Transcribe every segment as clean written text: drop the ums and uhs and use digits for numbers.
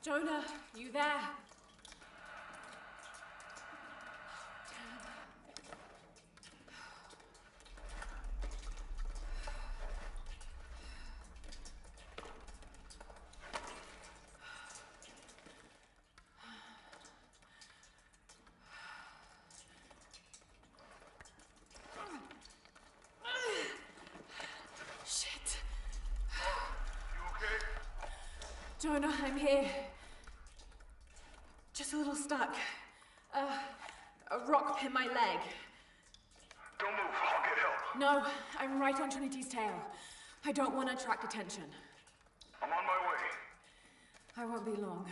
Jonah, you there? Shit. You okay? Jonah, I'm here. Just a little stuck. A rock hit my leg. Don't move, I'll get help. No, I'm right on Trinity's tail. I don't want to attract attention. I'm on my way. I won't be long.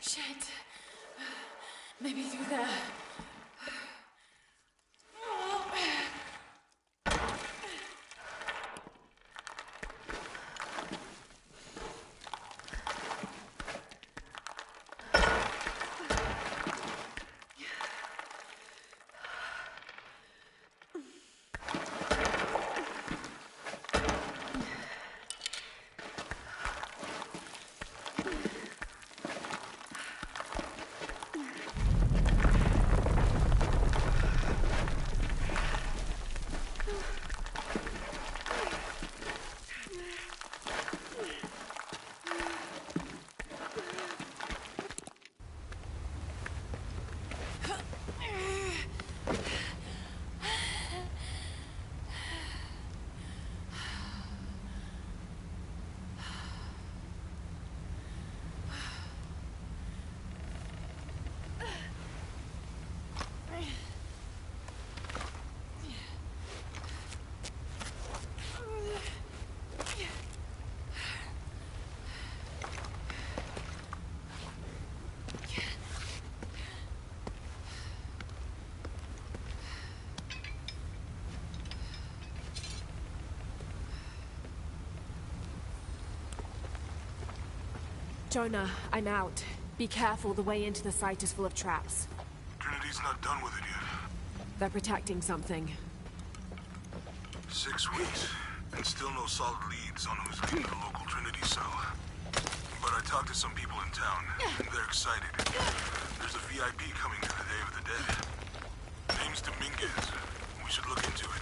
Shit. Maybe through there. Jonah, I'm out. Be careful, the way into the site is full of traps. Trinity's not done with it yet. They're protecting something. 6 weeks, and still no solid leads on who's leading the local Trinity cell. But I talked to some people in town, and they're excited. There's a VIP coming to the Day of the Dead. Name's Dominguez. We should look into it.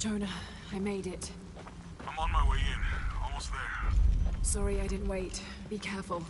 Jonah, I made it. I'm on my way in. Almost there. Sorry I didn't wait. Be careful.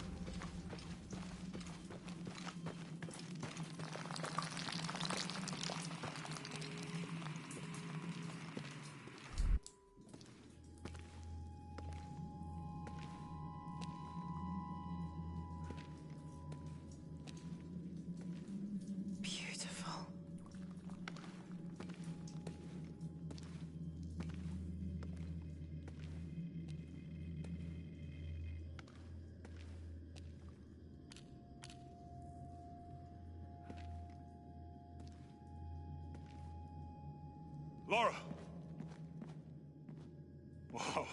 Lara! Wow.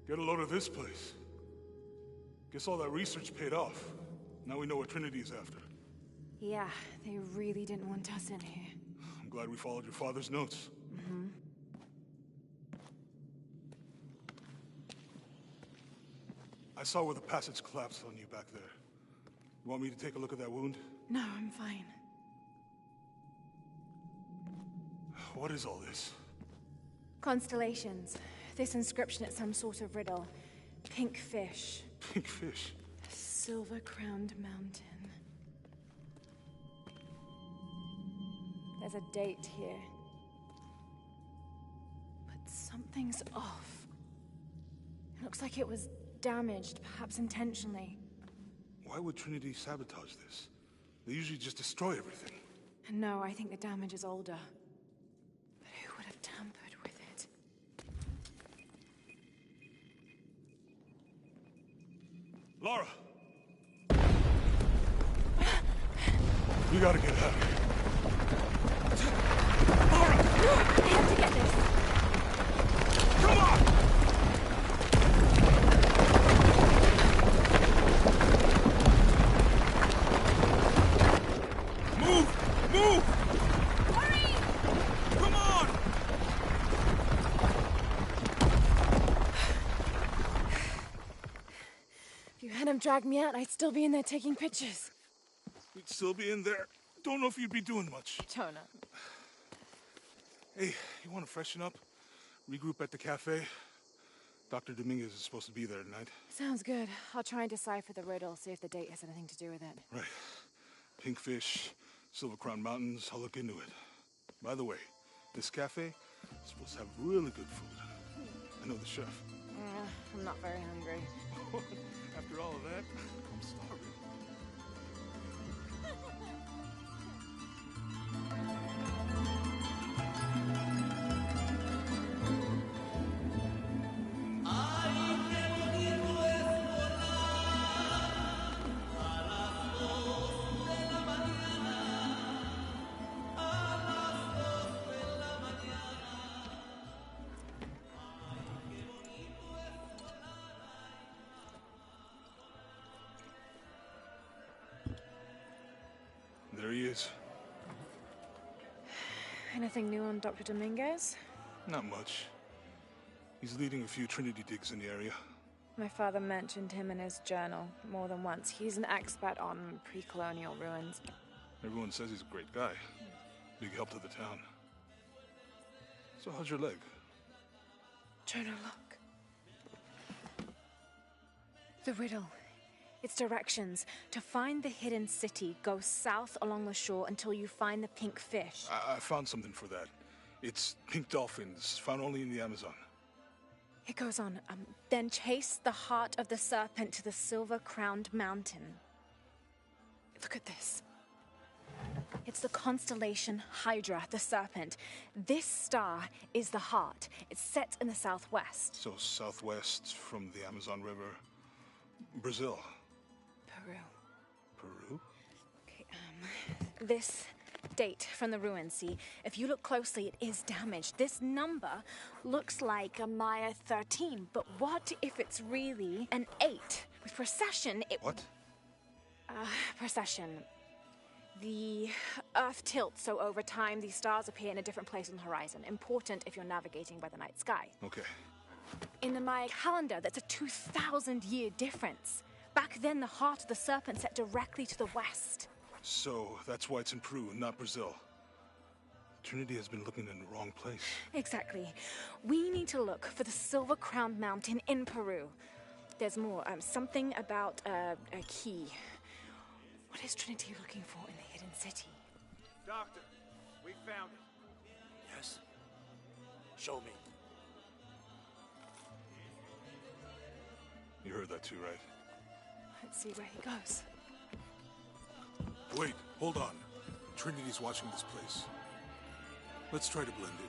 Get a load of this place. Guess all that research paid off. Now we know what Trinity is after. Yeah, they really didn't want us in here. I'm glad we followed your father's notes. Mm-hmm. I saw where the passage collapsed on you back there. You want me to take a look at that wound? No, I'm fine. What is all this? Constellations. This inscription is some sort of riddle. Pink fish. Pink fish? Silver-crowned mountain. There's a date here. But something's off. It looks like it was damaged, perhaps intentionally. Why would Trinity sabotage this? They usually just destroy everything. No, I think the damage is older. But who would have tampered with it? Lara! We gotta get out of here. Lara! I have to get this. Come on! Move! Move! Hurry! Come on! If you hadn't dragged me out, I'd still be in there taking pictures. We'd still be in there. Don't know if you'd be doing much. Jonah. Hey, you want to freshen up? Regroup at the cafe? Dr. Dominguez is supposed to be there tonight. Sounds good. I'll try and decipher the riddle, see if the date has anything to do with it. Right. Pink fish, Silver Crown Mountains, I'll look into it. By the way, this cafe is supposed to have really good food. I know the chef. I'm not very hungry. After all of that, I'm starving. There he is. Anything new on Dr. Dominguez? Not much. He's leading a few Trinity digs in the area. My father mentioned him in his journal more than once. He's an expert on pre-colonial ruins. Everyone says he's a great guy. Big help to the town. So how's your leg? Jonah, look. The riddle. Its directions. To find the hidden city, go south along the shore until you find the pink fish. I found something for that. It's pink dolphins, found only in the Amazon. It goes on. Then chase the heart of the serpent to the silver-crowned mountain. Look at this. It's the constellation Hydra, the serpent. This star is the heart. It's set in the southwest. So southwest from the Amazon River. Brazil. Peru. Peru? Okay, this date from the ruins, see? If you look closely, it is damaged. This number looks like a Maya 13, but what if it's really an 8? With precession, it... What? Precession. The Earth tilts, so over time, these stars appear in a different place on the horizon. Important if you're navigating by the night sky. Okay. In the Maya calendar, that's a 2,000-year difference. Back then, the heart of the serpent set directly to the west. So that's why it's in Peru, not Brazil. Trinity has been looking in the wrong place. Exactly. We need to look for the silver-crowned mountain in Peru. There's more. Something about a key. What is Trinity looking for in the hidden city? Doctor, we found it. Yes? Show me. You heard that too, right? Let's see where he goes. Wait, hold on. Trinity's watching this place. Let's try to blend in.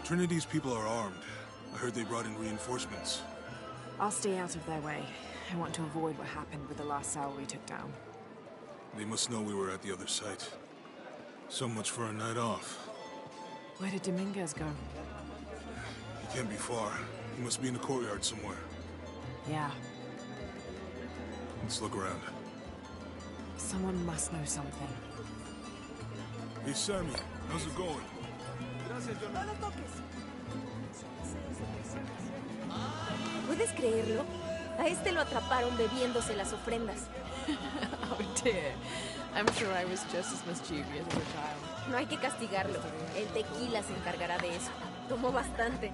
Trinity's people are armed. I heard they brought in reinforcements. I'll stay out of their way. I want to avoid what happened with the last cell we took down. They must know we were at the other site. So much for a night off. Where did Dominguez go? He can't be far. He must be in the courtyard somewhere. Yeah. Let's look around. Someone must know something. Hey, Sammy. How's it going? ¿Puedes creerlo? A este lo atraparon bebiéndose las ofrendas. Oh dear. I'm sure I was just as mischievous as a child. No hay que castigarlo. El tequila se encargará de eso. Tomó bastante.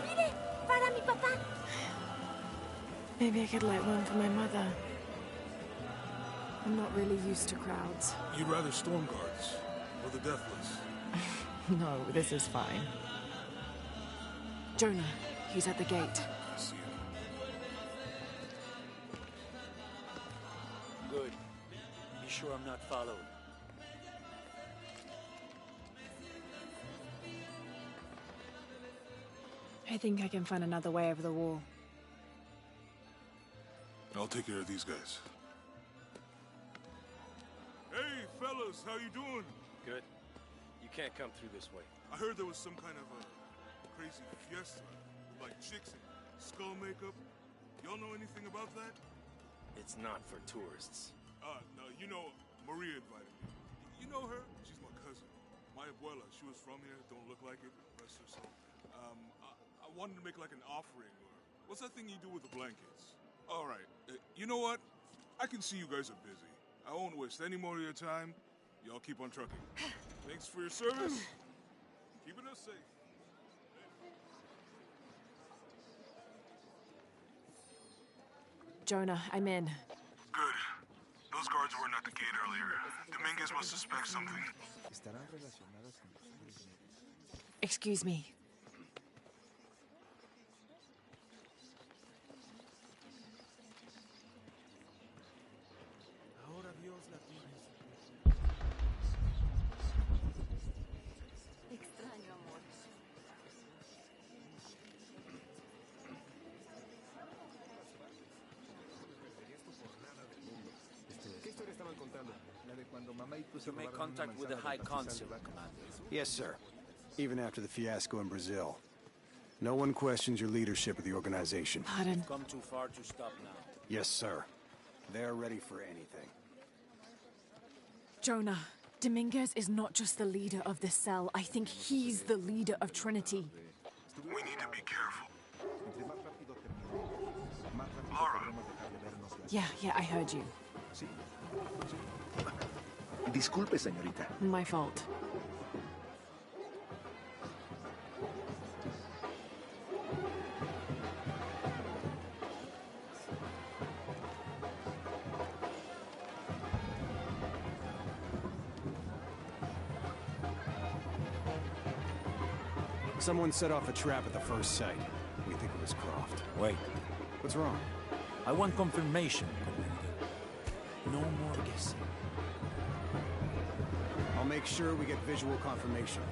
¡Mire! ¡Para mi papá! Maybe I could light one for my mother. I'm not really used to crowds. You'd rather storm guards or the deathless? No, this is fine. Jonah, he's at the gate. I see him. Good. Be sure I'm not followed. I think I can find another way over the wall. I'll take care of these guys. Hey, fellas, how you doing? Good. You can't come through this way. I heard there was some kind of a crazy fiesta with like chicks and skull makeup. Y'all know anything about that? It's not for tourists. No, you know, Maria invited me. You know her? She's my cousin. My abuela, she was from here, don't look like it, rest her soul. I wanted to make like an offering, or what's that thing you do with the blankets? All right, you know what? I can see you guys are busy. I won't waste any more of your time. Y'all keep on trucking. Thanks for your service. Keeping us safe. Jonah, I'm in. Good. Those guards weren't at the gate earlier. Dominguez must suspect something. Excuse me. Extraño amor. You make contact with the High Consul, Commander. Yes, sir. Even after the fiasco in Brazil. No one questions your leadership of the organization. Pardon. Come too far to stop now. Yes, sir. They're ready for anything. Jonah, Dominguez is not just the leader of this cell. I think he's the leader of Trinity. We need to be careful. Laura. Yeah, I heard you. Disculpe, señorita. My fault. Someone set off a trap at the first site. We think it was Croft. Wait. What's wrong? I want confirmation, Commander. No more guessing. I'll make sure we get visual confirmation.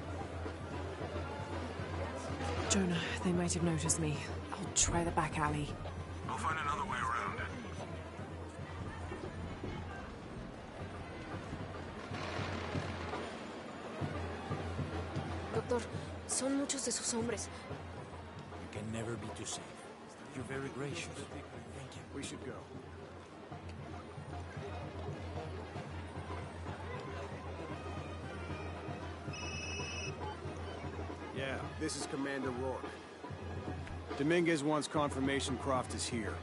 Jonah, they might have noticed me. I'll try the back alley. I'll find another way around. Doctor, son muchos de sus hombres. You can never be too safe. You're very gracious. Thank you. We should go. Yeah, this is Commander Rourke. Dominguez wants confirmation Croft is here.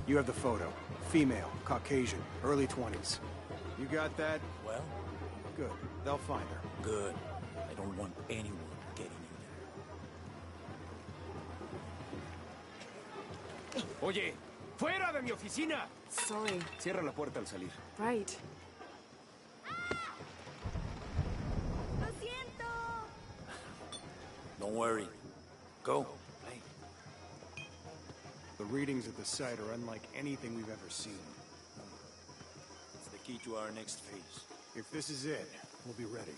You have the photo. Female, Caucasian, early 20s. You got that? Well? Good. They'll find her. Good. I don't want anyone getting in there. Oye, fuera de mi oficina. Sorry. Cierra la puerta al salir. Right. ¡Lo siento! Don't worry. Go. Play. The readings at the site are unlike anything we've ever seen. It's the key to our next phase. If this is it, we'll be ready.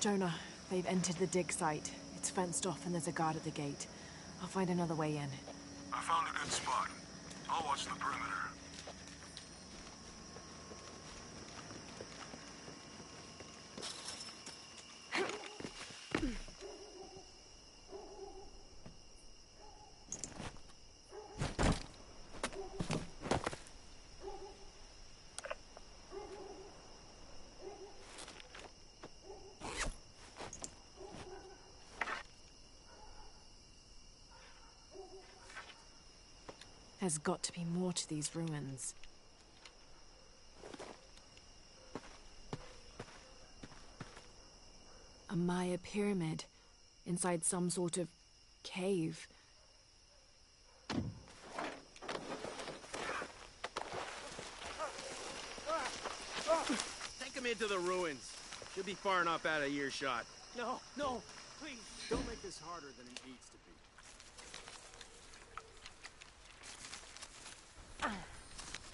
Jonah, they've entered the dig site. It's fenced off and there's a guard at the gate. I'll find another way in. I found a good spot. I'll watch the perimeter. There's got to be more to these ruins. A Maya pyramid inside some sort of cave. Take him into the ruins. Should be far enough out of earshot. No, no, please. Don't make this harder than it needs to be.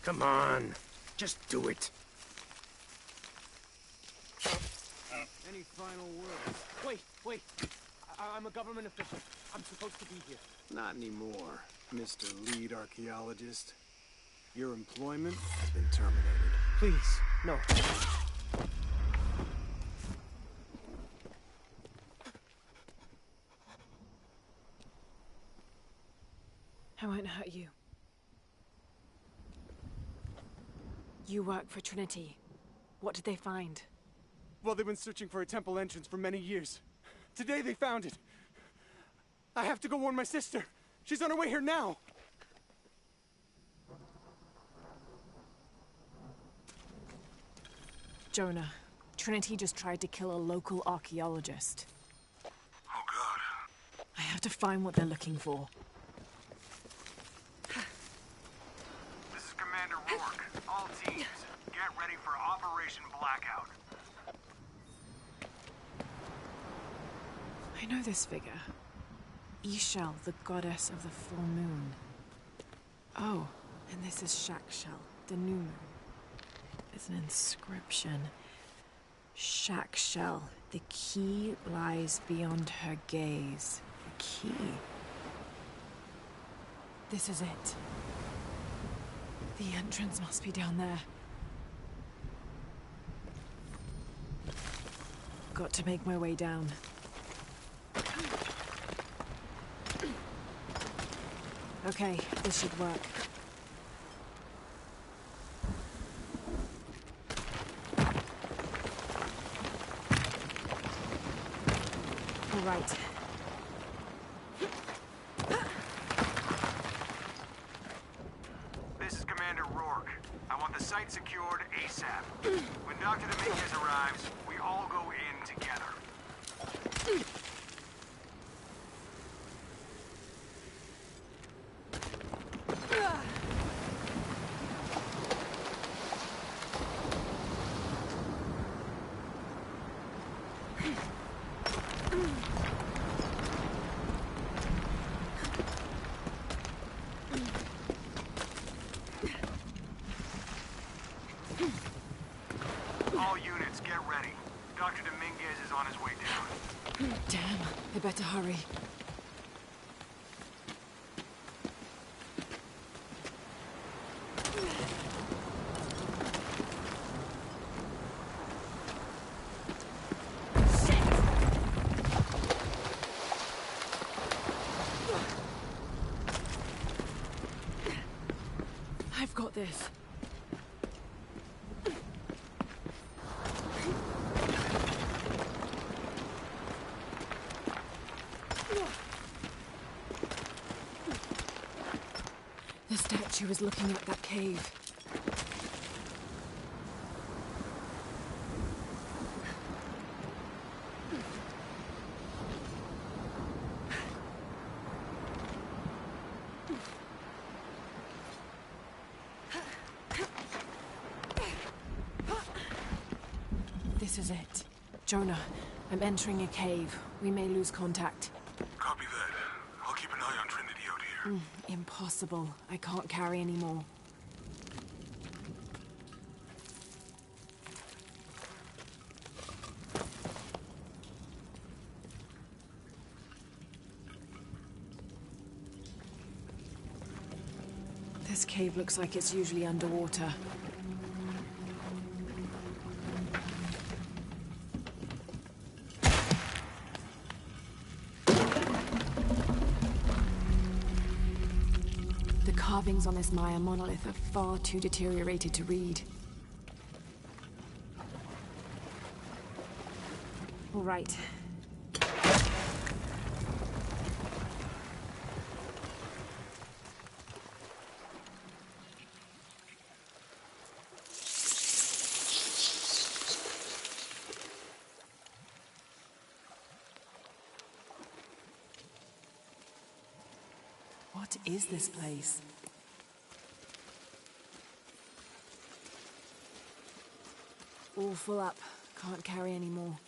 Come on. Just do it. Any final words? Wait. I'm a government official. I'm supposed to be here. Not anymore, Mr. Lead Archaeologist. Your employment has been terminated. Please, no. I won't hurt you. You work for Trinity. What did they find? Well, they've been searching for a temple entrance for many years. Today they found it. I have to go warn my sister. She's on her way here now. Jonah, Trinity just tried to kill a local archaeologist. Oh, God. I have to find what they're looking for. This is Commander Rourke. All teams, get ready for Operation Blackout. I know this figure. Ishel, the goddess of the full moon. Oh, and this is Shakshel, the new moon. There's an inscription. Shakshel, the key lies beyond her gaze. The key. This is it. The entrance must be down there. Got to make my way down. Okay, this should work. All right. This is Commander Rourke. I want the site secured ASAP. When Dr. Dominguez arrives, we all go in together. All units, get ready. Dr. Dominguez is on his way down. Damn, I better hurry. I've got this. The statue is looking at that cave. This is it. Jonah, I'm entering a cave. We may lose contact. Copy that. Impossible. I can't carry anymore. This cave looks like it's usually underwater. The carvings on this Maya monolith are far too deteriorated to read. All right. What is this place? All full up. Can't carry any more.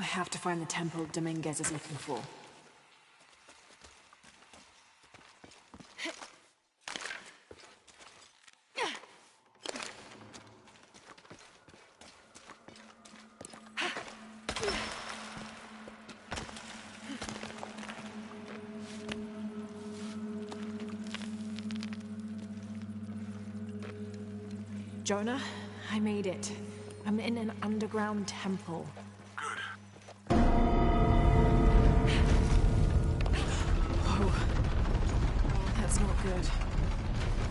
I have to find the temple Dominguez is looking for. Jonah, I made it. I'm in an underground temple. Good. Whoa. That's not good.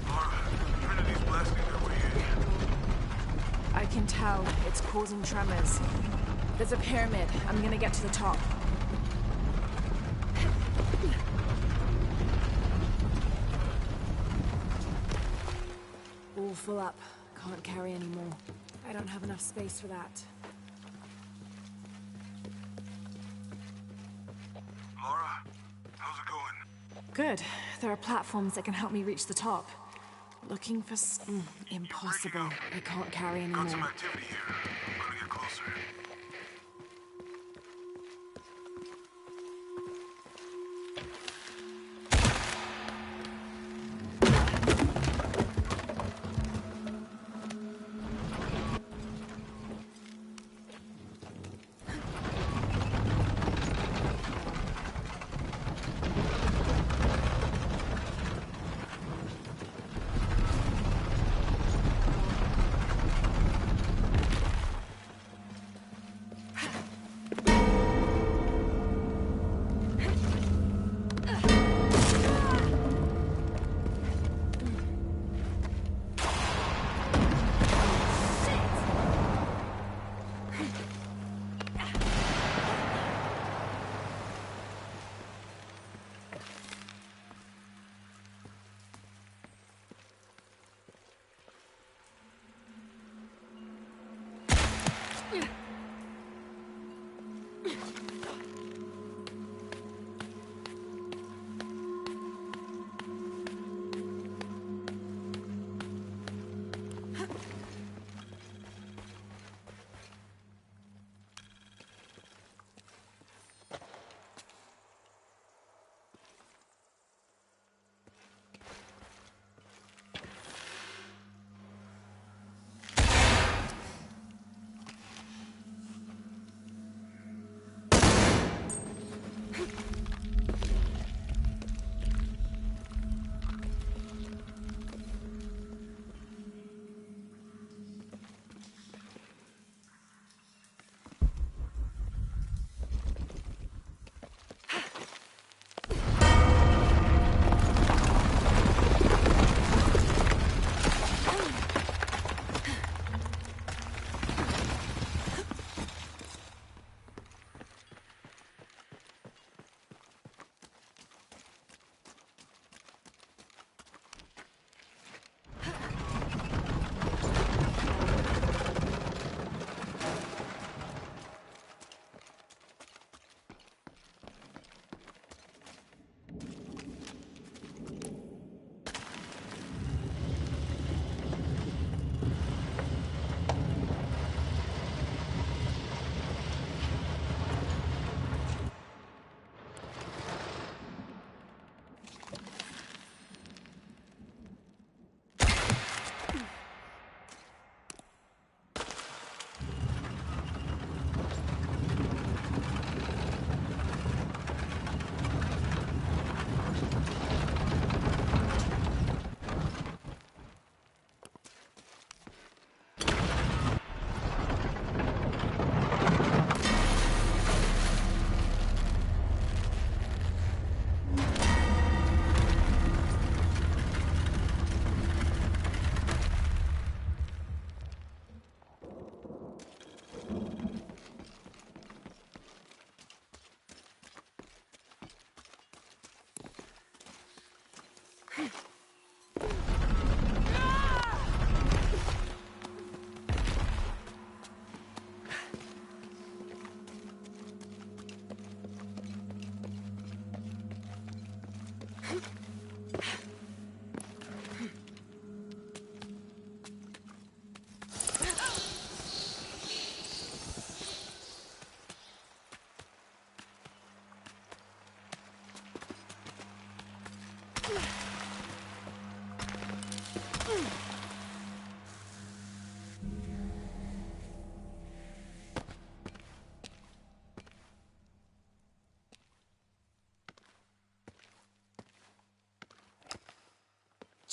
Lara, Trinity's blasting their way in. I can tell. It's causing tremors. There's a pyramid. I'm gonna get to the top. All full up. Can't carry any more. I don't have enough space for that. Lara, how's it going? Good. There are platforms that can help me reach the top. Looking for impossible. I can't carry Got some anymore. activity here. I'm gonna get closer.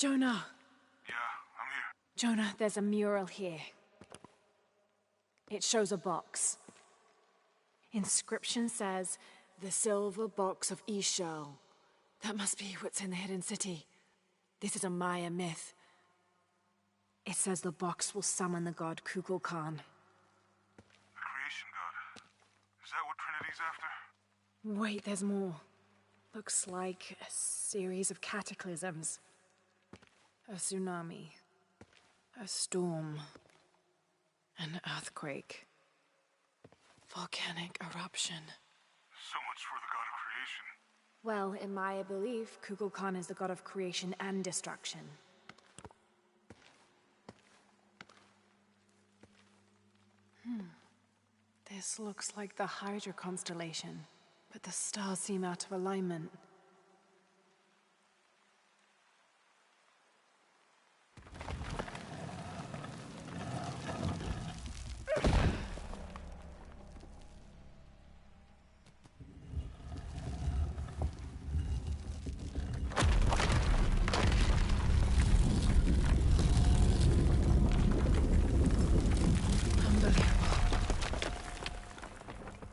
Jonah! Yeah, I'm here. Jonah, there's a mural here. It shows a box. Inscription says, "The silver box of Ishal." That must be what's in the hidden city. This is a Maya myth. It says the box will summon the god Kukulkan. The creation god. Is that what Trinity's after? Wait, there's more. Looks like a series of cataclysms. A tsunami. A storm. An earthquake. Volcanic eruption. So much for the god of creation. Well, in Maya belief, Kukulkan is the god of creation and destruction. This looks like the Hydra constellation, but the stars seem out of alignment.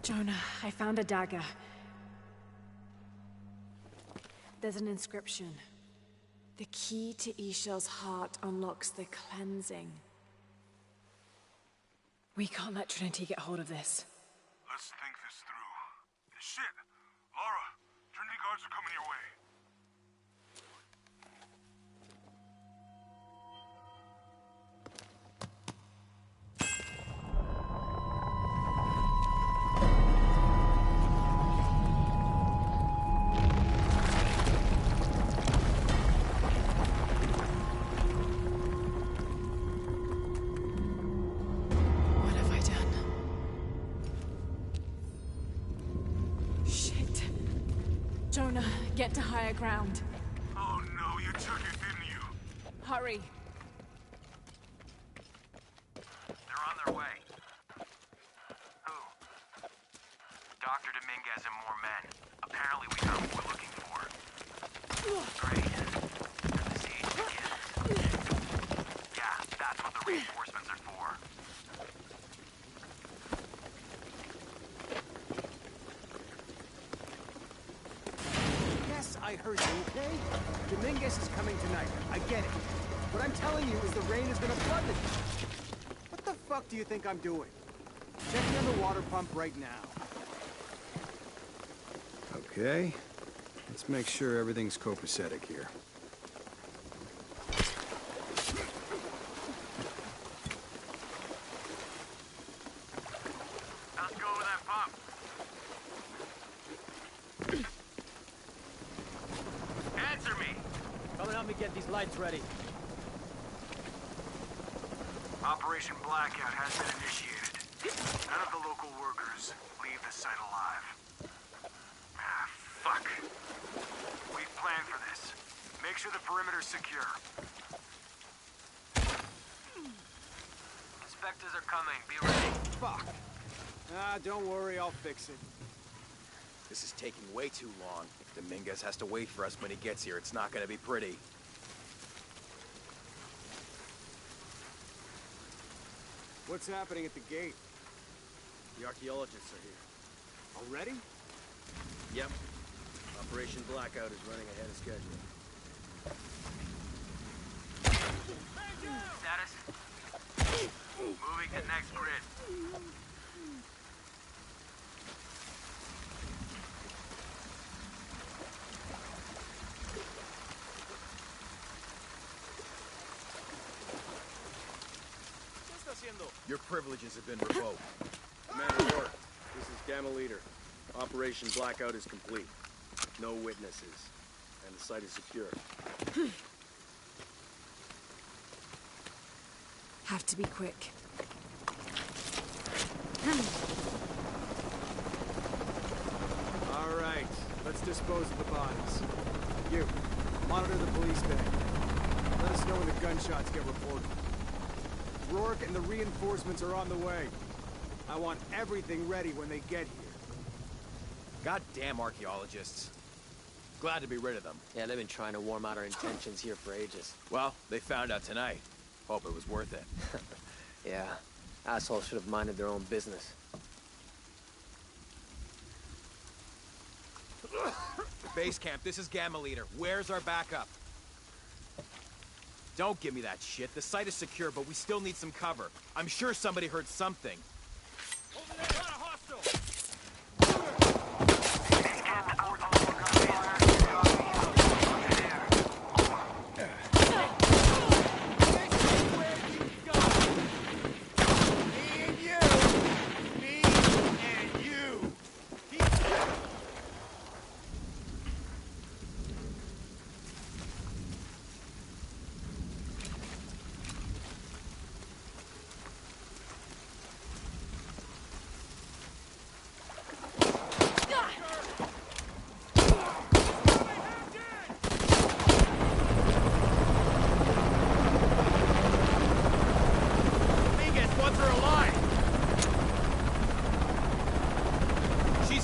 Jonah, I found a dagger. There's an inscription. The key to Ishal's heart unlocks the cleansing. We can't let Trinity get hold of this. Let's think this through. Shit! Laura, Trinity guards are coming your way. What have I done? Shit. Jonah, get to higher ground. Oh no, you took it, didn't you? Hurry. They're on their way. Who? Dr. Dominguez and more men. Apparently we found what we're looking for. Great. And the siege begins. Yeah, that's what the reinforcements are for. Yes, I heard you, okay? Dominguez is coming tonight. I get it. What I'm telling you is the rain is gonna flood it. What the fuck do you think I'm doing? Checking on the water pump right now. Okay. Let's make sure everything's copacetic here. Let's go with that pump. Answer me! Come and help me get these lights ready. Operation Blackout has been initiated. None of the local workers leave the site alive. Ah, fuck. We've planned for this. Make sure the perimeter's secure. Inspectors are coming. Be ready. Fuck. Ah, don't worry, I'll fix it. This is taking way too long. If Dominguez has to wait for us when he gets here, it's not gonna be pretty. What's happening at the gate? The archaeologists are here. Already? Yep. Operation Blackout is running ahead of schedule. Status? Moving to next grid. Your privileges have been revoked. Commander Rourke, this is Gamma Leader. Operation Blackout is complete. No witnesses. And the site is secure. Have to be quick. All right, let's dispose of the bodies. You, monitor the police van. Let us know when the gunshots get reported. Rourke and the reinforcements are on the way. I want everything ready when they get here. Goddamn archaeologists. Glad to be rid of them. Yeah, they've been trying to warm out our intentions here for ages. Well, they found out tonight. Hope it was worth it. Yeah, assholes should have minded their own business. Base camp, this is Gamma Leader. Where's our backup? Don't give me that shit. The site is secure, but we still need some cover. I'm sure somebody heard something. Over there, got a hostile!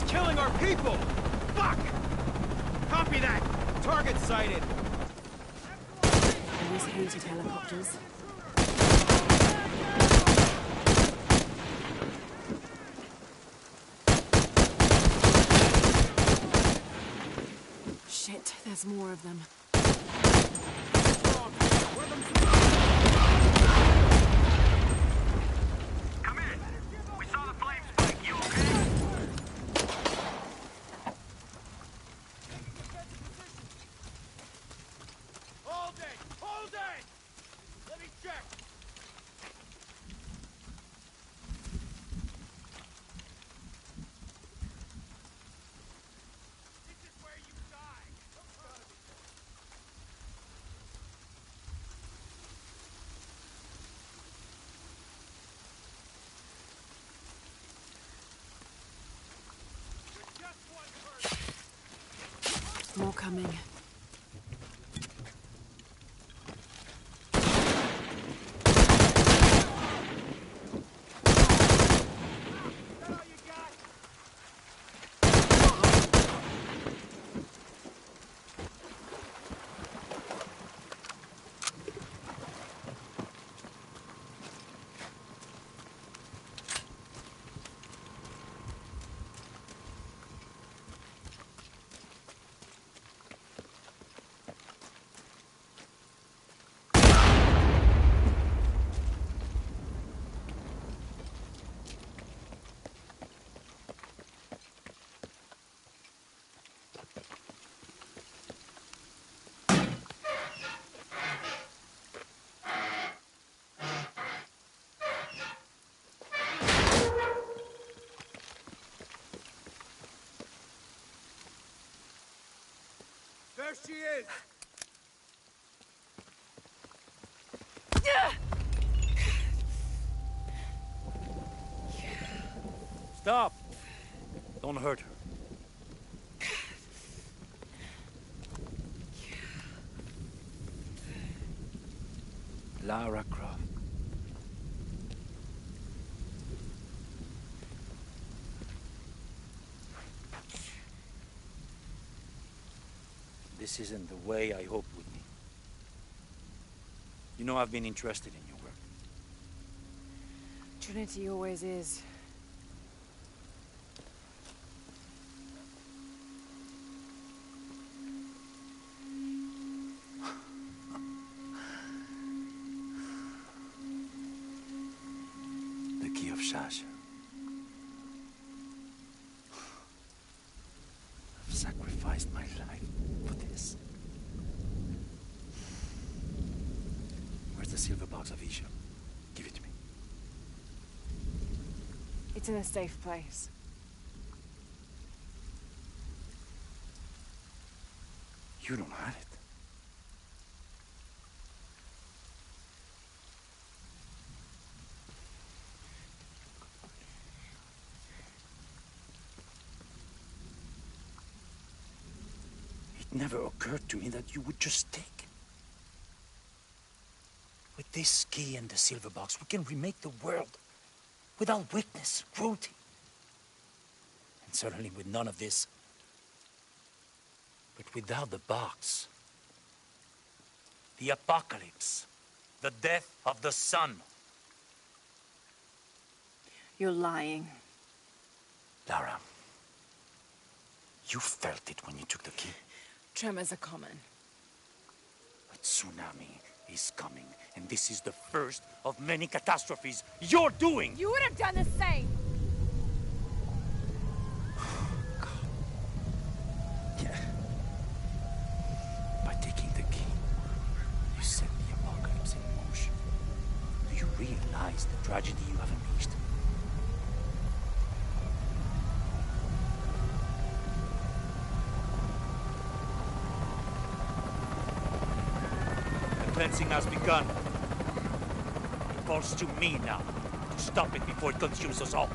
Killing our people! Fuck! Copy that! Target sighted! Always hated helicopters. Shit, there's more of them. Come in! We saw the flame spike. You okay? Hold it! Let me check! This is where you die! More coming. There she is! Stop! Don't hurt her. Lara Croft. This isn't the way I hoped would be. You know I've been interested in your work. Trinity always is. The key of Sasha. I've sacrificed my life for this. Where's the silver box of Isha? Give it to me. It's in a safe place. You don't have it. It never occurred to me that you would just take it. With this key and the silver box, we can remake the world without weakness, cruelty. And certainly with none of this But without the box, the apocalypse, the death of the sun. You're lying. Lara, you felt it when you took the key. Tremors are common. A tsunami is coming, and this is the first of many catastrophes you're doing! You would have done the same! Yeah. By taking the key, you set the apocalypse in motion. Do you realize the tragedy you have unleashed? The cleansing has begun. It falls to me now to stop it before it consumes us all.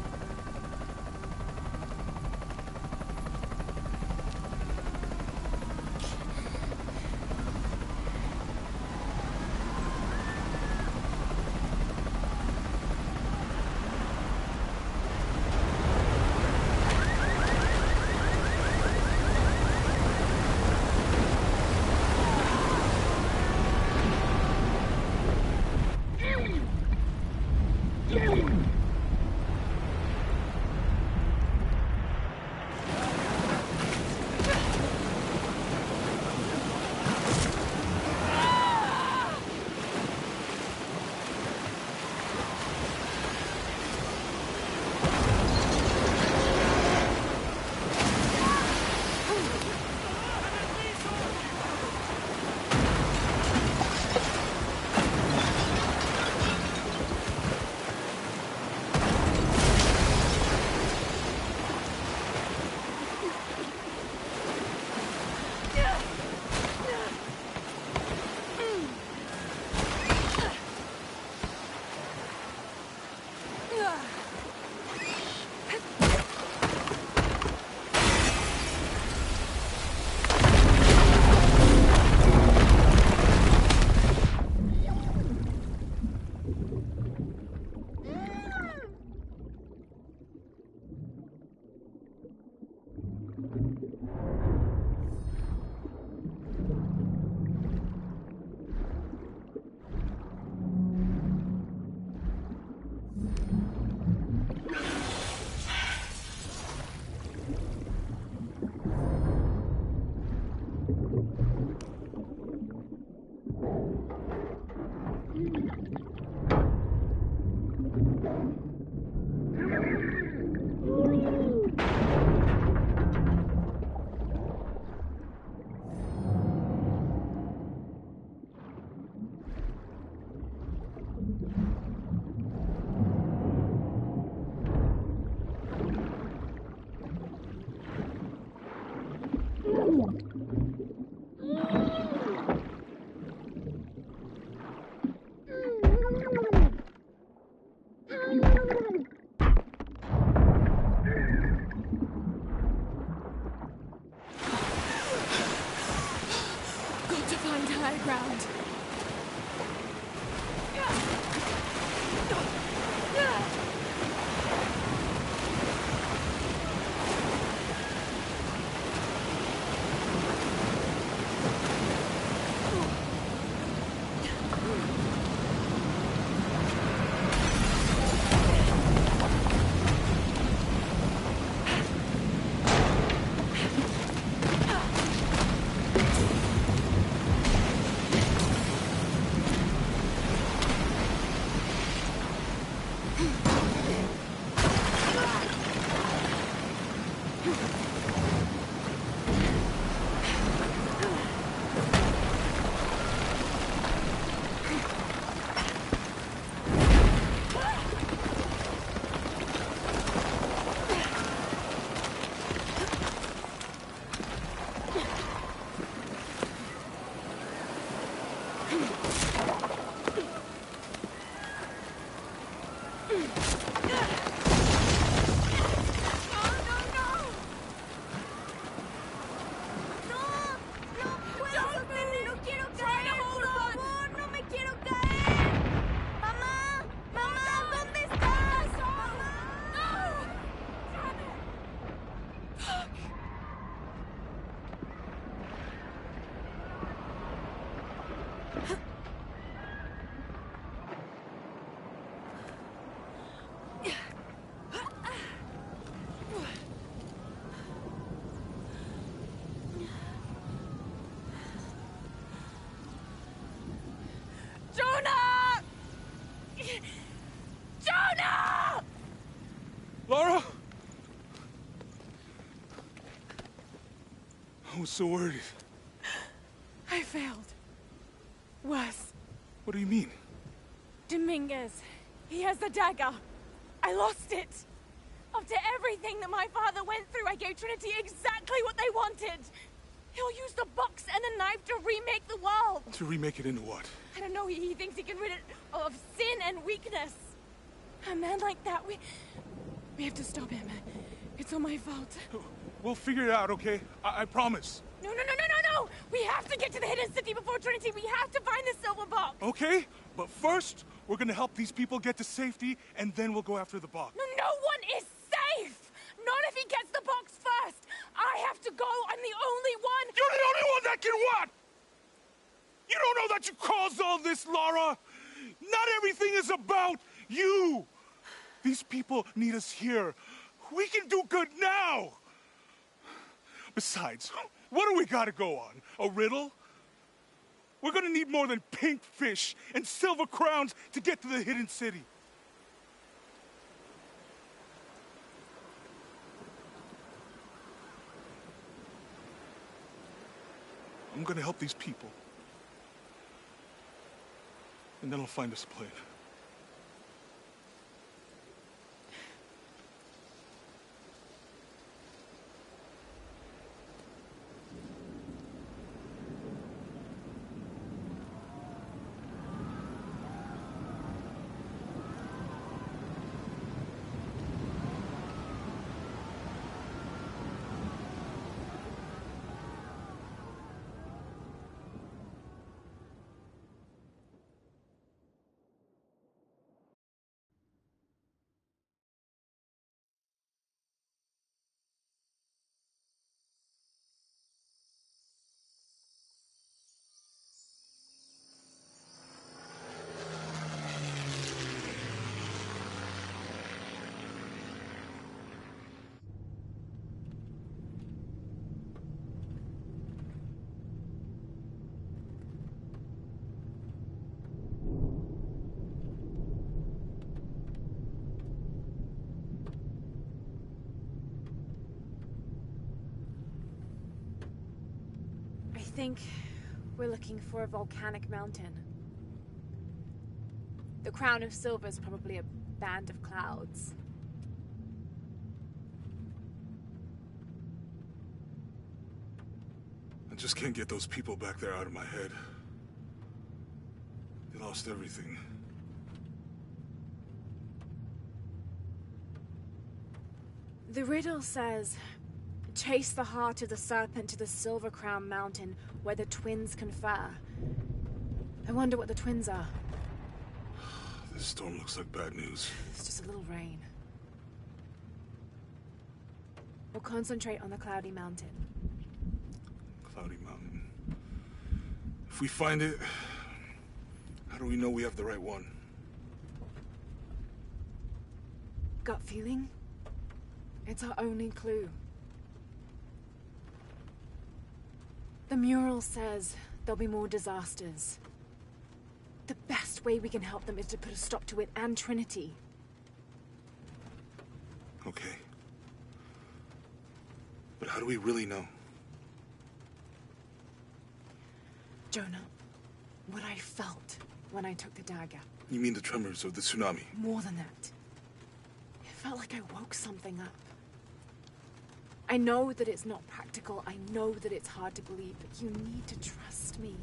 I was so worried. I failed. Worse. What do you mean? Dominguez. He has the dagger. I lost it. After everything that my father went through, I gave Trinity exactly what they wanted. He'll use the box and the knife to remake the world. To remake it into what? I don't know, he thinks he can rid it of sin and weakness. A man like that, we have to stop him. It's all my fault. We'll figure it out, okay? I promise. No. We have to get to the hidden city before Trinity. We have to find the silver box. Okay, but first, we're gonna help these people get to safety, and then we'll go after the box. No one is safe! Not if he gets the box first! I have to go! I'm the only one! You're the only one that can what? You don't know that you caused all this, Lara! Not everything is about you! These people need us here. We can do good now! Besides, what do we gotta go on? A riddle? We're gonna need more than pink fish and silver crowns to get to the hidden city. I'm gonna help these people. And then I'll find us a plane. I think we're looking for a volcanic mountain. The crown of silver is probably a band of clouds. I just can't get those people back there out of my head. They lost everything. The riddle says, chase the heart of the serpent to the Silver Crown Mountain where the twins confer. I wonder what the twins are. This storm looks like bad news. It's just a little rain. We'll concentrate on the Cloudy Mountain. Cloudy Mountain. If we find it, how do we know we have the right one? Gut feeling? It's our only clue. The mural says there'll be more disasters. The best way we can help them is to put a stop to it and Trinity. Okay. But how do we really know? Jonah, what I felt when I took the dagger. You mean the tremors of the tsunami? More than that. It felt like I woke something up. I know that it's not practical. I know that it's hard to believe, but you need to trust me.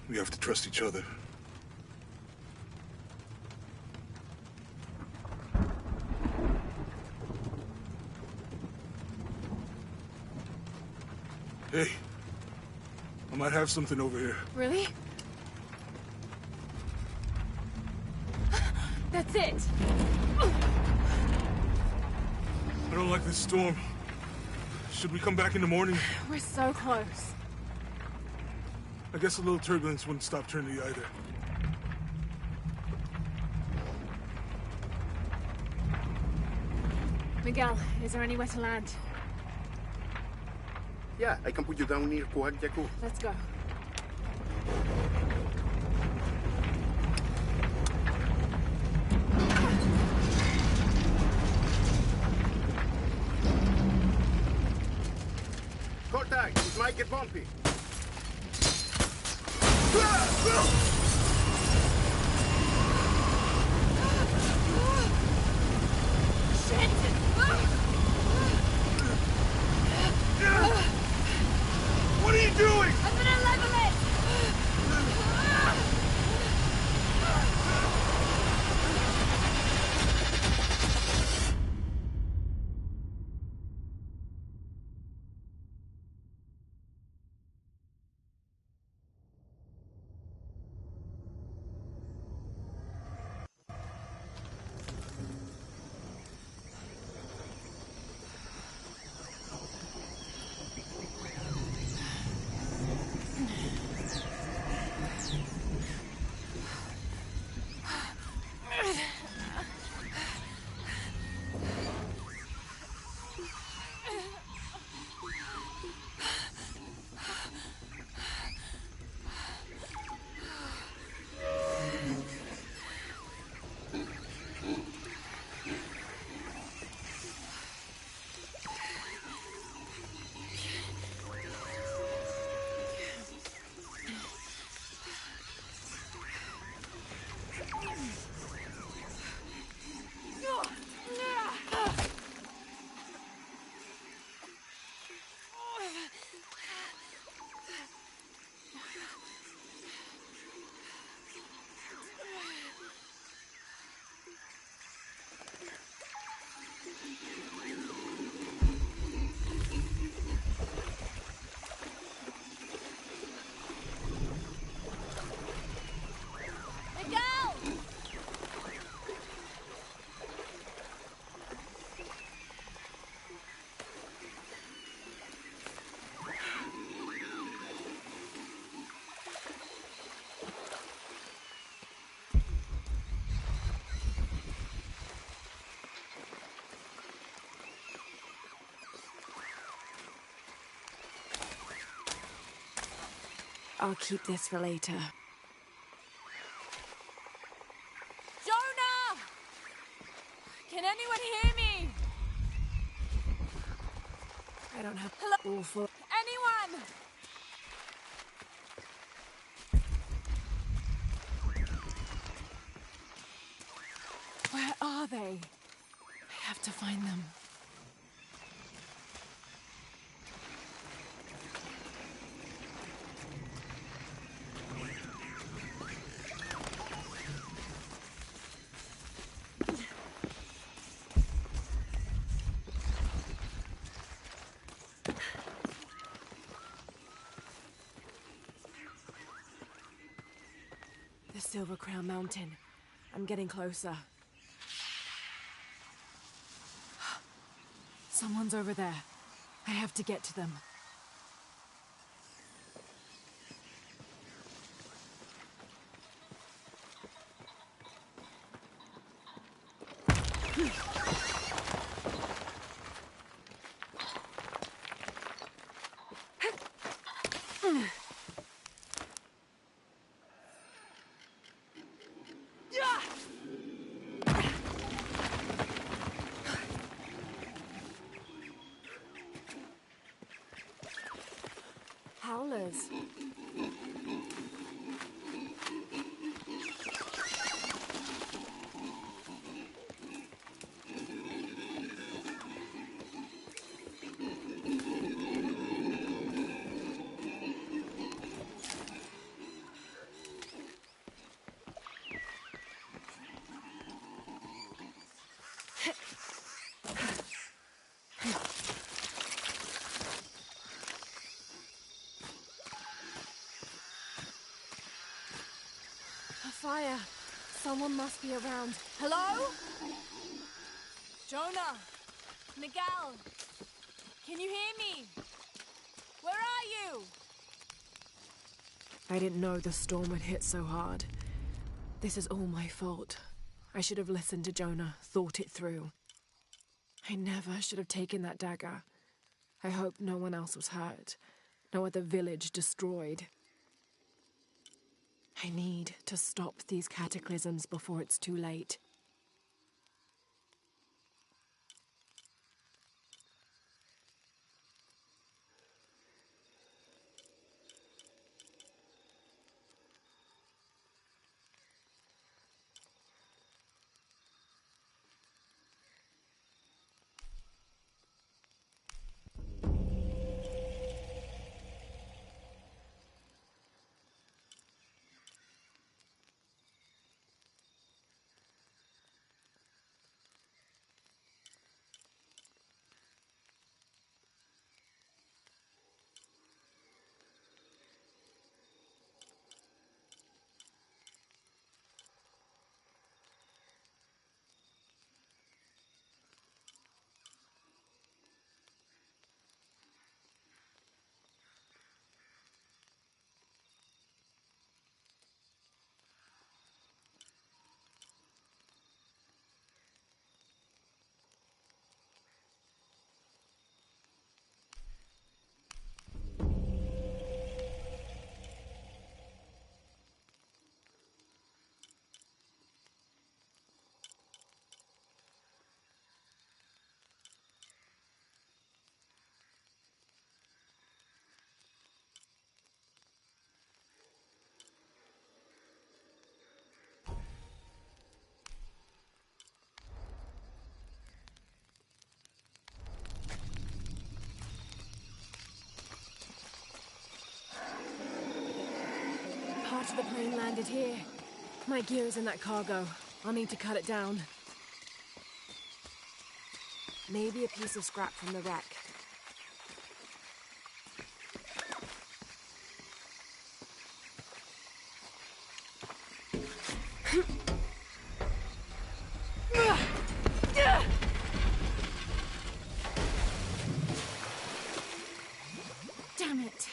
We have to trust each other. Hey, I might have something over here. Really? That's it! I don't like this storm. Should we come back in the morning? We're so close. I guess a little turbulence wouldn't stop Trinity either. Miguel, is there anywhere to land? Yeah, I can put you down near Kuhak Yaku. Let's go. it bumpy. What are you doing? I'm gonna level it! I'll keep this for later. Jonah! Can anyone hear me? I don't have Hello? awful. Anyone? Where are they? I have to find them. The Silver Crown Mountain. I'm getting closer. Someone's over there. I have to get to them. Howlers. A fire. Someone must be around. Hello? Jonah! Miguel! Can you hear me? Where are you? I didn't know the storm would hit so hard. This is all my fault. I should have listened to Jonah, thought it through. I never should have taken that dagger. I hope no one else was hurt. No other village destroyed. I need to stop these cataclysms before it's too late. Part of the plane landed here. My gear is in that cargo. I'll need to cut it down. Maybe a piece of scrap from the wreck. Damn it.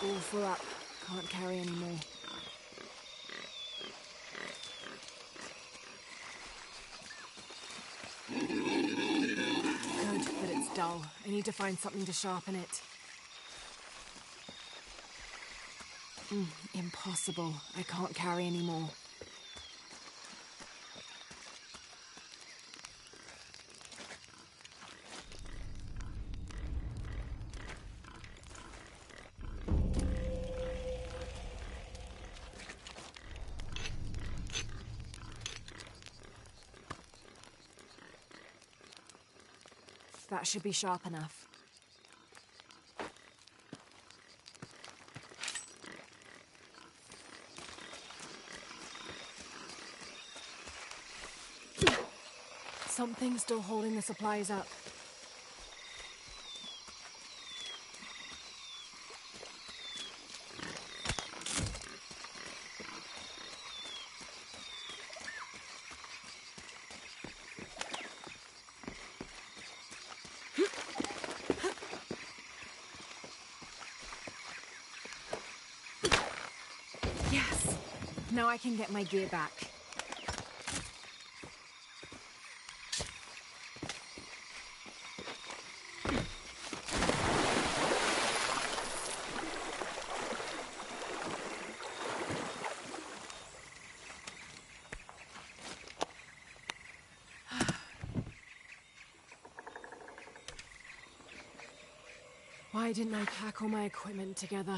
All full up. Can't carry any more. Good, but it's dull. I need to find something to sharpen it. Impossible. I can't carry any more. That should be sharp enough. Something's still holding the supplies up. Yes! Now I can get my gear back. Why didn't I pack all my equipment together?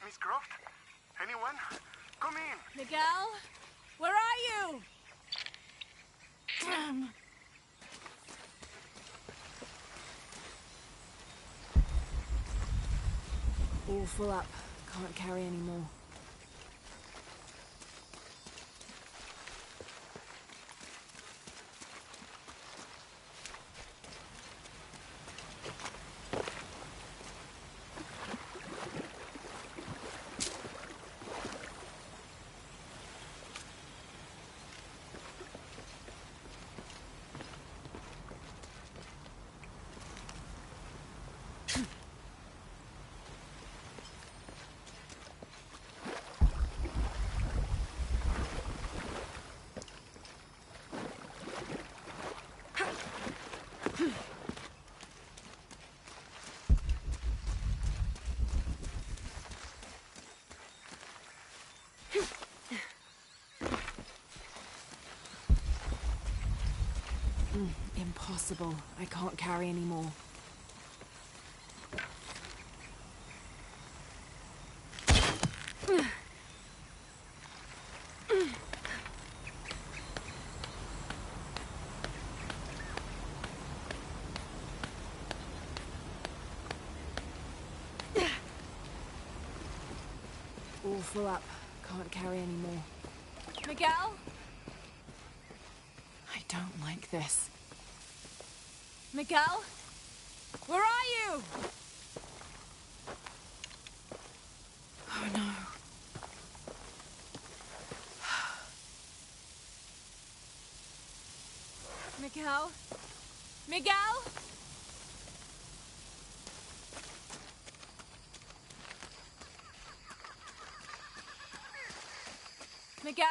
Miss Croft? Anyone? Come in! Miguel? Where are you? Damn. All full up. Can't carry any more. Impossible. I can't carry any more. All full up. Can't carry any more. Miguel? I don't like this. Miguel? Where are you? Oh no. Miguel? Miguel? Miguel?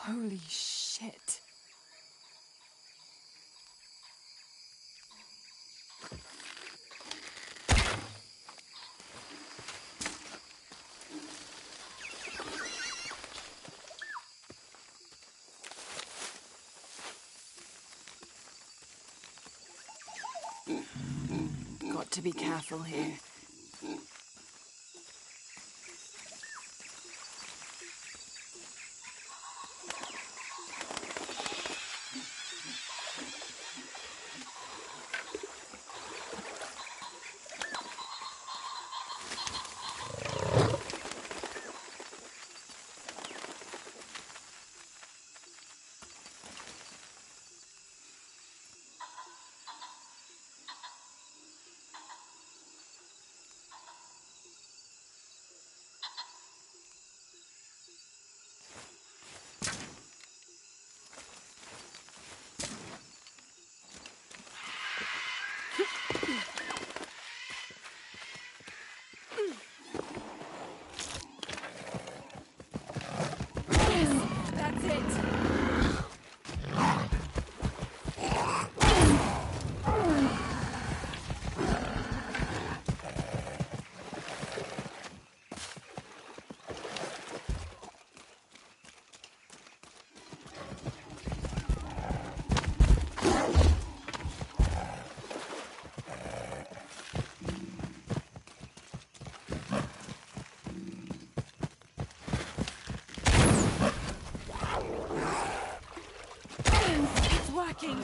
Holy shit. Got to be careful here. That's it. It's working.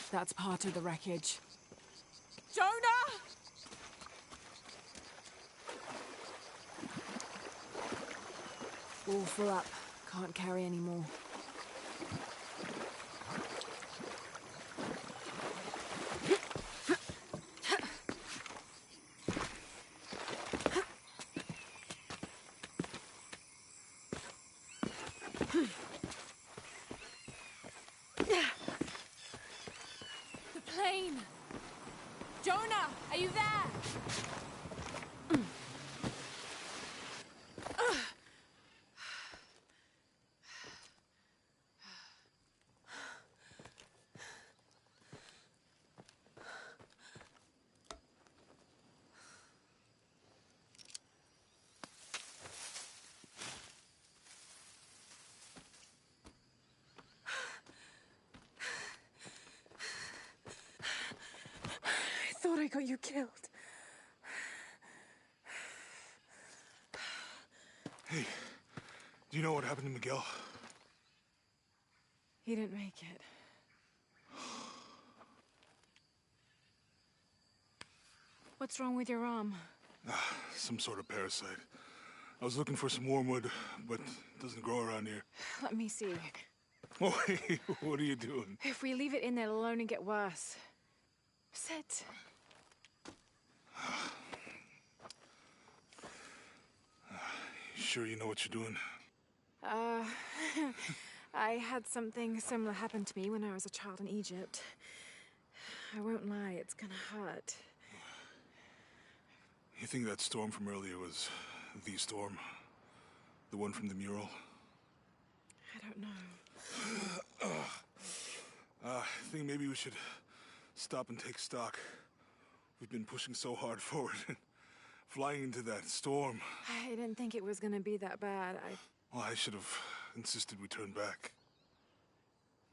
That's part of the wreckage. Jonah! All full up. Can't carry any more. The plane! Jonah, are you there? I thought I got you killed. Hey, do you know what happened to Miguel? He didn't make it. What's wrong with your arm? Some sort of parasite. I was looking for some wormwood, but it doesn't grow around here. Let me see. Oh, hey, what are you doing? If we leave it in there, it'll only get worse. Sit. You sure you know what you're doing? I had something similar happen to me when I was a child in Egypt. I won't lie, it's gonna hurt. You think that storm from earlier was the storm? The one from the mural? I don't know. I think maybe we should stop and take stock. We've been pushing so hard forward and flying into that storm. I didn't think it was gonna be that bad. Well, I should have insisted we turn back.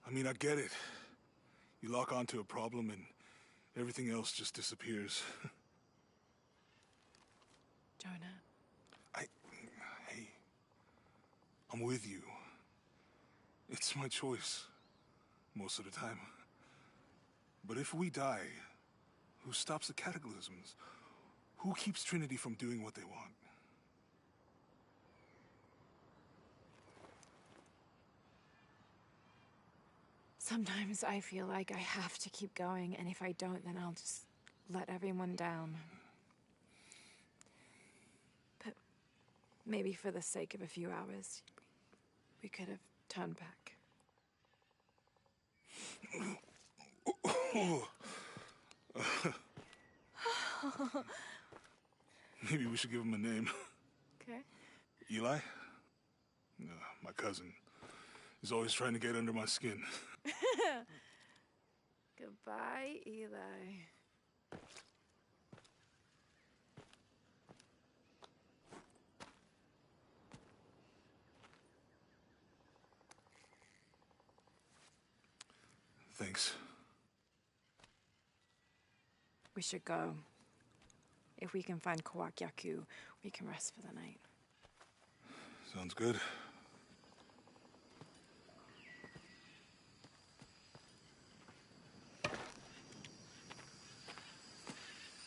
I mean, I get it. You lock onto a problem and everything else just disappears. Jonah. Hey, I'm with you. It's my choice, most of the time. But if we die, who stops the cataclysms? Who keeps Trinity from doing what they want? Sometimes I feel like I have to keep going, and if I don't, then I'll just let everyone down. But maybe for the sake of a few hours, we could have turned back. Maybe we should give him a name. Okay. Eli? My cousin. He's always trying to get under my skin. Goodbye, Eli. Thanks. We should go. If we can find Kawakyaku, we can rest for the night. Sounds good.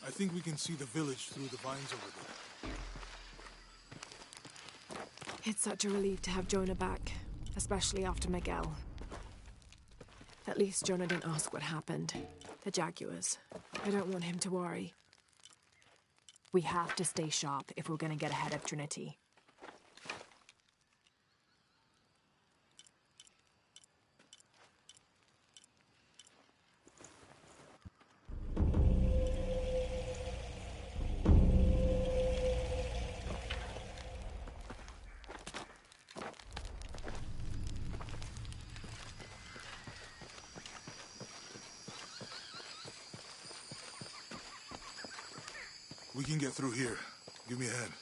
I think we can see the village through the vines over there. It's such a relief to have Jonah back, especially after Miguel. At least Jonah didn't ask what happened. The Jaguars. I don't want him to worry. We have to stay sharp if we're gonna get ahead of Trinity. We can get through here. Give me a hand.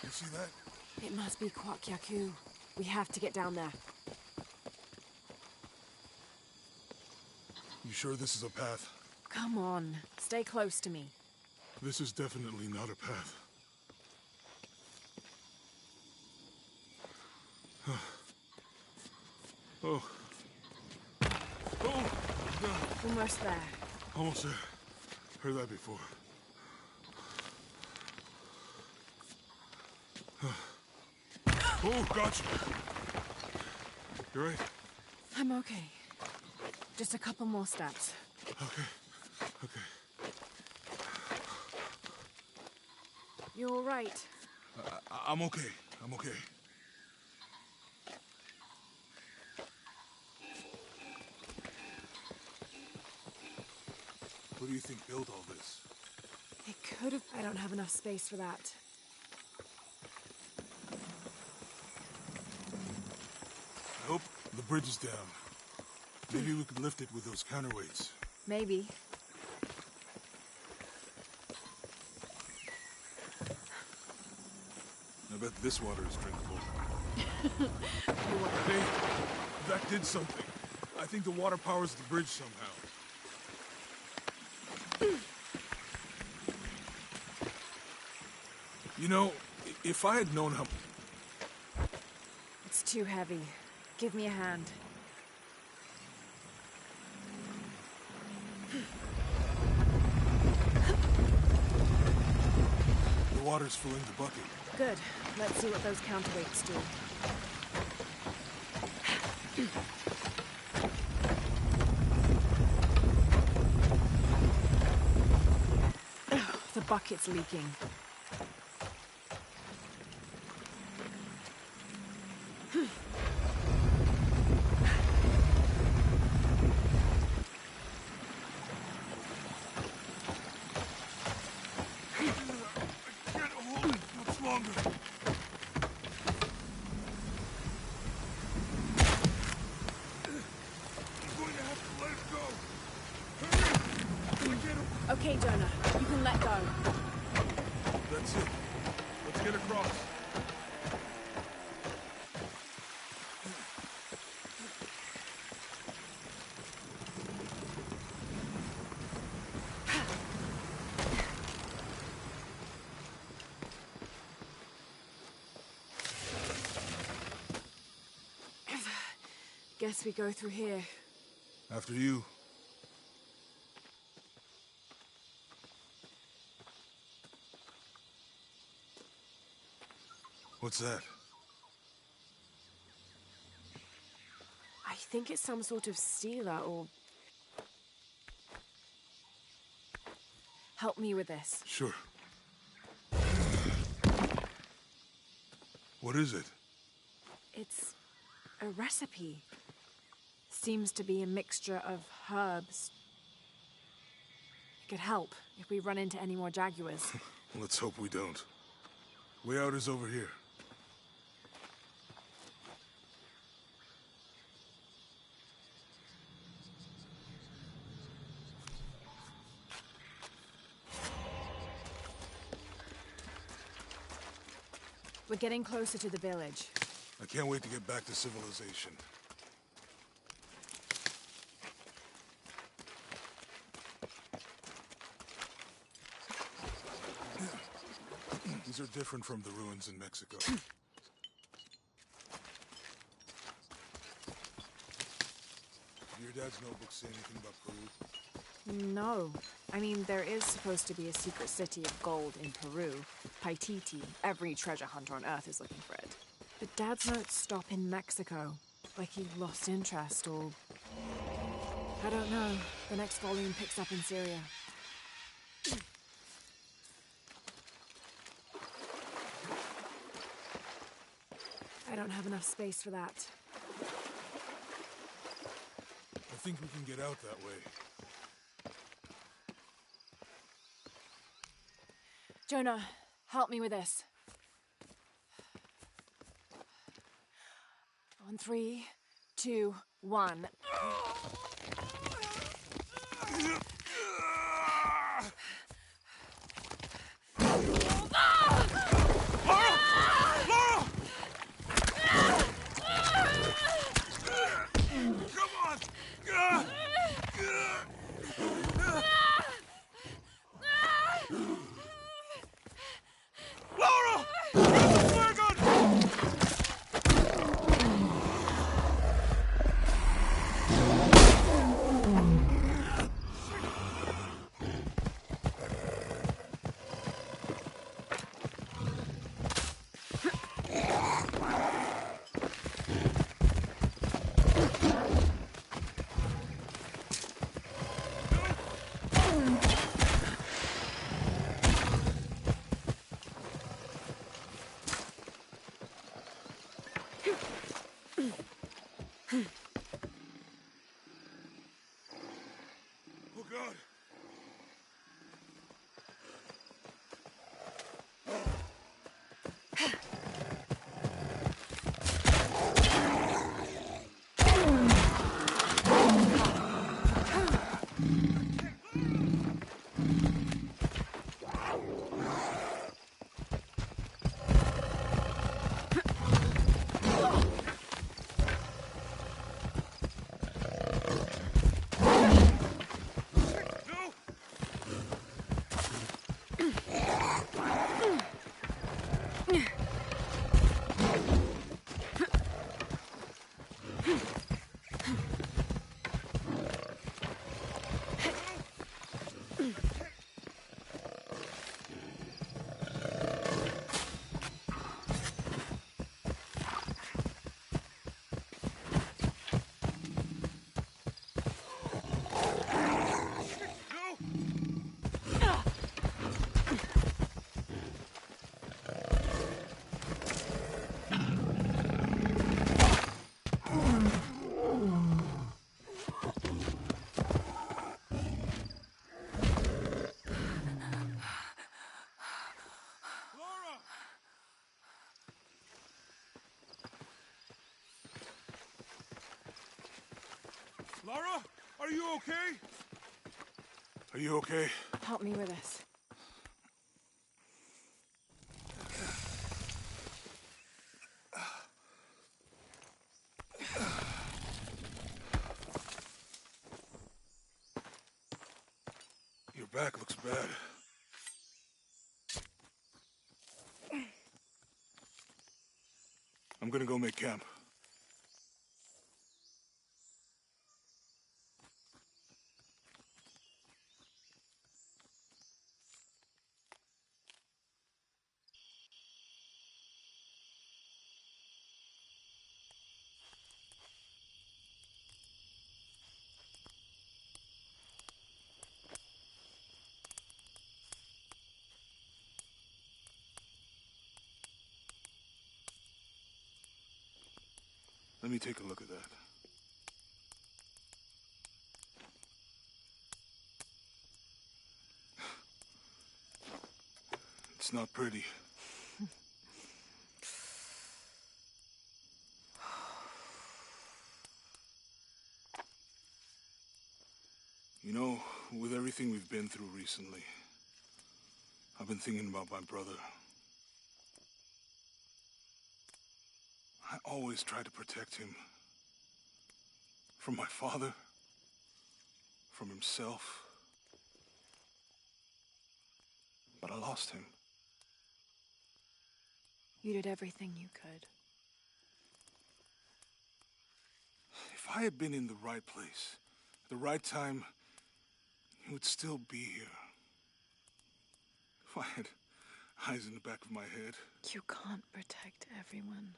You see that? It must be Kawakyaku. We have to get down there. You sure this is a path? Come on, stay close to me. This is definitely not a path. Oh. Oh! God. Almost there. Almost there. Heard that before. Oh, gotcha. You right? I'm okay. Just a couple more steps. Okay. Okay. You're all right. I'm okay. I'm okay. Who do you think built all this? It could have... I don't have enough space for that. I hope the bridge is down. Maybe we could lift it with those counterweights. Maybe. I bet this water is drinkable. Hey, that did something. I think the water powers the bridge somehow. You know, if I had known how... It's too heavy. Give me a hand. The water's filling the bucket. Good. Let's see what those counterweights do. The bucket's leaking. Okay, Jonah. You can let go. That's it. Let's get across. Guess we go through here. After you. What's that? I think it's some sort of sealer or... Help me with this. Sure. What is it? It's a recipe. Seems to be a mixture of herbs. It could help if we run into any more jaguars. Let's hope we don't. Way out is over here. We're getting closer to the village. I can't wait to get back to civilization. These are different from the ruins in Mexico. Did your dad's notebook say anything about Peru? No. I mean, there is supposed to be a secret city of gold in Peru. Paititi. Every treasure hunter on Earth is looking for it. But Dad's notes stop in Mexico. Like he lost interest or... I don't know. The next volume picks up in Syria. I don't have enough space for that. I think we can get out that way. Jonah, help me with this. On 3, 2, 1. Oh, God. Lara, are you okay? Are you okay? Help me with this. Your back looks bad. I'm gonna go make camp. Let me take a look at that. It's not pretty. You know, with everything we've been through recently, I've been thinking about my brother. I always tried to protect him. From my father. From himself. But I lost him. You did everything you could. If I had been in the right place, at the right time, he would still be here. If I had eyes in the back of my head. You can't protect everyone.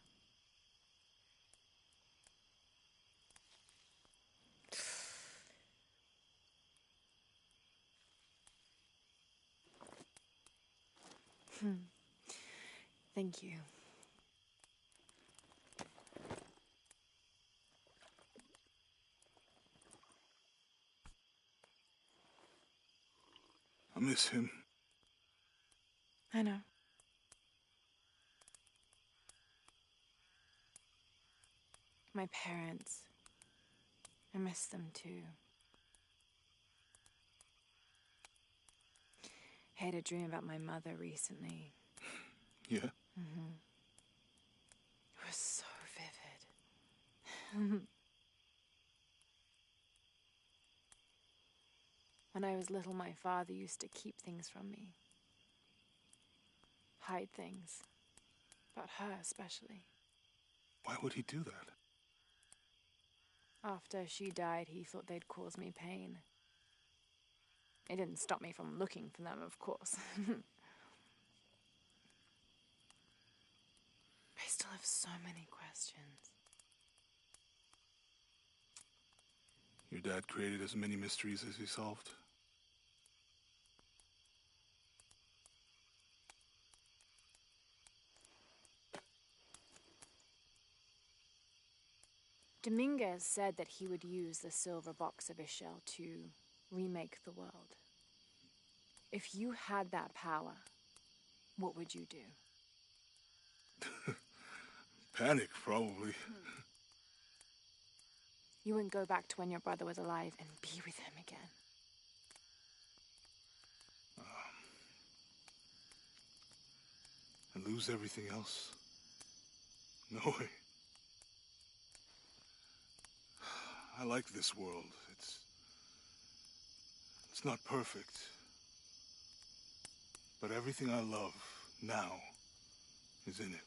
Thank you. I miss him. I know. My parents. I miss them too. I had a dream about my mother recently. Yeah? Mm-hmm. It was so vivid. When I was little, my father used to keep things from me. Hide things. About her, especially. Why would he do that? After she died, he thought they'd cause me pain. It didn't stop me from looking for them, of course. I still have so many questions. Your dad created as many mysteries as he solved. Dominguez said that he would use the silver box of Ishel to remake the world. If you had that power, what would you do? Panic, probably. You wouldn't go back to when your brother was alive and be with him again. And lose everything else? No way. I like this world. It's not perfect. But everything I love now is in it.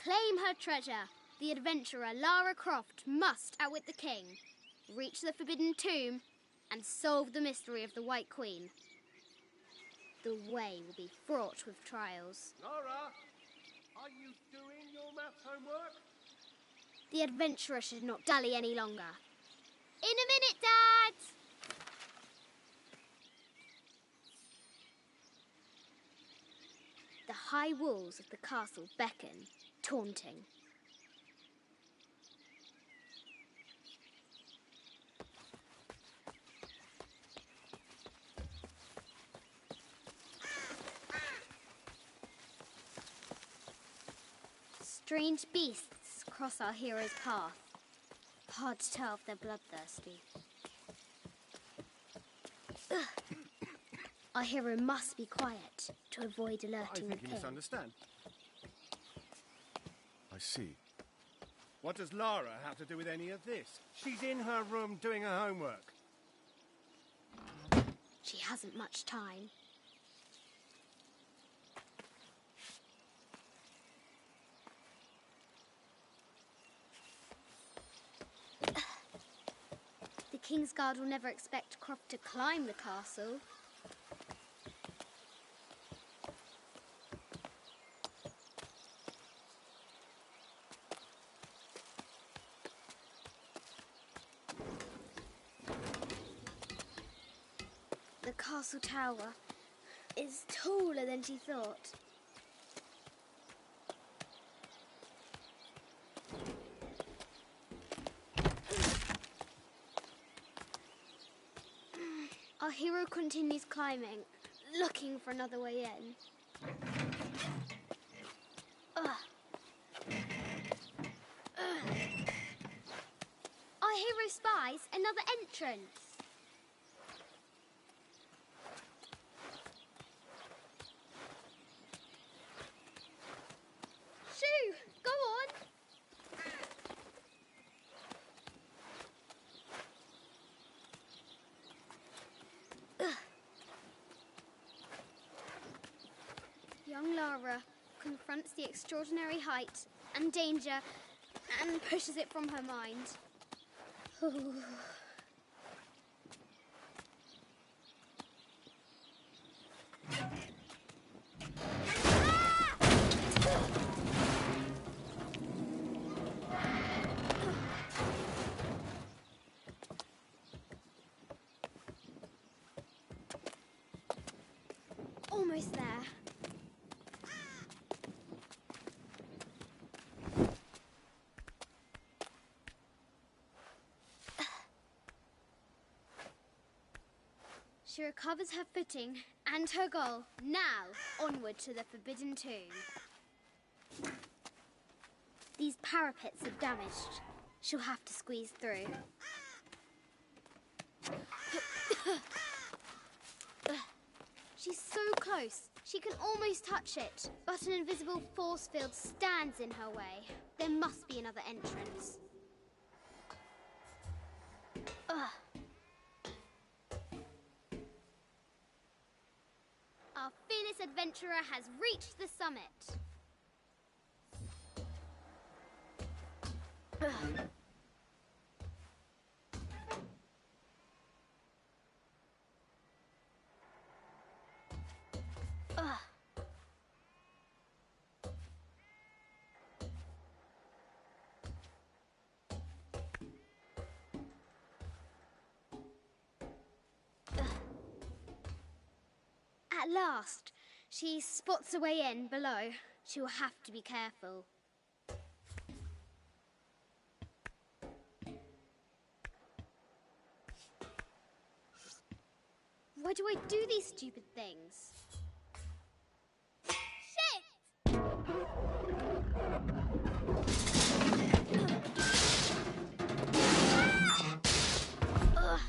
Claim her treasure. The adventurer Lara Croft must outwit the king, reach the Forbidden Tomb, and solve the mystery of the White Queen. The way will be fraught with trials. Lara, are you doing your maths homework? The adventurer should not dally any longer. In a minute, Dad! The high walls of the castle beckon, taunting. Strange beasts cross our hero's path. Hard to tell if they're bloodthirsty. Ugh. Our hero must be quiet to avoid alerting the king. You misunderstand. I see. What does Lara have to do with any of this? She's in her room doing her homework. She hasn't much time. The King's Guard will never expect Croft to climb the castle. The castle tower is taller than she thought. Our hero continues climbing, looking for another way in. Our hero spies another entrance. Shoo! Go on! Young Lara confronts the extraordinary height and danger and pushes it from her mind. Almost there. She recovers her footing and her goal. Now, onward to the Forbidden Tomb. These parapets are damaged. She'll have to squeeze through. She's so close. She can almost touch it. But an invisible force field stands in her way. There must be another entrance. Our fearless adventurer has reached the summit. At last, she spots a way in below. She will have to be careful. Why do I do these stupid things? Shit! Ugh.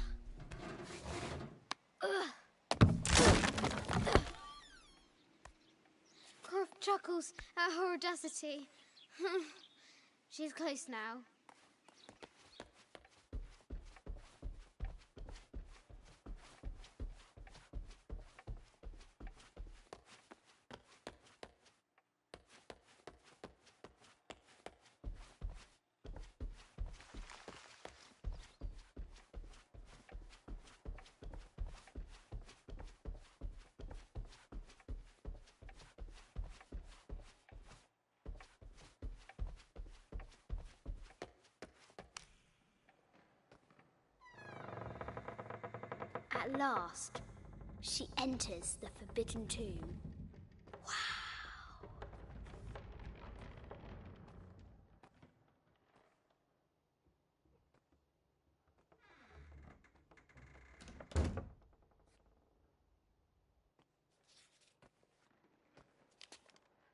Croft chuckles at her audacity. She's close now. At last, she enters the Forbidden Tomb. Wow!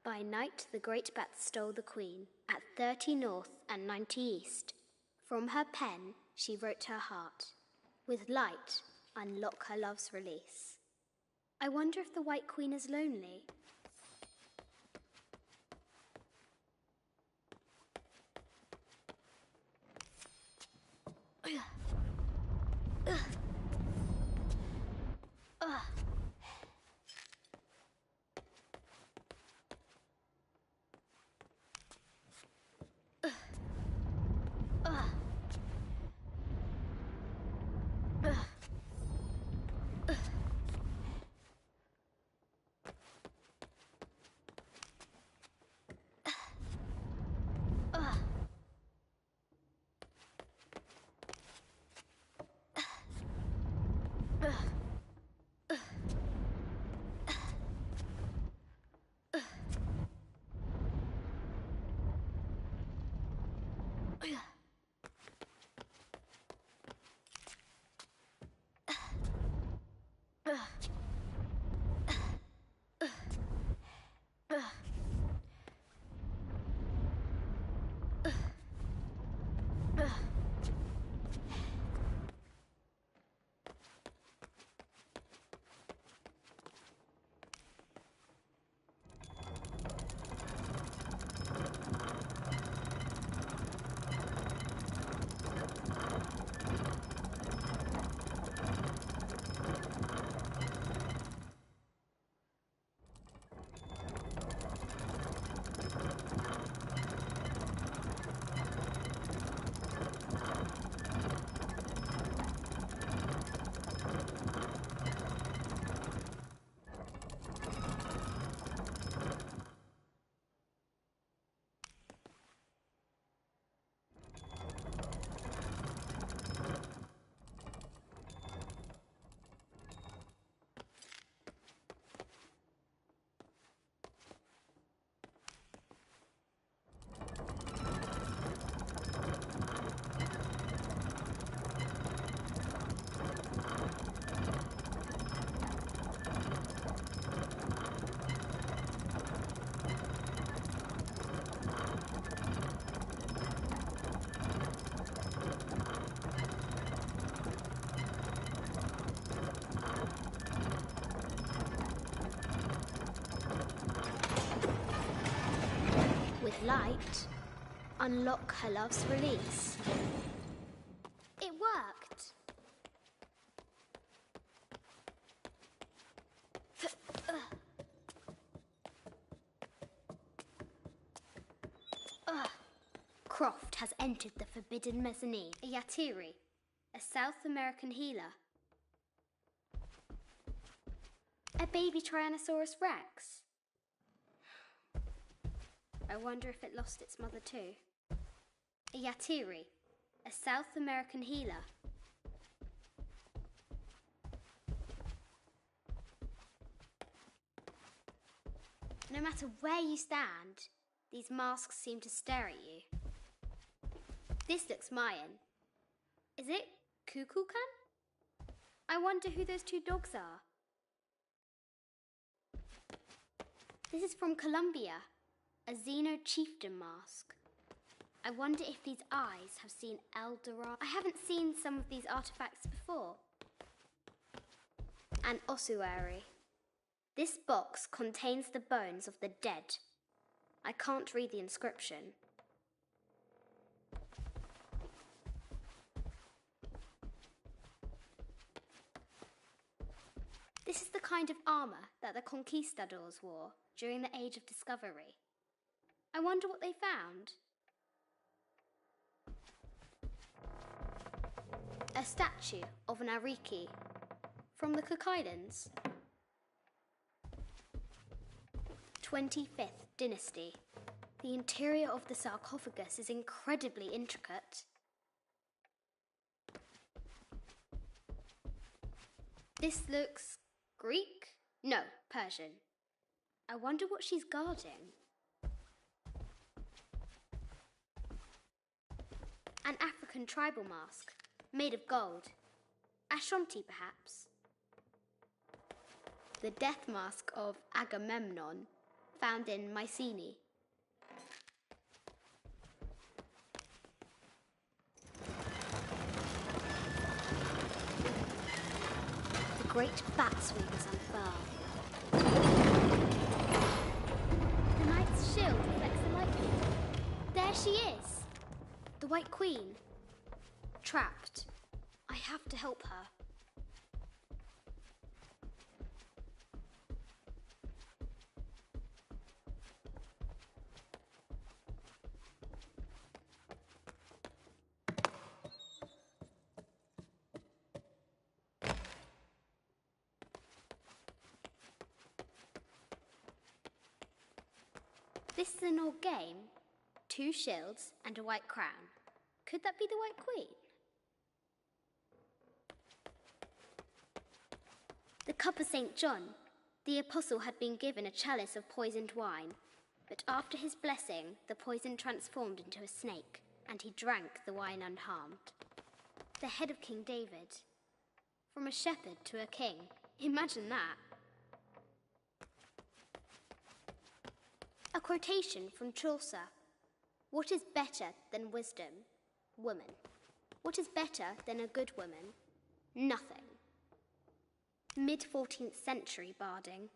By night, the great bat stole the queen at 30 north and 90 east. From her pen, she wrote her heart. With light, unlock her love's release. I wonder if the White Queen is lonely. Light, unlock her love's release. It worked. Croft has entered the forbidden mezzanine. A Yatiri, a South American healer. A baby Tyrannosaurus Rex. I wonder if it lost its mother too. A Yatiri, a South American healer. No matter where you stand, these masks seem to stare at you. This looks Mayan. Is it Kukulkan? I wonder who those two dogs are. This is from Colombia, a Xeno chieftain mask. I wonder if these eyes have seen El Dorado. I haven't seen some of these artifacts before. An ossuary. This box contains the bones of the dead. I can't read the inscription. This is the kind of armour that the conquistadors wore during the Age of Discovery. I wonder what they found. A statue of an Ariki from the Cook Islands. 25th Dynasty. The interior of the sarcophagus is incredibly intricate. This looks Greek? No, Persian. I wonder what she's guarding. An African tribal mask, made of gold. Ashanti, perhaps. The death mask of Agamemnon, found in Mycenae. The great bat's wings unfurl. The knight's shield reflects the lightning. There she is! The White Queen. Trapped. I have to help her. This is an old game. 2 shields and a white crown. Could that be the White Queen? The cup of St. John. The apostle had been given a chalice of poisoned wine, but after his blessing, the poison transformed into a snake, and he drank the wine unharmed. The head of King David. From a shepherd to a king. Imagine that. A quotation from Chaucer. What is better than wisdom? Woman. What is better than a good woman? Nothing. Mid-14th century barding.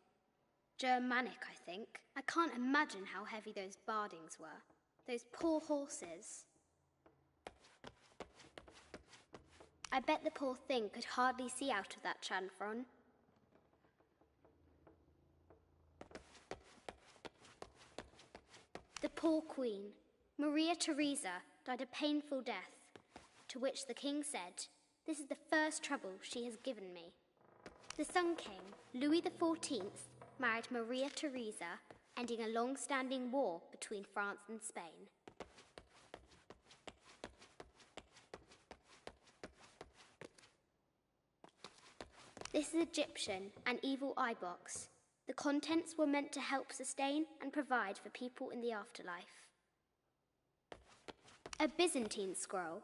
Germanic, I think. I can't imagine how heavy those bardings were. Those poor horses. I bet the poor thing could hardly see out of that chanfron. The poor queen, Maria Theresa, died a painful death, to which the king said, "This is the first trouble she has given me." The Sun King, Louis XIV, married Maria Theresa, ending a long-standing war between France and Spain. This is Egyptian, an evil eye box. The contents were meant to help sustain and provide for people in the afterlife. A Byzantine scroll.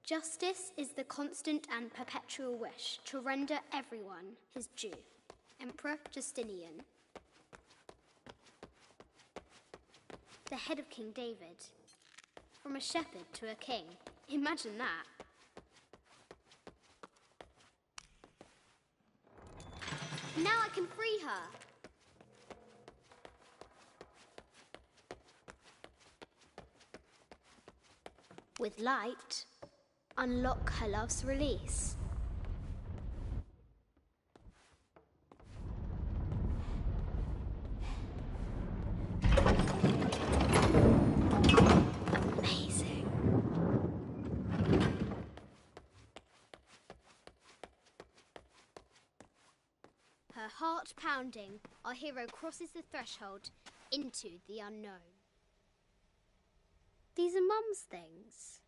Justice is the constant and perpetual wish to render everyone his due. Emperor Justinian. The head of King David. From a shepherd to a king. Imagine that. Now I can free her. With light, unlock her love's release. Amazing. heart pounding, our hero crosses the threshold into the unknown. These are Mum's things.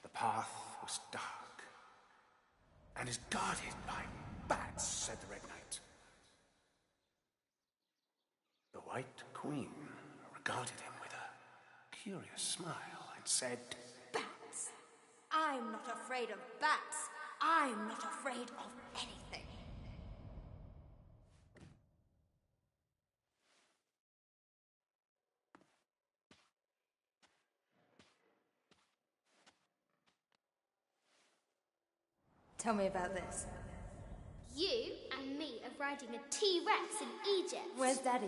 The path was dark and is guarded by bats, said the Red Knight. The White Queen regarded him with a curious smile and said, Bats! I'm not afraid of bats. I'm not afraid of anything. Tell me about this. You and me are riding a T-Rex in Egypt. Where's Daddy?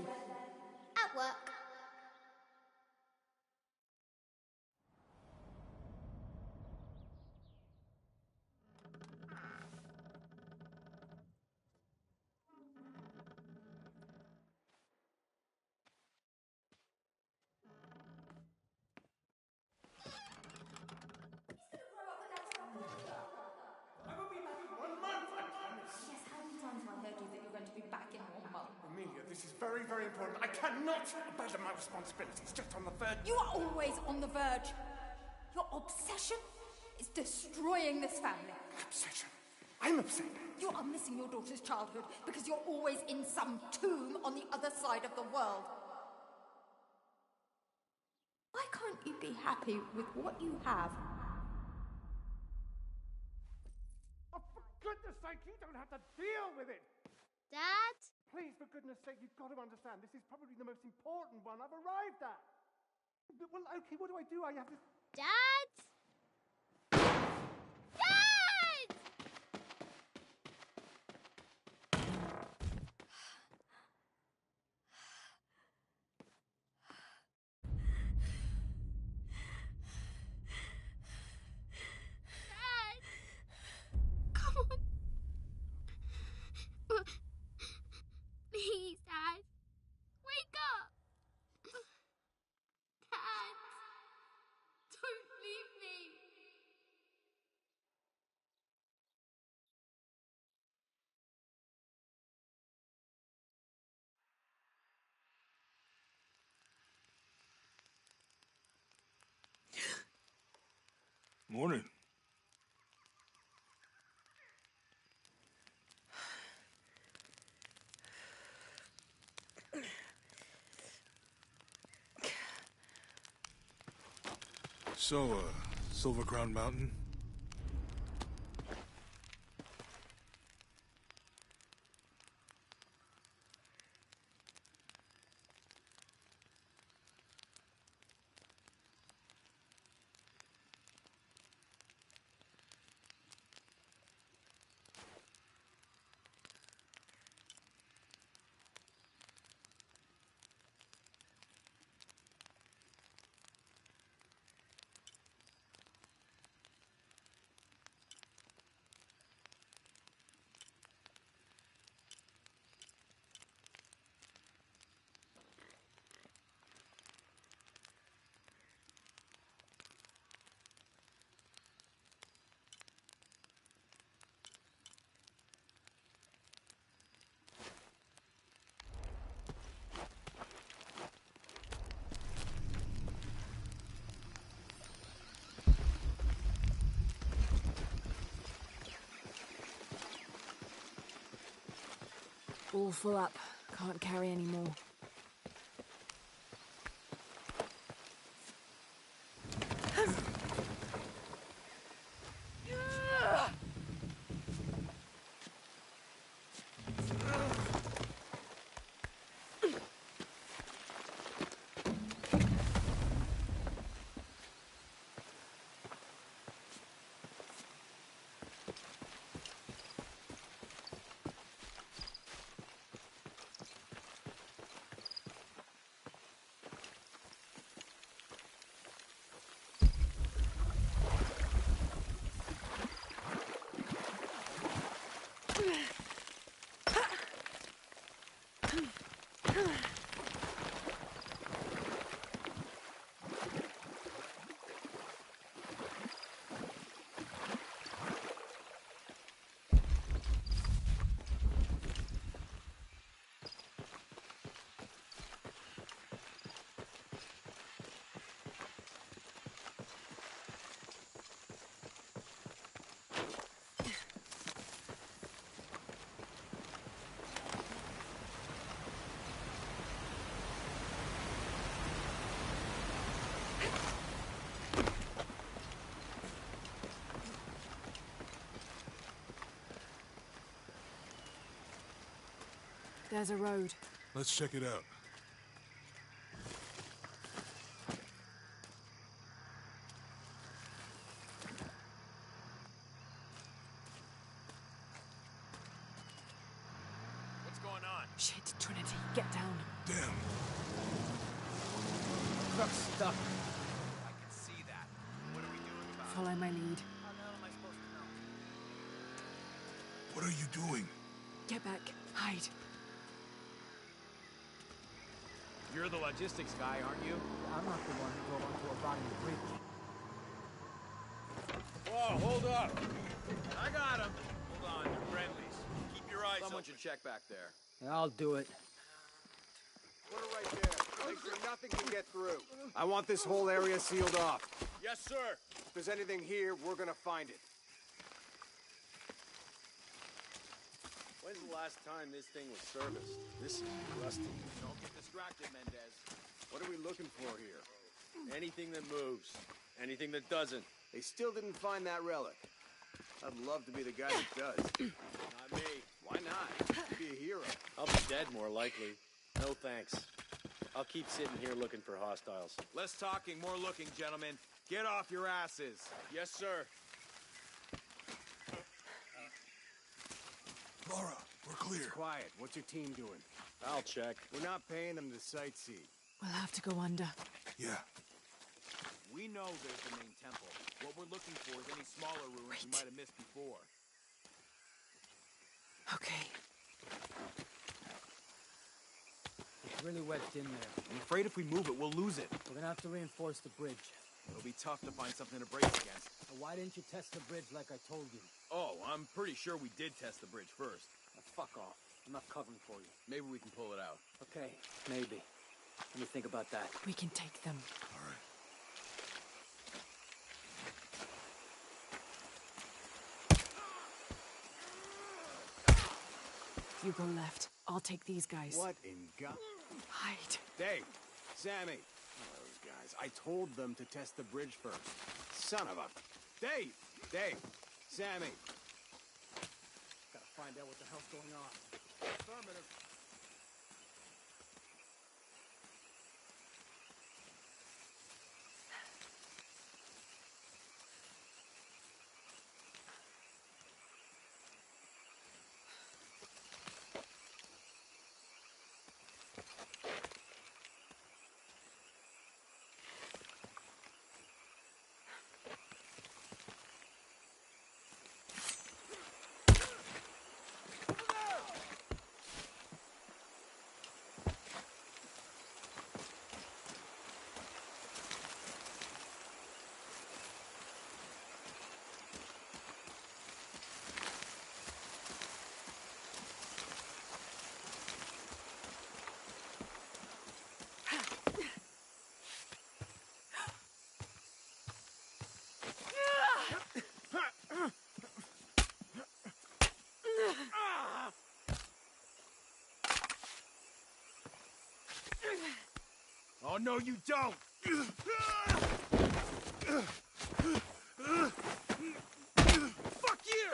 At work. Amelia, this is very, very important. I cannot abandon my responsibilities just on the verge. You are always on the verge. Your obsession is destroying this family. Obsession? I'm upset. You are missing your daughter's childhood because you're always in some tomb on the other side of the world. Why can't you be happy with what you have? Oh, for goodness sake, you don't have to deal with it. Dad? Please, for goodness sake, you've got to understand. This is probably the most important one I've arrived at. Well, okay, what do I do? I have to... Dad? Dad! Dad! Come on. Please, Dad. Wake up. Dad. Don't leave me. Morning. So, Silver Crown Mountain? All full up. Can't carry any more. There's a road. Let's check it out. What's going on? Shit, Trinity, get down. Damn. Truck's stuck. I can see that. What are we doing about it? Follow my lead. How the hell am I supposed to know? What are you doing? Get back. Hide. You're the logistics guy, aren't you? I'm not the one who drove onto a rotting bridge. Whoa, hold up! I got him! Hold on, they're friendlies. Keep your eyes Someone open. should check back there. I'll do it. Put it right there. Make sure nothing can get through. I want this whole area sealed off. Yes, sir! If there's anything here, we're gonna find it. When's the last time this thing was serviced? This is rusty. Don't get distracted, Mendez. What are we looking for here? Anything that moves. Anything that doesn't. They still didn't find that relic. I'd love to be the guy that does. Not me. Why not? Be a hero. I'll be dead more likely. No thanks. I'll keep sitting here looking for hostiles. Less talking, more looking, gentlemen. Get off your asses. Yes, sir. Laura, we're clear. Quiet. What's your team doing? I'll check. We're not paying them to sightsee. We'll have to go under. Yeah. We know there's the main temple. What we're looking for is any smaller ruins we might have missed before. Okay. It's really wedged in there. I'm afraid if we move it, we'll lose it. We're gonna have to reinforce the bridge. It'll be tough to find something to brace against. Why didn't you test the bridge like I told you? Oh, I'm pretty sure we did test the bridge first. Now, fuck off. I'm not covering for you. Maybe we can pull it out. Okay, maybe. Let me think about that. We can take them. All right. You go left. I'll take these guys. What in God? Hide. Dave, Sammy. Those guys. I told them to test the bridge first. Son of a... Dave! Dave! Sammy! Gotta find out what the hell's going on. Affirmative. Oh, no, you don't! Fuck you!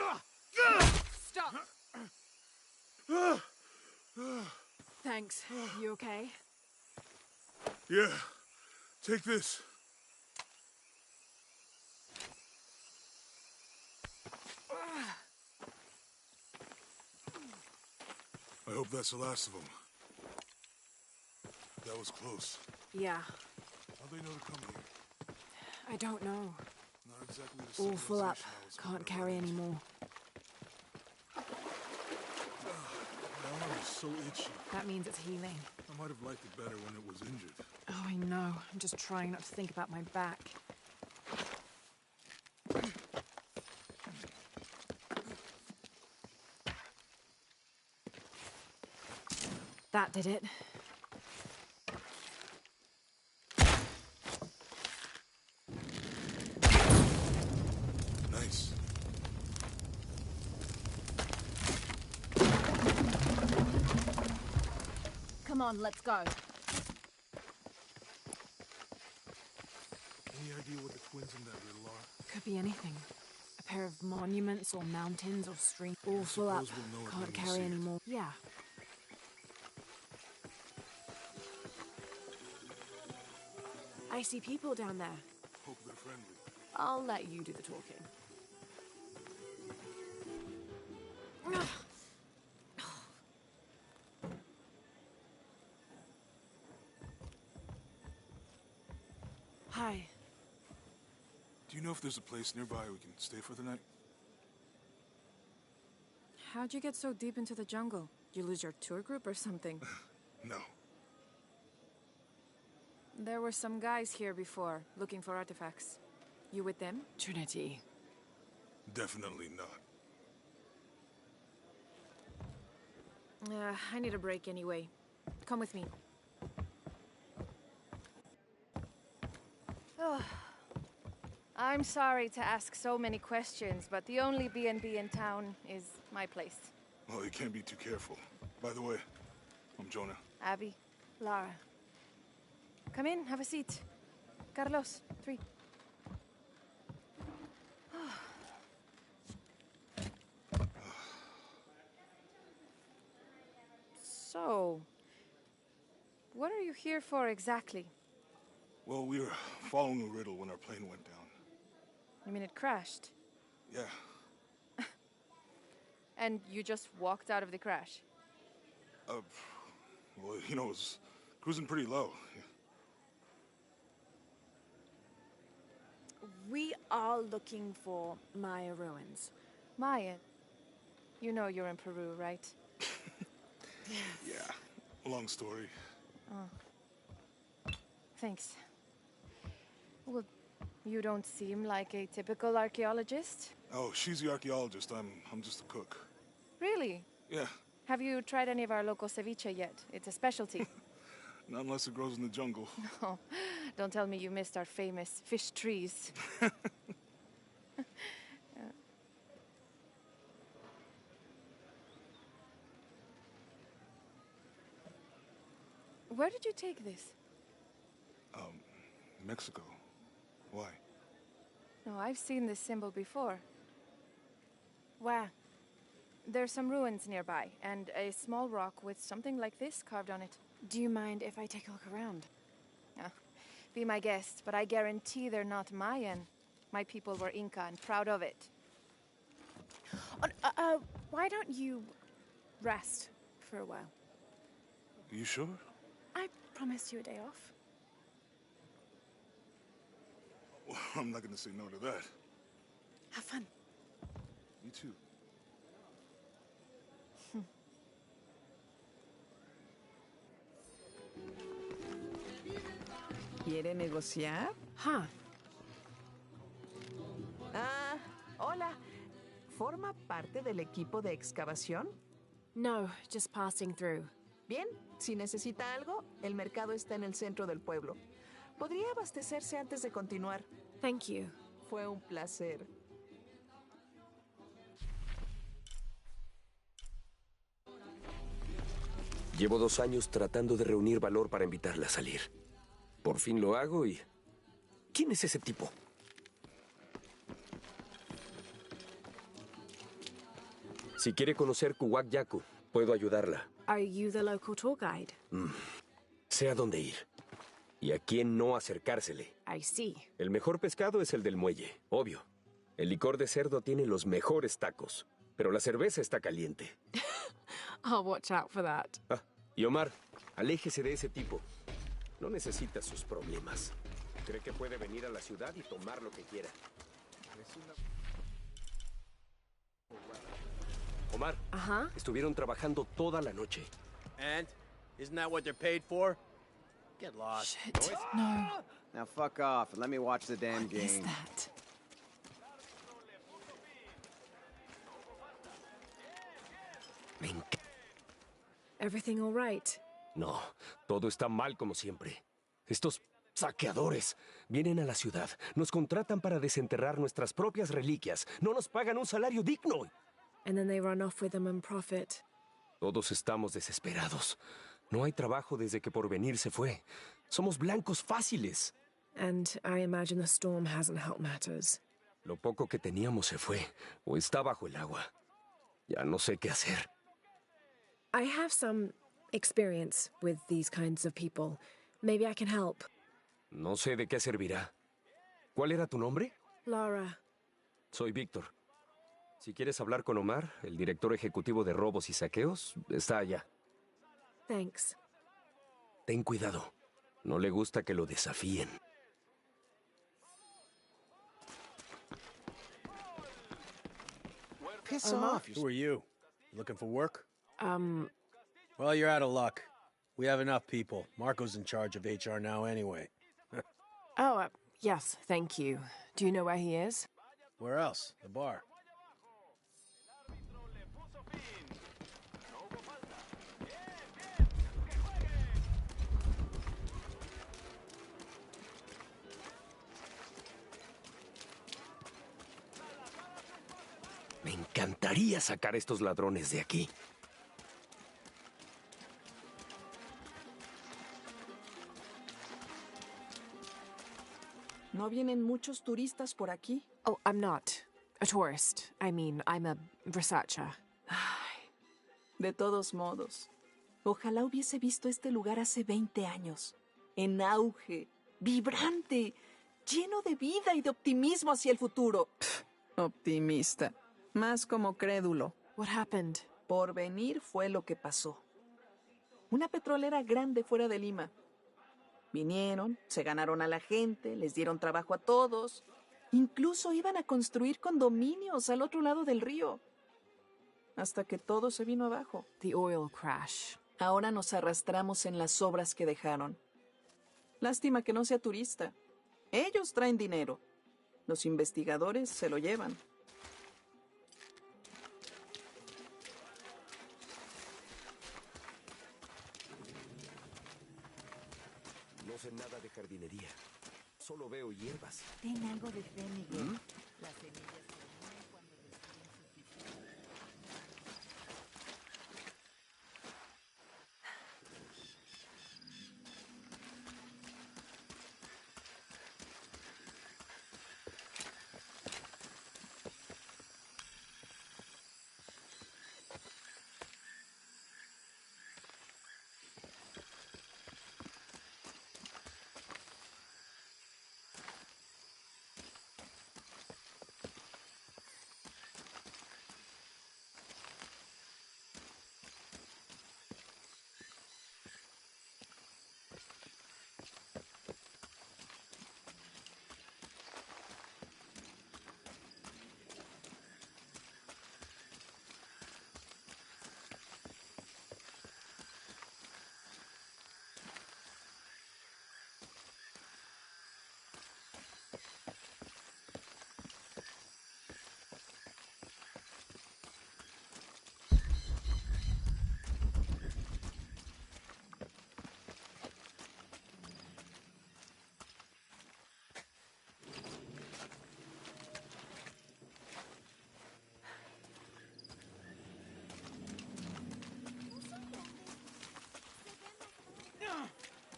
Stop! Thanks. You okay? Yeah. Take this. I hope that's the last of them. That was close. Yeah. How'd they know to come here? I don't know. Not exactly the All full up. civilization I was Can't hoping to carry run into. anymore. My arm is so itchy. That means it's healing. I might have liked it better when it was injured. Oh, I know. I'm just trying not to think about my back. That did it. Nice. Come on, let's go. Any idea what the twins in that riddle are? Could be anything. A pair of monuments or mountains or streams. All full up. suppose we'll know it when Can't we carry see it. anymore. Yeah. I see people down there. Hope they're friendly. I'll let you do the talking. Hi. Do you know if there's a place nearby we can stay for the night? How'd you get so deep into the jungle? You lose your tour group or something? No. There were some guys here before, looking for artifacts. You with them? Trinity. Definitely not. I need a break anyway. Come with me. Oh. I'm sorry to ask so many questions, but the only B&B in town is my place. Well, you can't be too careful. By the way, I'm Jonah. Abby. Lara. Come in, have a seat. Carlos, 3. So, what are you here for exactly? Well, we were following a riddle when our plane went down. You mean it crashed? Yeah. And you just walked out of the crash? Well, you know, it was cruising pretty low. We are looking for Maya ruins. Maya? You know you're in Peru, right? Yeah. Long story. Oh. Thanks. Well, you don't seem like a typical archaeologist. Oh, she's the archaeologist. I'm just a cook. Really? Yeah. Have you tried any of our local ceviche yet? It's a specialty. Not unless it grows in the jungle. Oh, don't tell me you missed our famous fish trees. Where did you take this? Mexico. Why? No, I've seen this symbol before. Where? There's some ruins nearby, and a small rock with something like this carved on it. Do you mind if I take a look around? Be my guest, but I guarantee they're not Mayan. My people were Inca and proud of it. Why don't you rest for a while? You sure? I promised you a day off. Well, I'm not gonna say no to that. Have fun. You too. ¿Quiere negociar? Huh. Ah, hola. ¿Forma parte del equipo de excavación? No, just passing through. Bien, si necesita algo, el mercado está en el centro del pueblo. Podría abastecerse antes de continuar. Thank you. Fue un placer. Llevo 2 años tratando de reunir valor para invitarla a salir. Por fin lo hago y... ¿Quién es ese tipo? Si quiere conocer Kuwak Yaku, puedo ayudarla. Are you the local tour guide? Sé a dónde ir. Y a quién no acercársele. I see. El mejor pescado es el del muelle, obvio. El licor de cerdo tiene los mejores tacos. Pero la cerveza está caliente. I'll watch out for that. Ah, y Omar, aléjese de ese tipo. No necesita sus problemas. Cree que puede venir a la ciudad y tomar lo que quiera. Omar, estuvieron trabajando toda la noche. And? Isn't that what they're paid for? Get lost. Shit. No. Now fuck off and let me watch the damn game. What is that? Everything all right? No, todo está mal como siempre. Estos saqueadores vienen a la ciudad, nos contratan para desenterrar nuestras propias reliquias, no nos pagan un salario digno. And then they run off with them and profit. Todos estamos desesperados. No hay trabajo desde que Porvenir se fue. Somos blancos fáciles. And I imagine the storm hasn't helped matters. Lo poco que teníamos se fue, o está bajo el agua. Ya no sé qué hacer. I have some experience with these kinds of people. Maybe I can help. No sé de qué servirá. ¿Cuál era tu nombre? Lara. Soy Víctor. Si quieres hablar con Omar, el director ejecutivo de robos y saqueos, está allá. Thanks. Ten cuidado. No le gusta que lo desafíen. Piss off. Who are you? Looking for work? Um... Well, you're out of luck. We have enough people. Marco's in charge of HR now anyway. Oh, yes, thank you. Do you know where he is? Where else? The bar. Me encantaría sacar a estos ladrones de aquí. ¿No vienen muchos turistas por aquí? Oh, I'm not a tourist. I mean, I'm a researcher. Ay, de todos modos, ojalá hubiese visto este lugar hace 20 años. En auge, vibrante, lleno de vida y de optimismo hacia el futuro. Optimista. Más como crédulo. What happened? Por venir fue lo que pasó. Una petrolera grande fuera de Lima. Vinieron, se ganaron a la gente, les dieron trabajo a todos. Incluso iban a construir condominios al otro lado del río. Hasta que todo se vino abajo. The oil crash. Ahora nos arrastramos en las obras que dejaron. Lástima que no sea turista. Ellos traen dinero. Los investigadores se lo llevan. No sé nada de jardinería. Solo veo hierbas. Ten algo de fe, Miguel. Las semillas germinan cuando reciben suficiente.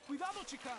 ¡Cuidado, chica!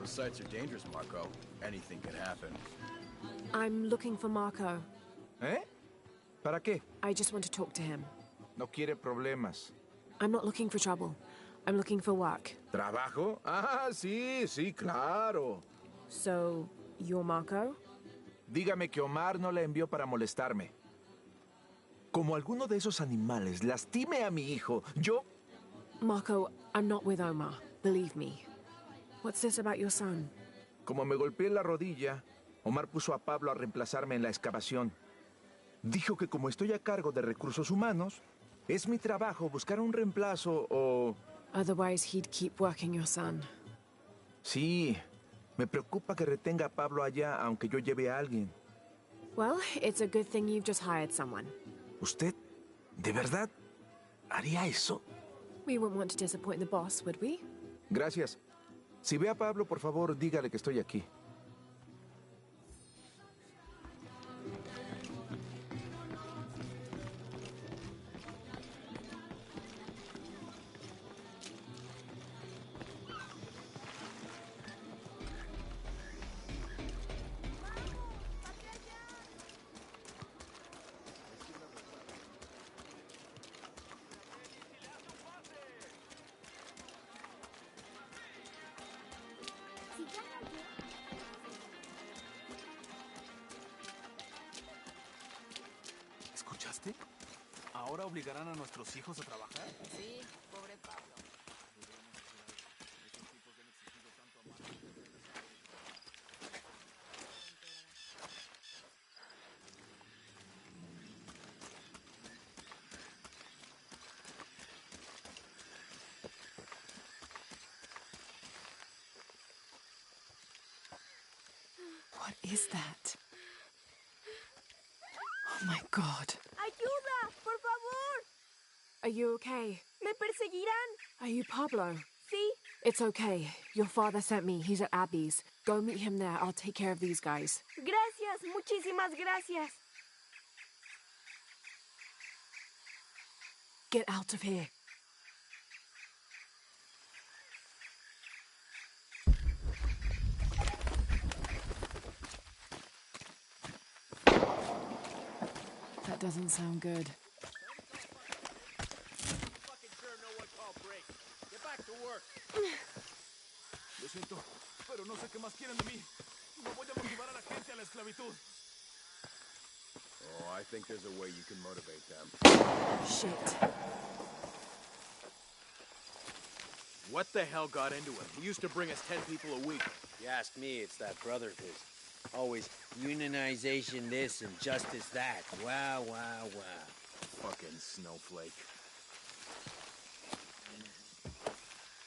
Sites are dangerous, Marco. Anything could happen. I'm looking for Marco. ¿Eh? ¿Para qué? I just want to talk to him. No quiere problemas. I'm not looking for trouble. I'm looking for work. ¿Trabajo? Ah, sí, claro. So, you're Marco? Dígame que Omar no la envió para molestarme. Como alguno de esos animales lastime a mi hijo, yo... Marco, I'm not with Omar. Believe me. What's this about your son? Como me golpeé la rodilla, Omar puso a Pablo a reemplazarme en la excavación. Dijo que como estoy a cargo de recursos humanos, es mi trabajo buscar un reemplazo o... Otherwise, he'd keep working your son. Sí, me preocupa que retenga a Pablo allá aunque yo lleve a alguien. Well, it's a good thing you've just hired someone. ¿Usted ¿De verdad haría eso? We wouldn't want to disappoint the boss, would we? Gracias. Si ve a Pablo, por favor, dígale que estoy aquí. ¿Escuchaste? ¿Ahora obligarán a nuestros hijos a trabajar? Sí, pobre Pablo. What is that? Oh my god. ¡Ayuda! ¡Por favor! Are you okay? ¡Me perseguirán! Are you Pablo? Sí. It's okay. Your father sent me. He's at Abby's. Go meet him there. I'll take care of these guys. Gracias, muchísimas gracias. Get out of here. That doesn't sound good. Lo siento, pero no sé qué más quieren de mí. No voy a motivar a la gente a la esclavitud. Oh, I think there's a way you can motivate them. Shit. What the hell got into him? He used to bring us 10 people a week. If you ask me, it's that brother of his. Always unionization this and justice that. Wow, wow, wow. Fucking snowflake.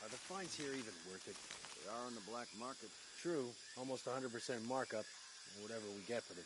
Are the fines here even worth it? They are on the black market. True, almost 100% markup, or whatever we get for them.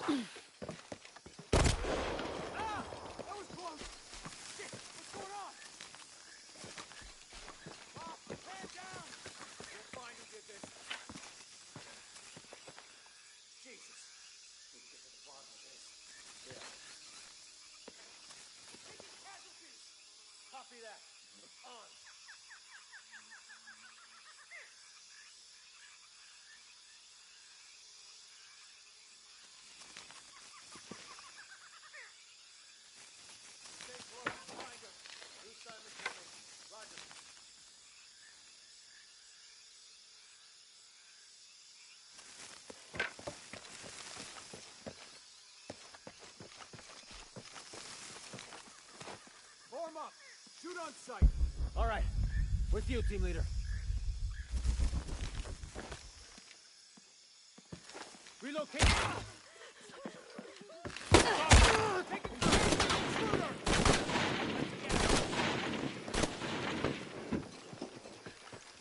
That was close! Shit! What's going on? Boss, man down! We'll find who did this. Jesus. Need to get to the bottom of this. Yeah. Taking casualties! Copy that. On. Stay close. Behind us. New side McKinley. Roger. Form up. Shoot on sight. All right. With you, team leader. Relocate.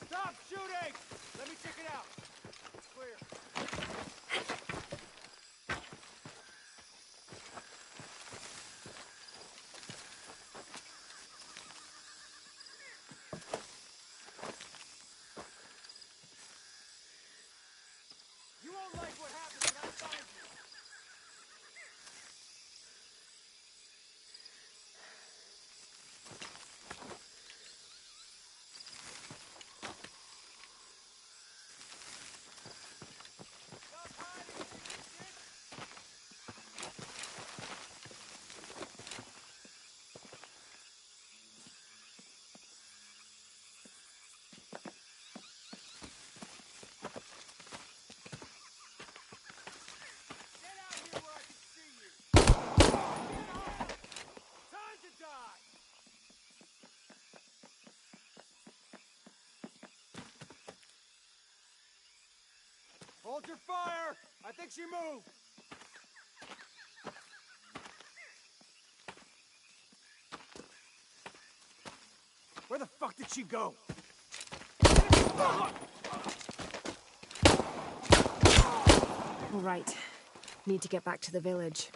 Stop shooting! Let me check it out. It's clear. You won't like what happens when I find you. Stop hiding, you shit! Get out here where I can see you! Get out! Time to die! Hold your fire! I think she moved! Where the fuck did she go? All right. Need to get back to the village.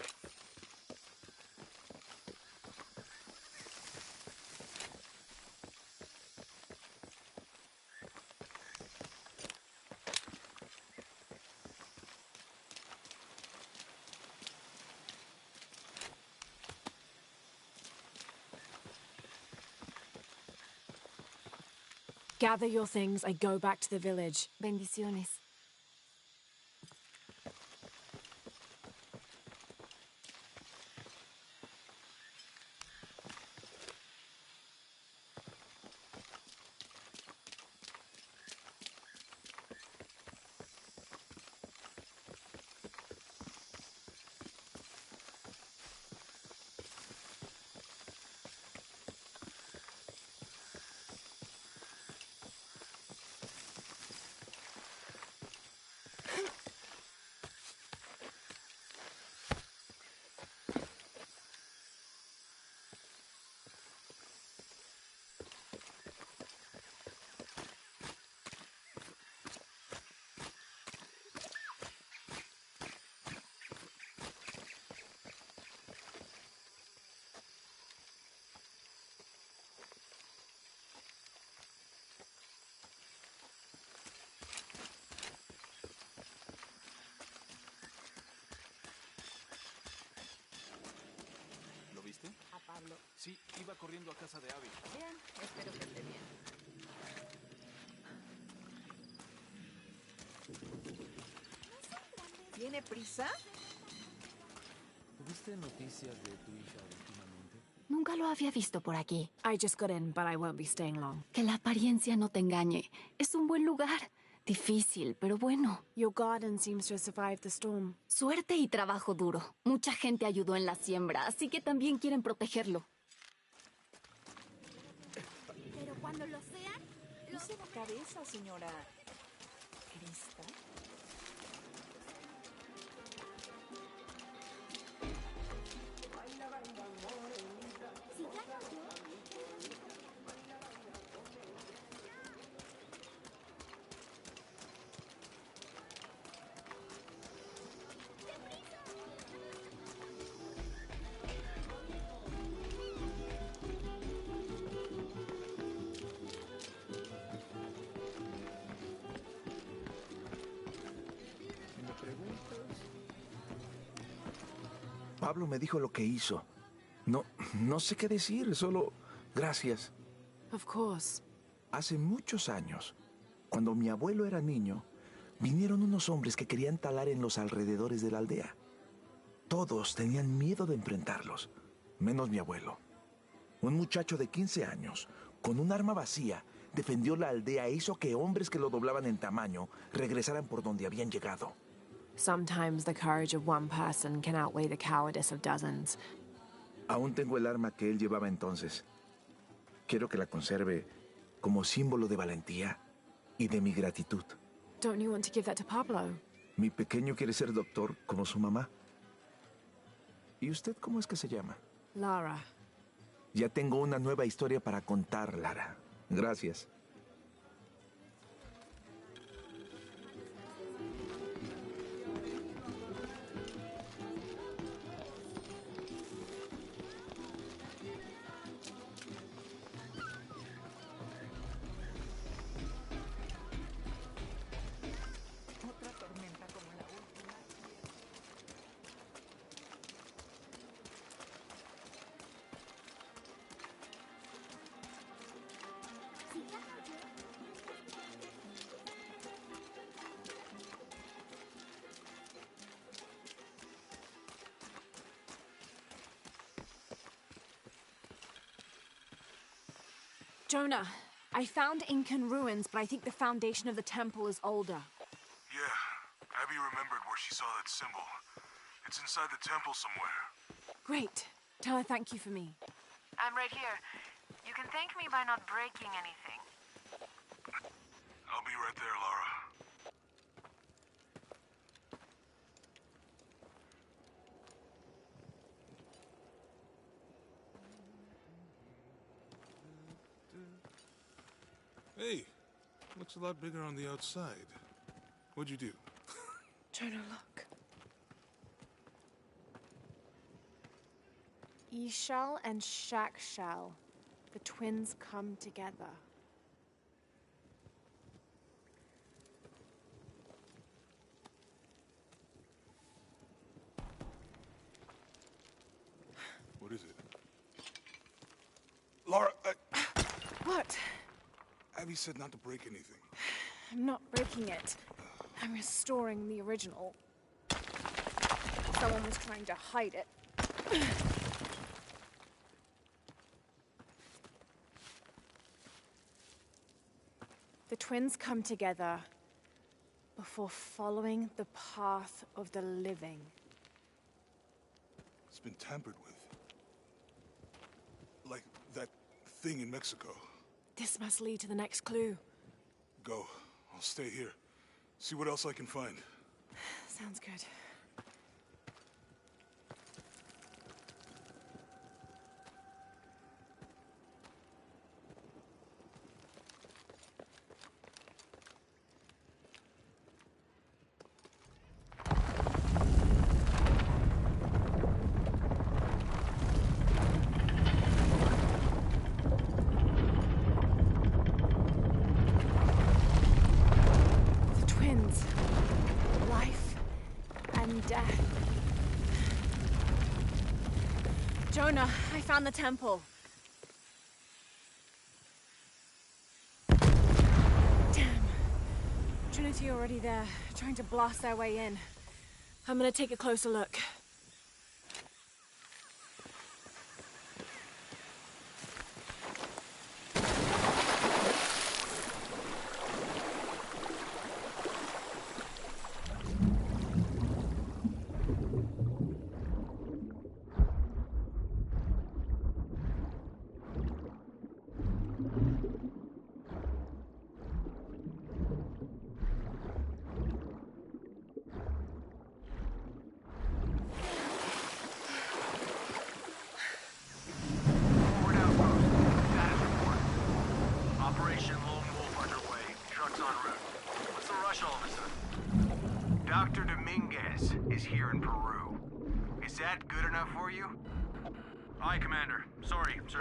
Gather your things. I go back to the village. Bendiciones. ¿Lo viste? A Pablo. Sí, iba corriendo a casa de Abby. Bien, espero que esté bien. ¿Tiene prisa? ¿Tuviste noticias de tu hija últimamente? Nunca lo había visto por aquí. I just got in, but I won't be staying long. Que la apariencia no te engañe. Es un buen lugar. Difícil, pero bueno. Your garden seems to have survived the storm. Suerte y trabajo duro. Mucha gente ayudó en la siembra, así que también quieren protegerlo. Pero cuando lo sean, Use la cabeza, señora. ¿Lista? si ya cayó, Pablo me dijo lo que hizo. No sé qué decir, solo gracias. Of course. Hace muchos años, cuando mi abuelo era niño, vinieron unos hombres que querían talar en los alrededores de la aldea. Todos tenían miedo de enfrentarlos, menos mi abuelo. Un muchacho de 15 años, con un arma vacía, defendió la aldea e hizo que hombres que lo doblaban en tamaño regresaran por donde habían llegado. Sometimes the courage of one person can outweigh the cowardice of dozens. Aún tengo el arma que él llevaba entonces. Quiero que la conserve como símbolo de valentía y de mi gratitud. Don't you want to give that to Pablo? Mi pequeño quiere ser doctor como su mamá. ¿Y usted cómo es que se llama? Lara. Ya tengo una nueva historia para contar, Lara. Gracias. Jonah, I found Incan ruins, but I think the foundation of the temple is older. Yeah, Abby remembered where she saw that symbol. It's inside the temple somewhere. Great. Tell her thank you for me. I'm right here. You can thank me by not breaking anything. I'll be right there, Lara. Hey, looks a lot bigger on the outside. What'd you do? Jonah, look. Ishal and Shakshal. The twins come together. What is it? Lara, What? Abby said not to break anything. I'm not breaking it. I'm restoring the original. Someone was trying to hide it. The twins come together before following the path of the living. It's been tampered with. Like that thing in Mexico. This must lead to the next clue. Go. I'll stay here. See what else I can find. Sounds good. Jonah, I found the temple. Damn. Trinity already there, trying to blast their way in. I'm gonna take a closer look. Dr. Dominguez is here in Peru. Is that good enough for you? Aye, Commander. Sorry, sir.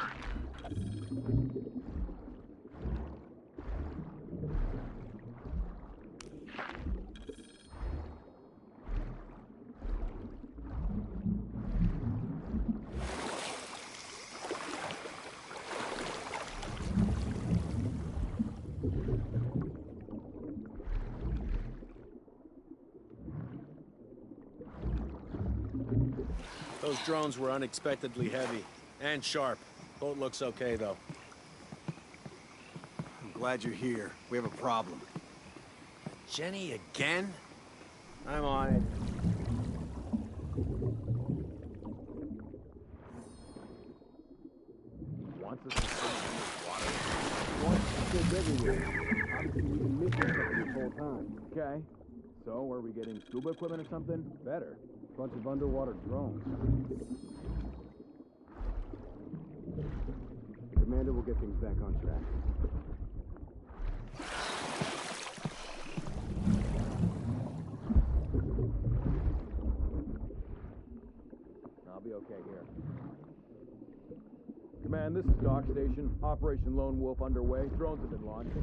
Those drones were unexpectedly heavy and sharp. Boat looks okay, though. I'm glad you're here. We have a problem. Jenny again? I'm on it. Wants us to swim in this water. Wants kids everywhere. Obviously, we've been missing something this whole time. Okay. So, are we getting scuba equipment or something? Better. Bunch of underwater drones. Commander will get things back on track. I'll be okay here. Command, this is Dock Station. Operation Lone Wolf underway. Drones have been launched.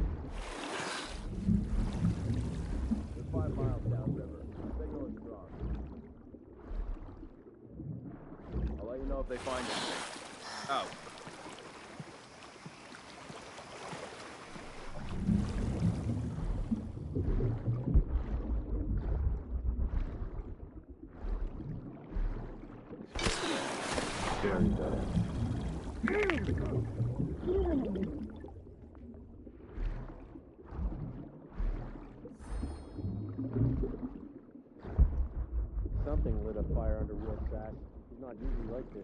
They're 5 miles downriver. They go strong. I'll let you know if they find anything. Out. Very bad. Something lit a fire under Wilk's ass. He's not usually like this.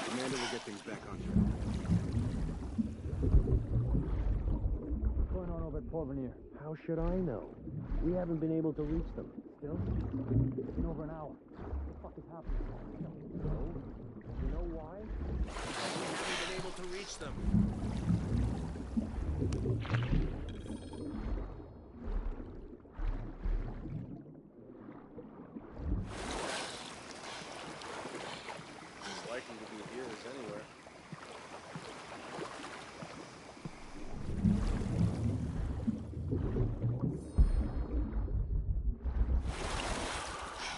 Commander will get things back on track. What's going on over at Porvenir? How should I know? We haven't been able to reach them. Still? It's been over an hour. What the fuck is happening? I don't know. You know why? Because we haven't been able to reach them. As likely to be here as anywhere.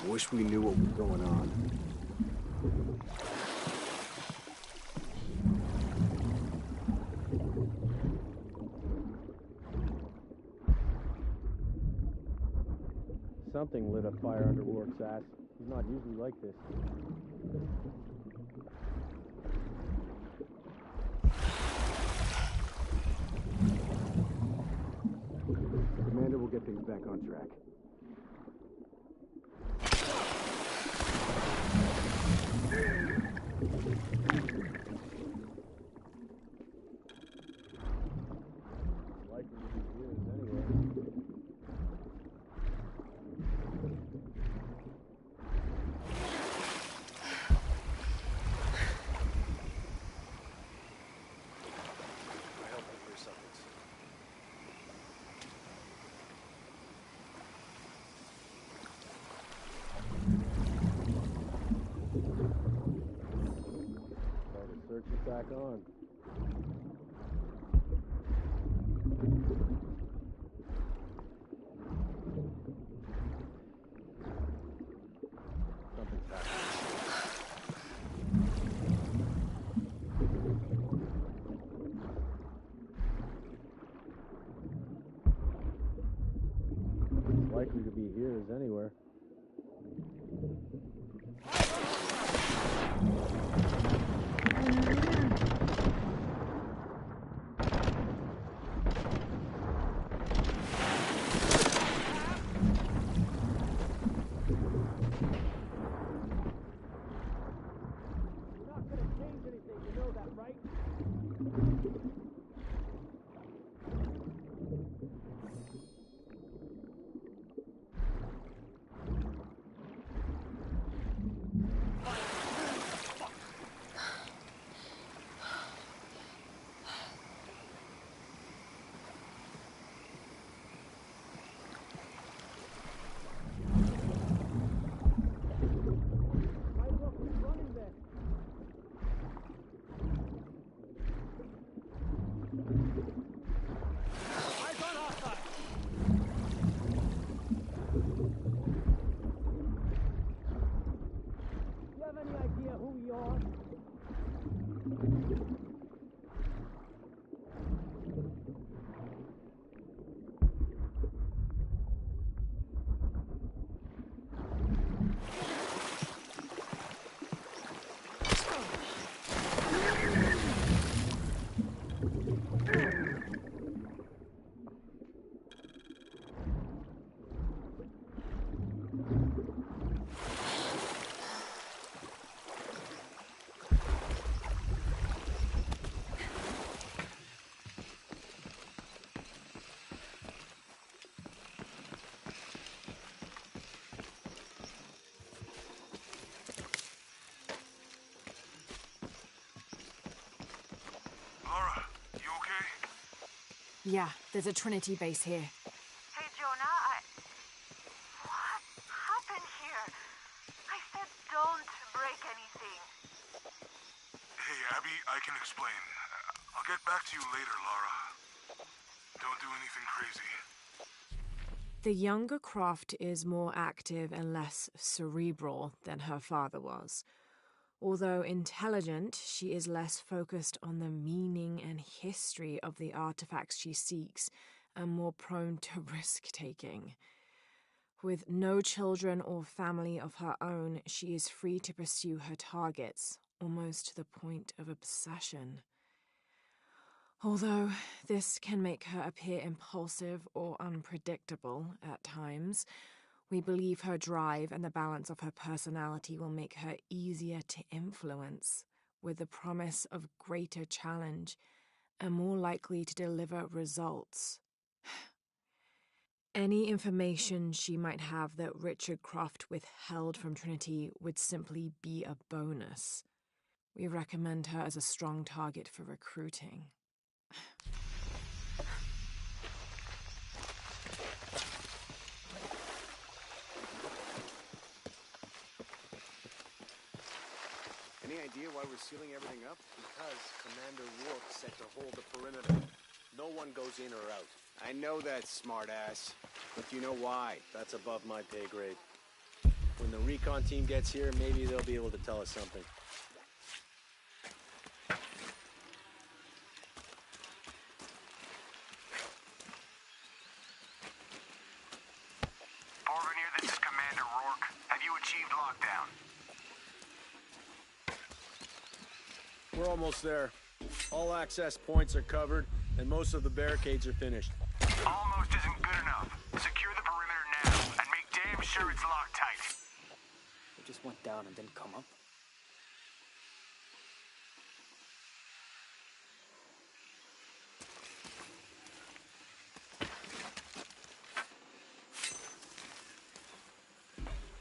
Wish we knew what was going on. Something lit a fire under Rourke's ass. He's not usually like this. Commander will get things back on track. Likely to be here as anywhere. I hope I hear something. Try to search it back on. Something's happening. It's likely to be here as anywhere. Yeah, there's a Trinity base here. Hey, Jonah, What happened here? I said don't break anything. Hey, Abby, I can explain. I'll get back to you later, Lara. Don't do anything crazy. The younger Croft is more active and less cerebral than her father was. Although intelligent, she is less focused on the meaning and history of the artifacts she seeks and more prone to risk-taking. With no children or family of her own, she is free to pursue her targets, almost to the point of obsession. Although this can make her appear impulsive or unpredictable at times, we believe her drive and the balance of her personality will make her easier to influence, with the promise of greater challenge and more likely to deliver results. Any information she might have that Richard Croft withheld from Trinity would simply be a bonus. We recommend her as a strong target for recruiting. Any idea why we're sealing everything up? Because Commander Rourke said to hold the perimeter. No one goes in or out. I know that, smartass. But do you know why? That's above my pay grade. When the recon team gets here, maybe they'll be able to tell us something. Porvenir, this is Commander Rourke. Have you achieved lockdown? We're almost there. All access points are covered, and most of the barricades are finished. Almost isn't good enough. Secure the perimeter now, and make damn sure it's locked tight. It just went down and didn't come up.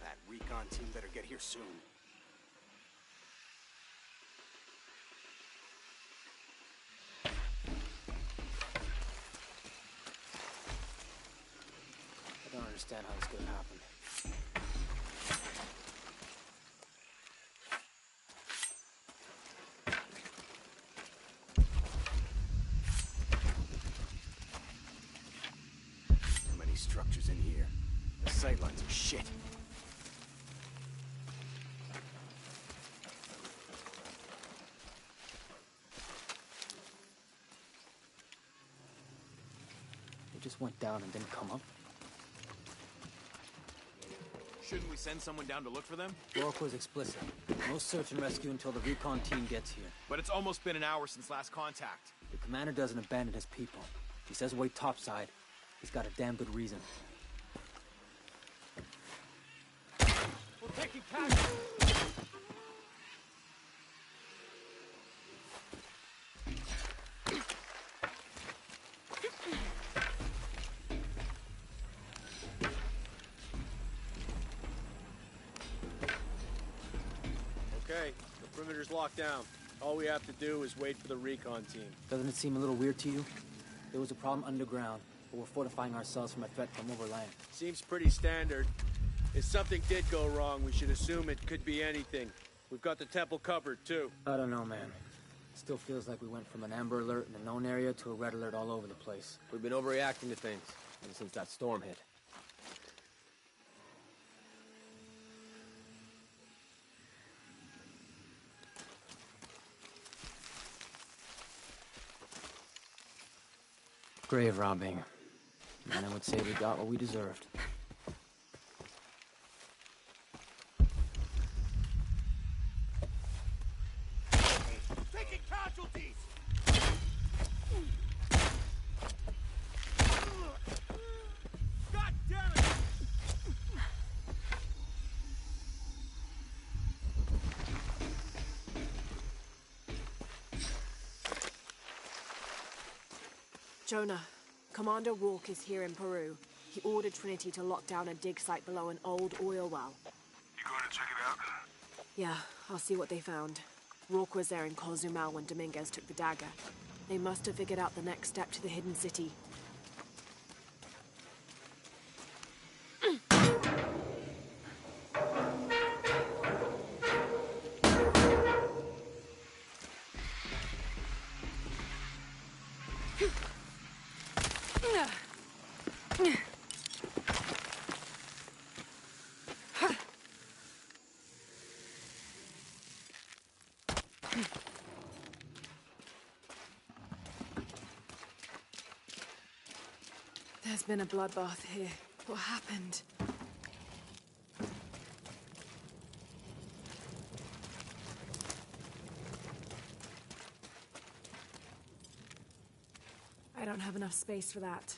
That recon team better get here soon. I don't understand how this could have happened. Too many structures in here. The sightlines are shit. It just went down and didn't come up. Shouldn't we send someone down to look for them? Rourke was explicit. No search and rescue until the recon team gets here. But it's almost been an hour since last contact. The commander doesn't abandon his people. He says wait topside. He's got a damn good reason. We're taking casualties! Okay, the perimeter's locked down. All we have to do is wait for the recon team. Doesn't it seem a little weird to you? There was a problem underground, but we're fortifying ourselves from a threat from overland. Seems pretty standard. If something did go wrong, we should assume it could be anything. We've got the temple covered, too. I don't know, man. Still feels like we went from an amber alert in a known area to a red alert all over the place. We've been overreacting to things ever since that storm hit. Grave robbing. And I would say we got what we deserved. Taking casualties! God damn it! Jonah, Commander Rourke is here in Peru. He ordered Trinity to lock down a dig site below an old oil well. You going to check it out? Yeah, I'll see what they found. Rourke was there in Cozumel when Dominguez took the dagger. They must have figured out the next step to the hidden city. There's been a bloodbath here. What happened? I don't have enough space for that.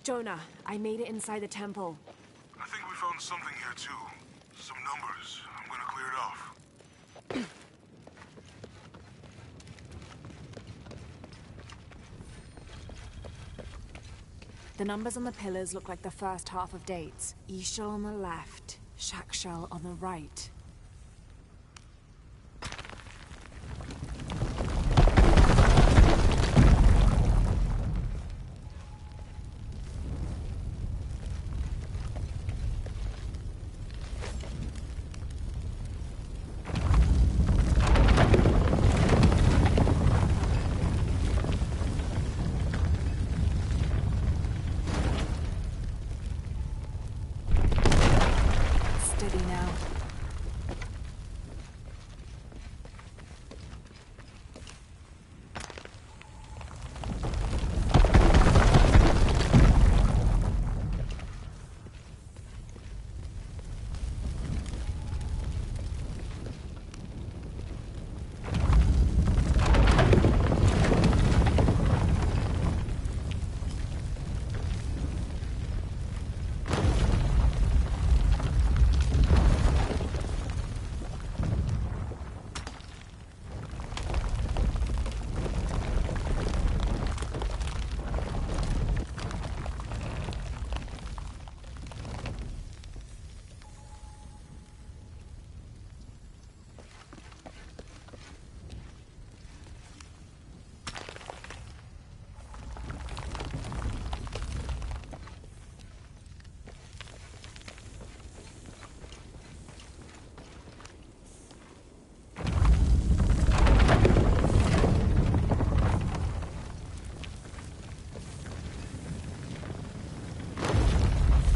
Jonah, I made it inside the temple. I think we found something here too. Some numbers. I'm gonna clear it off. The numbers on the pillars look like the first half of dates. Ishal on the left, Shakshal on the right.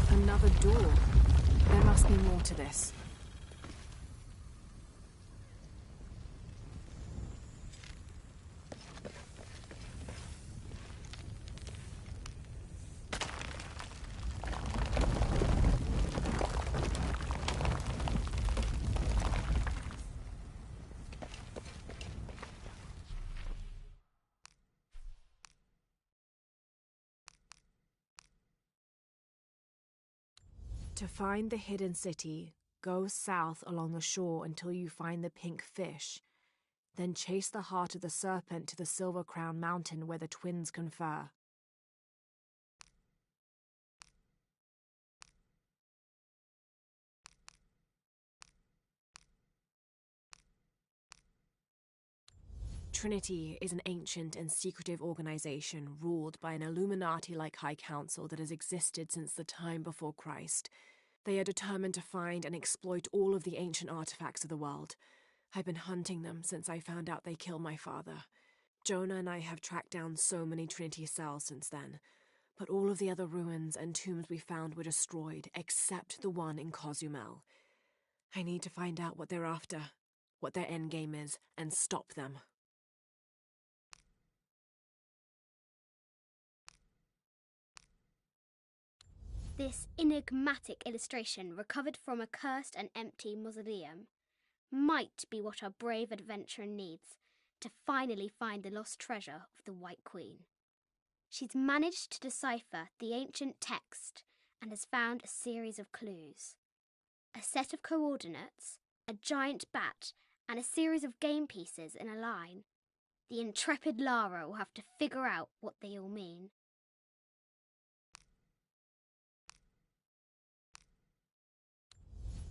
Another door. There must be more to this. To find the hidden city, go south along the shore until you find the pink fish. Then chase the heart of the serpent to the Silver Crown Mountain where the twins confer. Trinity is an ancient and secretive organization ruled by an Illuminati-like High Council that has existed since the time before Christ. They are determined to find and exploit all of the ancient artifacts of the world. I've been hunting them since I found out they killed my father. Jonah and I have tracked down so many Trinity cells since then, but all of the other ruins and tombs we found were destroyed, except the one in Cozumel. I need to find out what they're after, what their endgame is, and stop them. This enigmatic illustration, recovered from a cursed and empty mausoleum, might be what our brave adventurer needs. to finally find the lost treasure of the White Queen. She's managed to decipher the ancient text and has found a series of clues. A set of coordinates, a giant bat, and a series of game pieces in a line. The intrepid Lara will have to figure out what they all mean.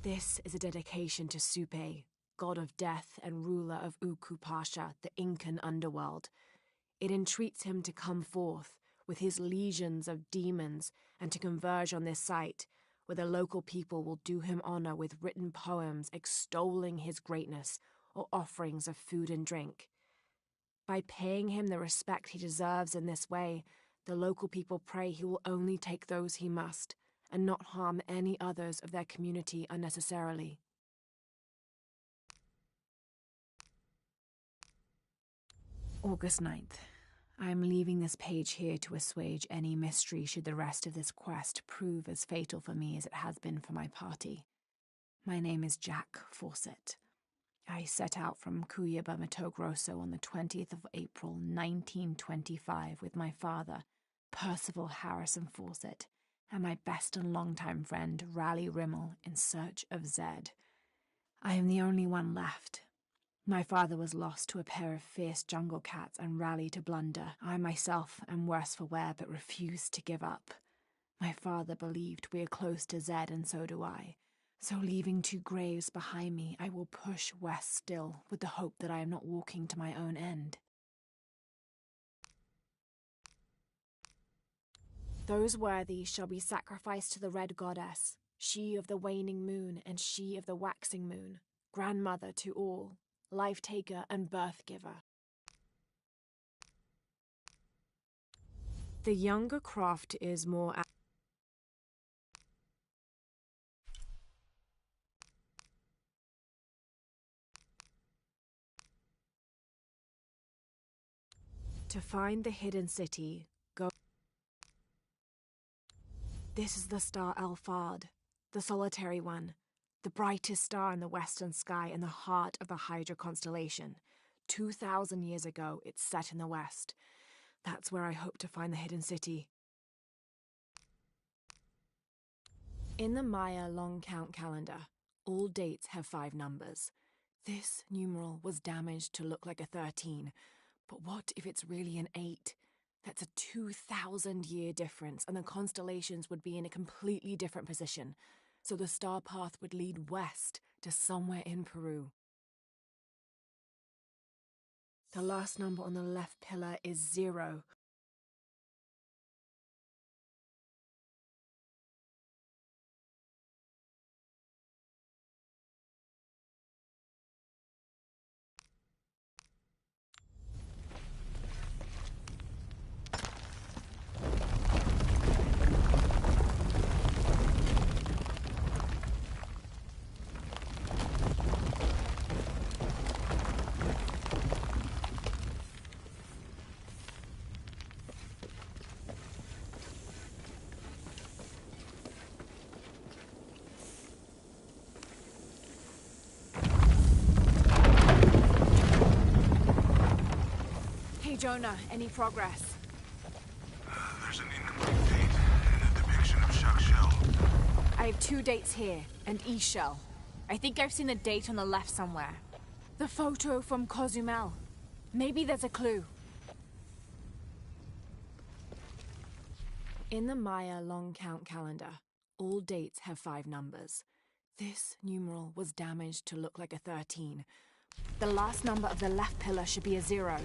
This is a dedication to Supe, god of death and ruler of Uku Pasha, the Incan underworld. It entreats him to come forth with his legions of demons and to converge on this site, where the local people will do him honor with written poems extolling his greatness or offerings of food and drink. By paying him the respect he deserves in this way, the local people pray he will only take those he must, and not harm any others of their community unnecessarily. August 9th. I am leaving this page here to assuage any mystery should the rest of this quest prove as fatal for me as it has been for my party. My name is Jack Fawcett. I set out from Cuyaba Mato Grosso on the 20th of April 1925 with my father, Percival Harrison Fawcett, and my best and longtime friend, Raleigh Rimmel, in search of Zed. I am the only one left. My father was lost to a pair of fierce jungle cats and Raleigh to blunder. I myself am worse for wear, but refuse to give up. My father believed we are close to Zed, and so do I. So leaving 2 graves behind me, I will push west still, with the hope that I am not walking to my own end. Those worthy shall be sacrificed to the Red Goddess, she of the waning moon and she of the waxing moon, grandmother to all, life-taker and birth-giver. The younger Croft is more... To find the hidden city, go... This is the star Alphard, the solitary one, the brightest star in the western sky in the heart of the Hydra constellation. 2,000 years ago, it's set in the west. That's where I hope to find the hidden city. In the Maya long count calendar, all dates have 5 numbers. This numeral was damaged to look like a 13, but what if it's really an 8? That's a 2,000-year difference, and the constellations would be in a completely different position. So the star path would lead west to somewhere in Peru. The last number on the left pillar is 0. Jonah, any progress? There's an incomplete date and a depiction of Shaq Shell. I have 2 dates here, and E-Shell. I think I've seen the date on the left somewhere. The photo from Cozumel. Maybe there's a clue. In the Maya long count calendar, all dates have 5 numbers. This numeral was damaged to look like a 13. The last number of the left pillar should be a 0.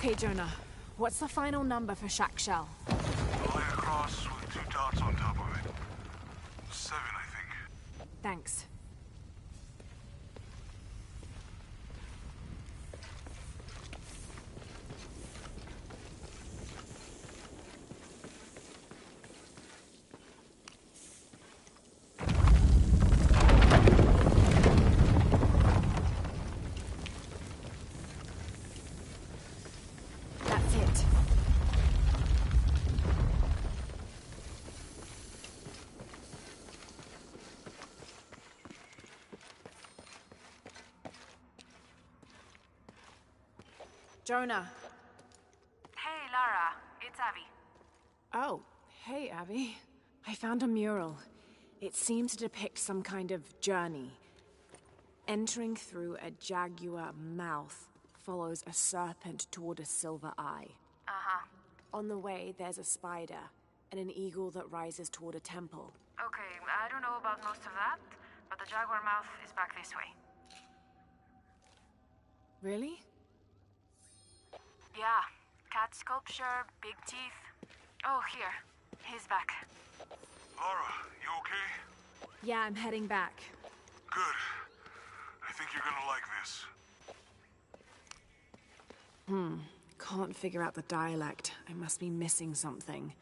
Okay, Jonah. What's the final number for Shack Shell? A line across with 2 dots on top of it. 7, I think. Thanks. That's it. Jonah. Hey, Lara. It's Abby. Oh, hey, Abby. I found a mural. It seems to depict some kind of journey. Entering through a jaguar mouth follows a serpent toward a silver eye. Uh-huh. On the way, there's a spider and an eagle that rises toward a temple. Okay, I don't know about most of that, but the jaguar mouth is back this way. Really? Yeah. Cat sculpture, big teeth. Oh, here. He's back. Laura, you okay? Yeah, I'm heading back. Good. I think you're gonna like this. Can't figure out the dialect. I must be missing something.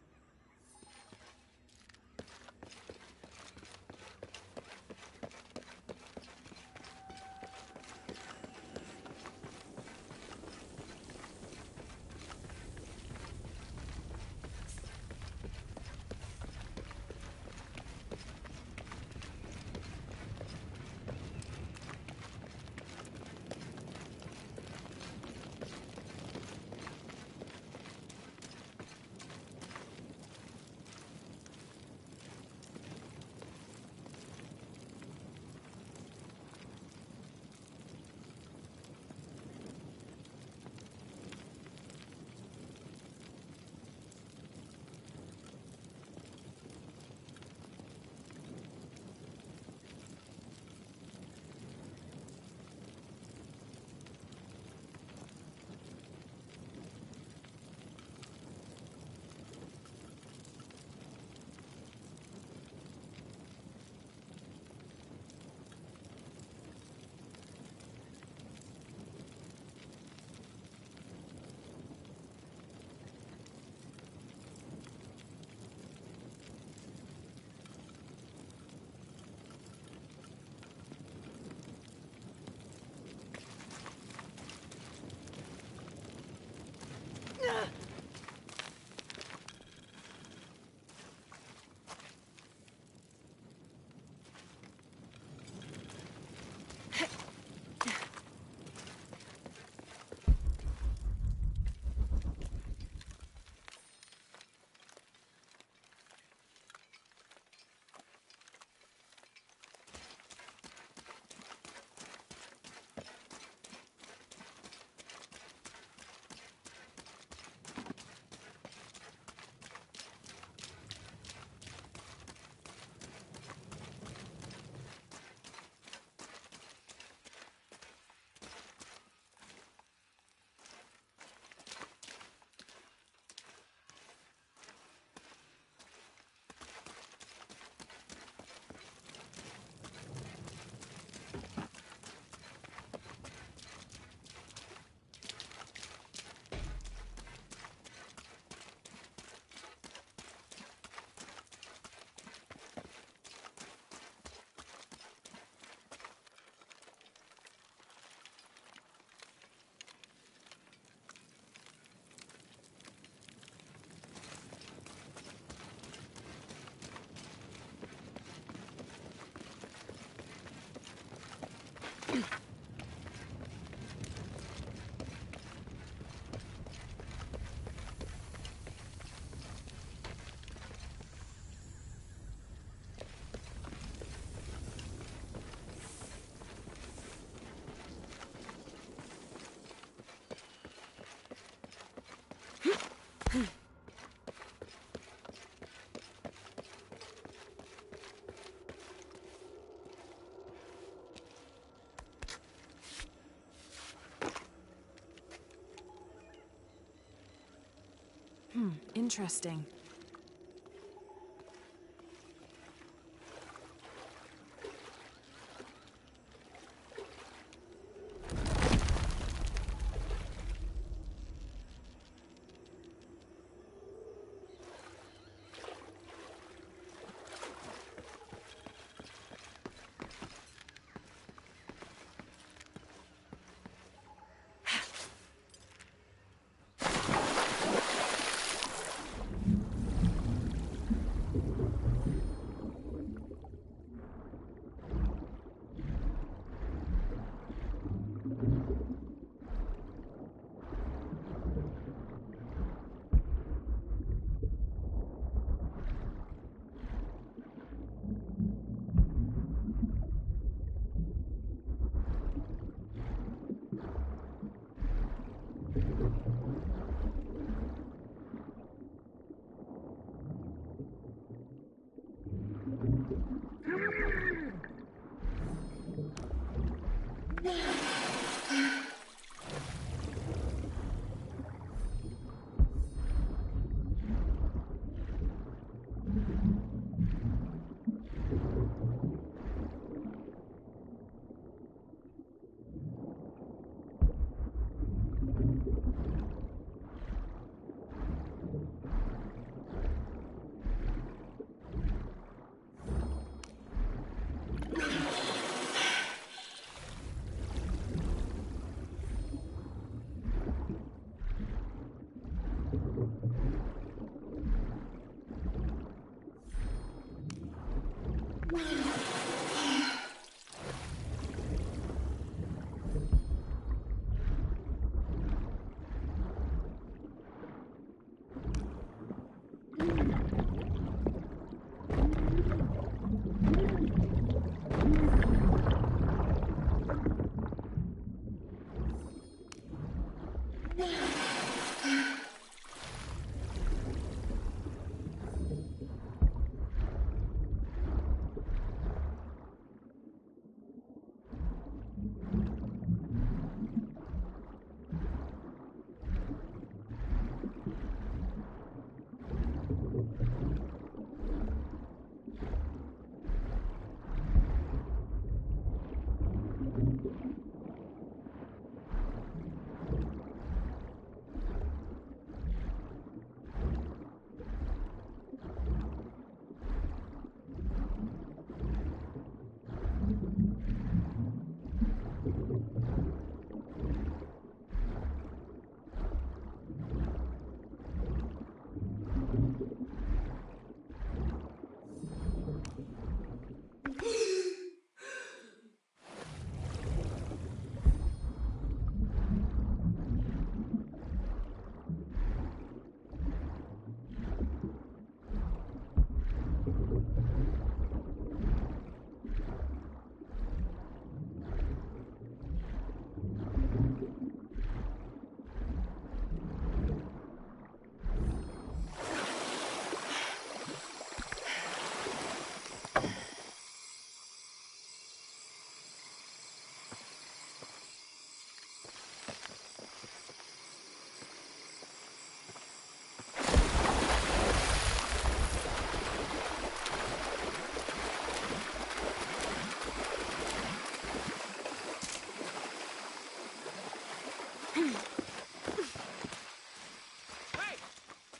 Interesting.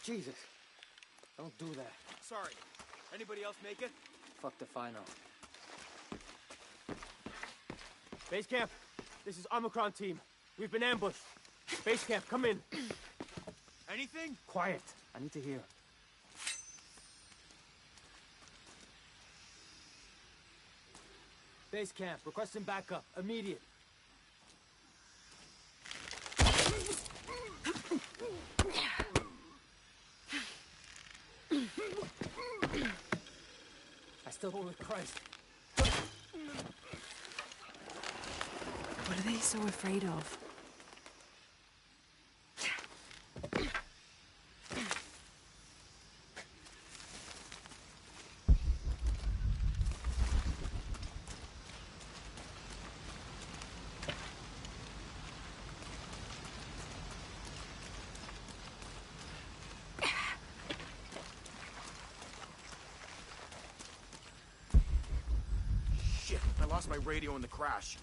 Jesus. Don't do that. Sorry. Anybody else make it? Fuck if I know. Base camp, this is Omicron team. We've been ambushed. Base camp, come in. Anything? Quiet. I need to hear. Base camp, requesting backup. Immediate. I still hold with Christ. What are they so afraid of? lost my radio in the crash.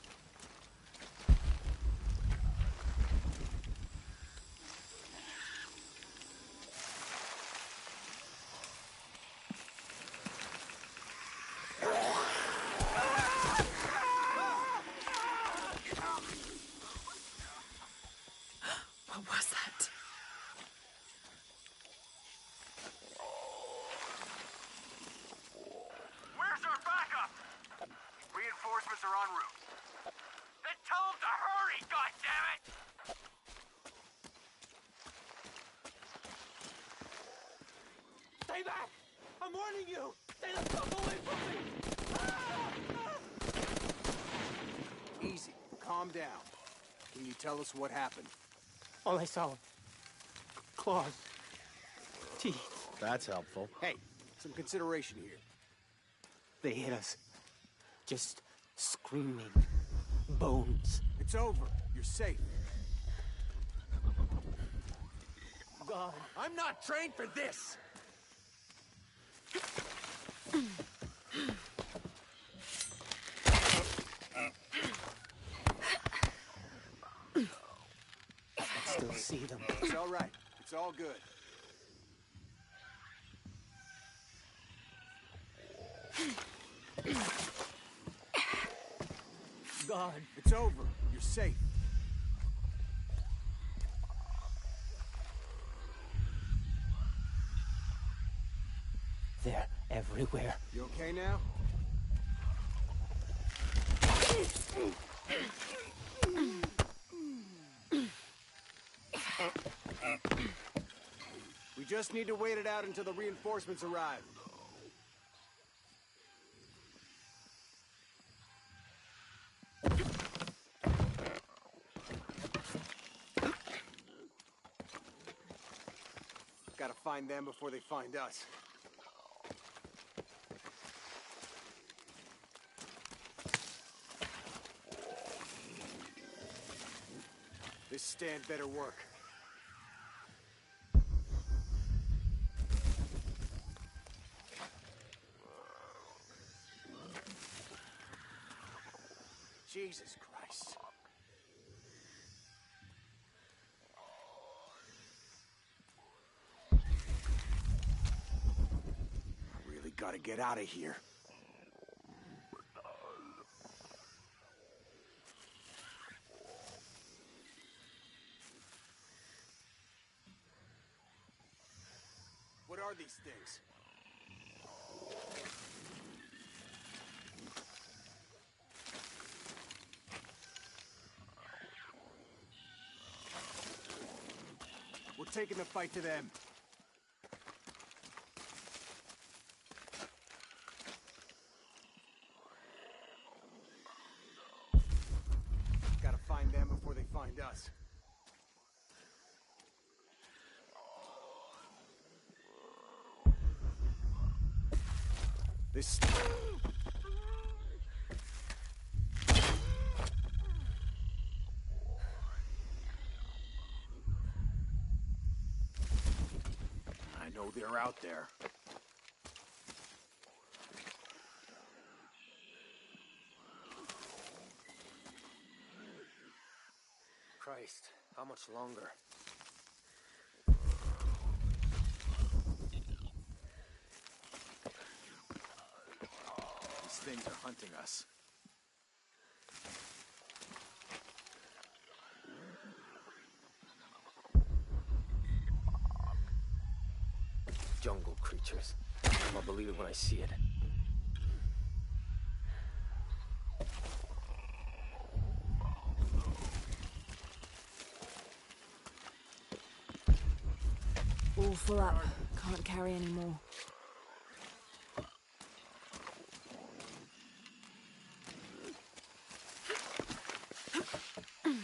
What was that? Where's our backup? Reinforcements are en route. Then tell them to hurry, goddammit! Stay back! I'm warning you! Stay the fuck away from me! Easy. Calm down. Can you tell us what happened? All I saw... claws. Teeth. That's helpful. Hey, some consideration here. They hit us. Just screaming. Bones. It's over. You're safe. God. I'm not trained for this! I still see them. It's all right. It's all good. God. It's over. You're safe. They're everywhere. You okay now? We just need to wait it out until the reinforcements arrive. Gotta find them before they find us. This stand better work. Jesus Christ. Really gotta get out of here. What are these things? We're taking the fight to them. Gotta find them before they find us. This... I know they're out there. Christ, how much longer? These things are hunting us. Jungle creatures. I'll believe it when I see it. All full up. Can't carry any more.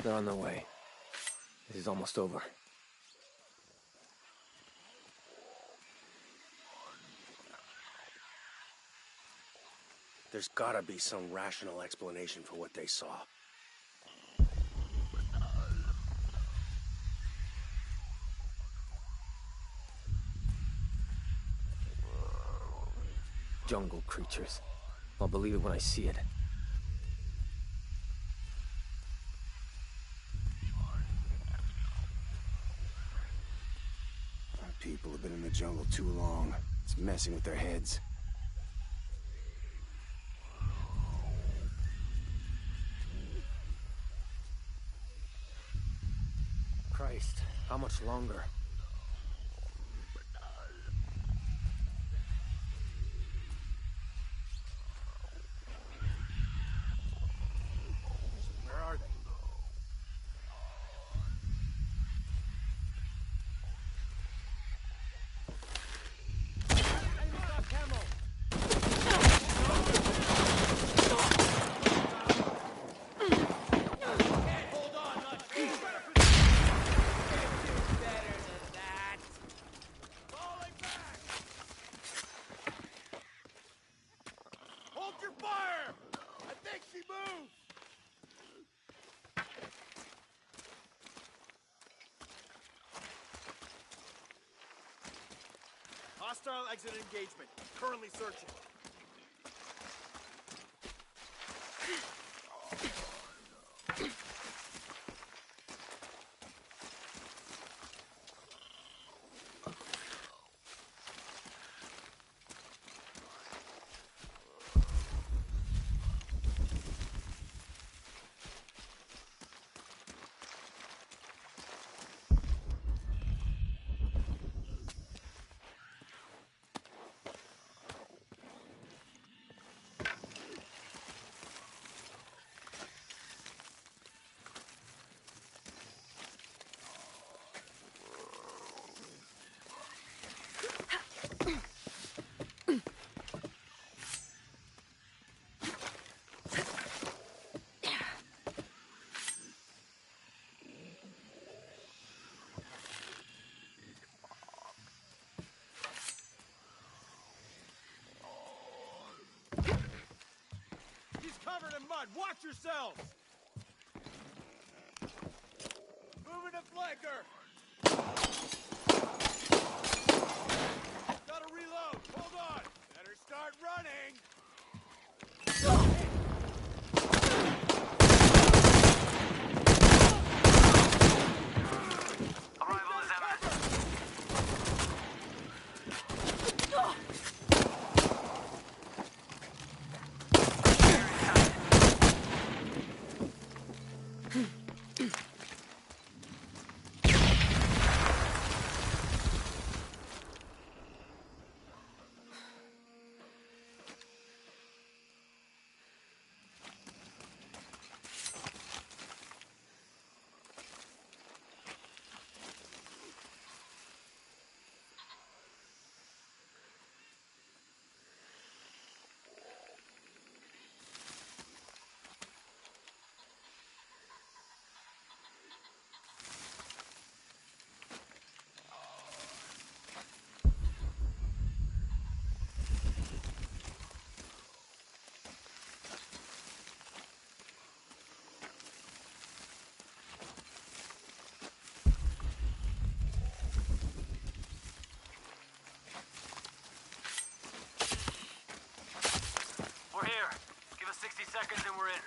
They're on their way. This is almost over. There's gotta be some rational explanation for what they saw. Jungle creatures. I'll believe it when I see it. People have been in the jungle too long. It's messing with their heads. Christ, how much longer? Where are they? Hold your fire! I think she moved! Hostile exit engagement. Currently searching. He's covered in mud! Watch yourselves! Moving to flanker! Gotta reload! Hold on! Better start running! Arrival is imminent. We're here. Give us 60 seconds and we're in.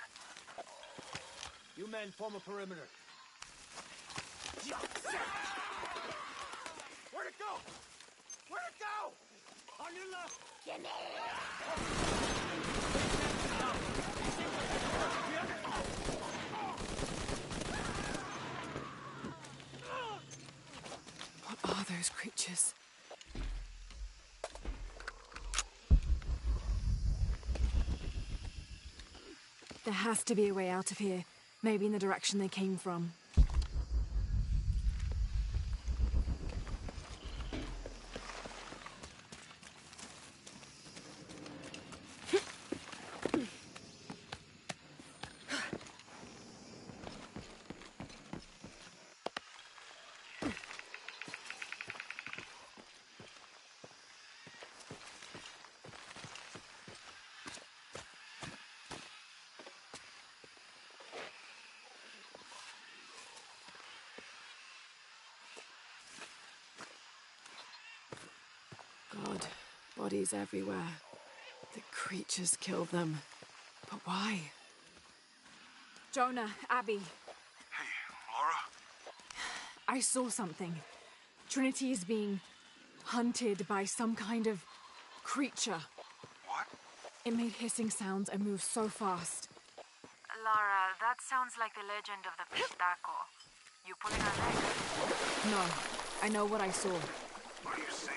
You men form a perimeter. Where'd it go? Where'd it go? On your left. What are those creatures? There has to be a way out of here. Maybe in the direction they came from. God, bodies everywhere. The creatures killed them. But why? Jonah, Abby. Hey, Laura? I saw something. Trinity is being hunted by some kind of creature. What? It made hissing sounds and moved so fast. Lara, that sounds like the legend of the Pistaco. You pulling our leg? No, I know what I saw. Are you safe?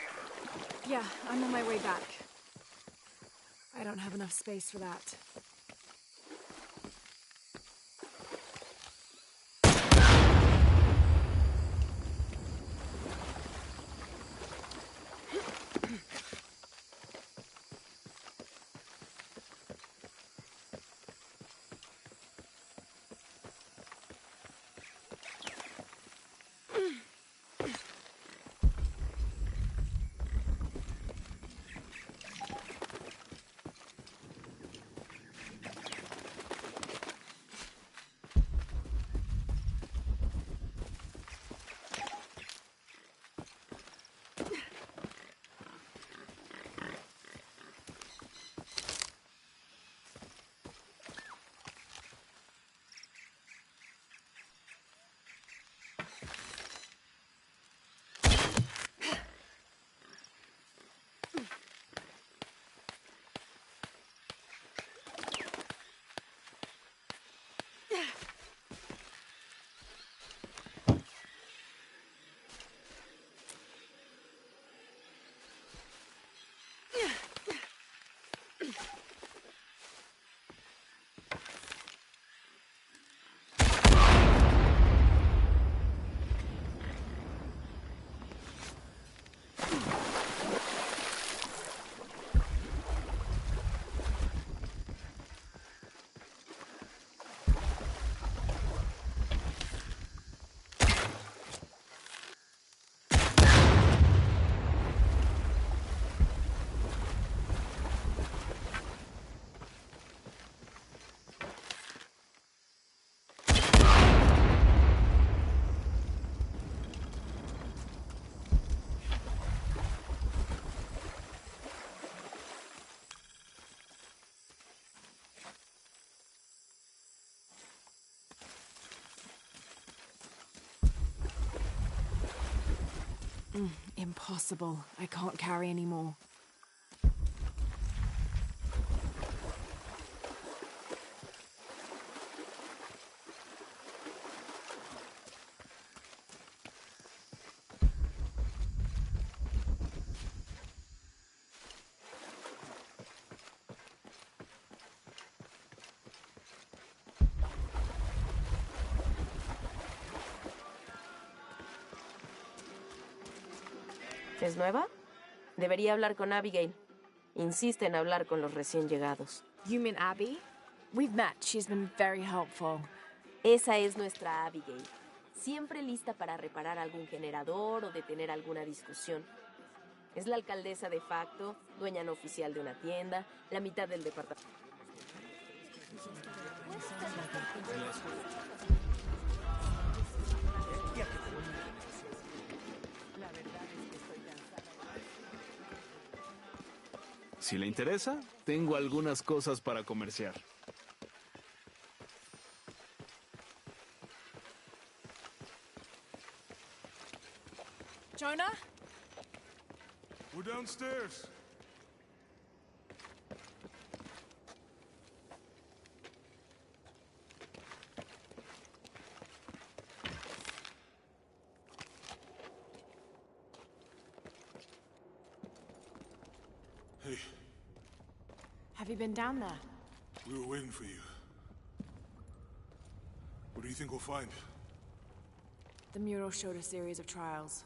Yeah, I'm on my way back. I don't have enough space for that. Impossible. I can't carry anymore. ¿Es nueva? Debería hablar con Abigail. Insiste en hablar con los recién llegados. You mean Abby? We've met. She's been very helpful. Esa es nuestra Abigail. Siempre lista para reparar algún generador o detener alguna discusión. Es la alcaldesa de facto, dueña no oficial de una tienda, la mitad del departamento. Si le interesa, tengo algunas cosas para comerciar. Jonah? We're downstairs. Hey. Have you been down there? We were waiting for you. What do you think we'll find? The mural showed a series of trials.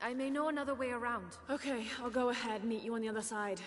I may know another way around. Okay, I'll go ahead, meet you on the other side.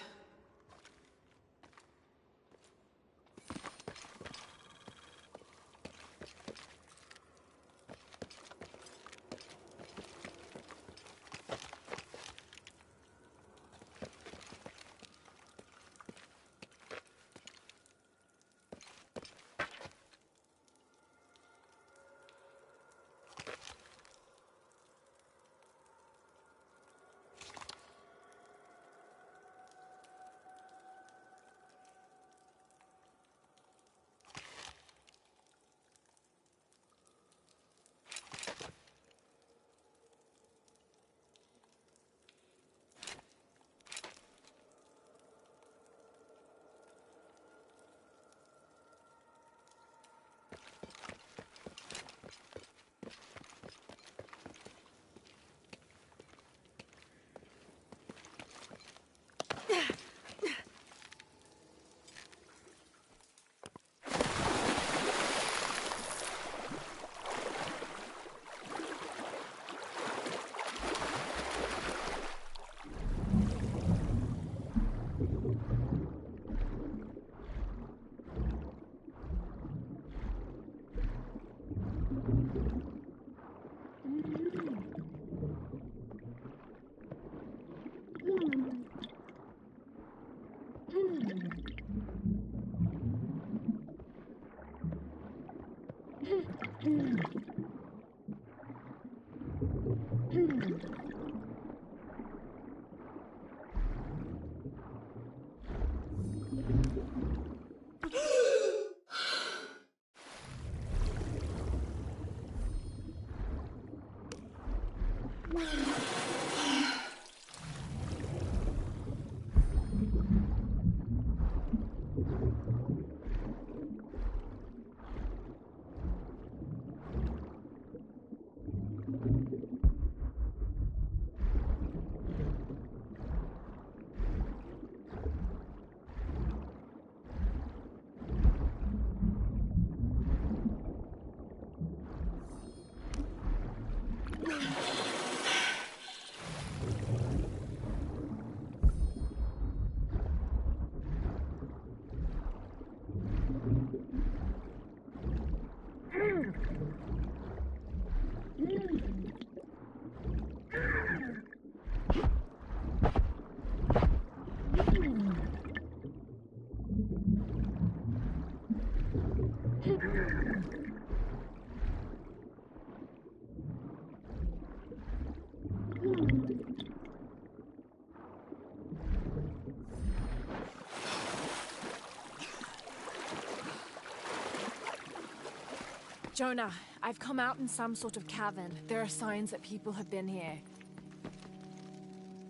Jonah, I've come out in some sort of cavern. There are signs that people have been here.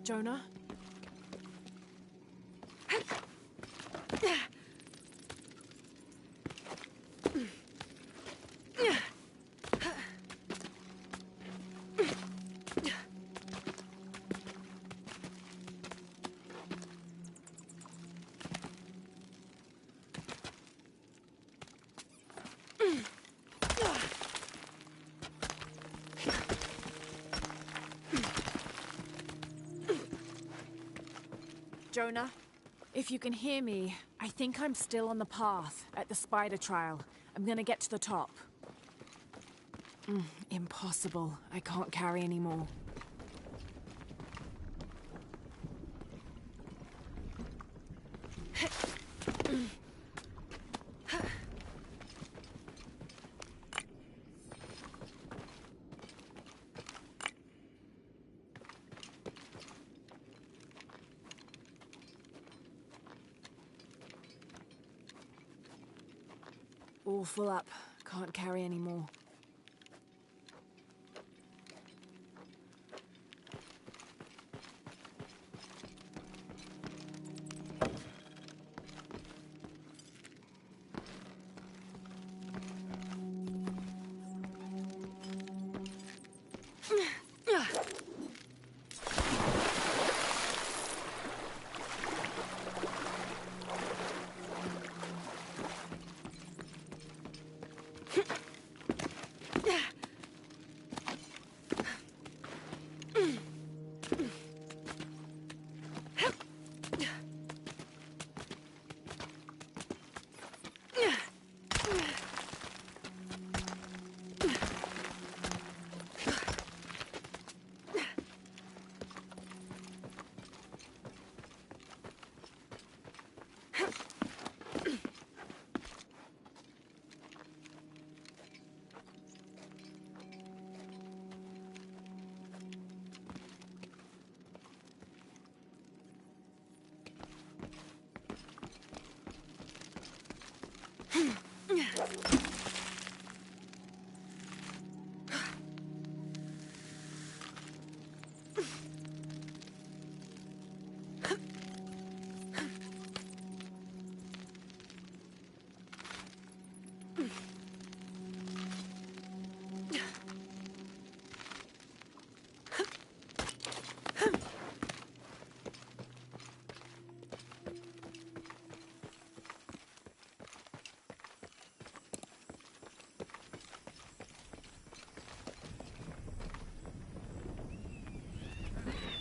Jonah? Jonah, if you can hear me, I think I'm still on the path at the spider trial. I'm gonna get to the top. Impossible. I can't carry anymore. All full up. Can't carry anymore.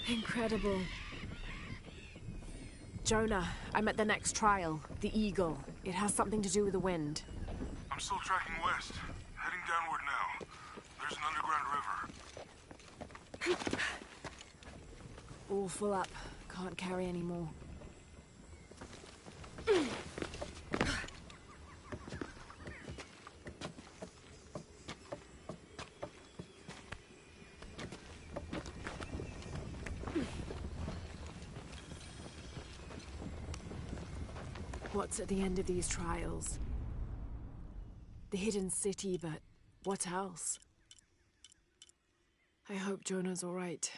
Incredible. Jonah, I'm at the next trial, the Eagle. It has something to do with the wind. I'm still tracking west, heading downward now. There's an underground river. All full up. Can't carry anymore. What's at the end of these trials? The hidden city, but what else? I hope Jonah's all right.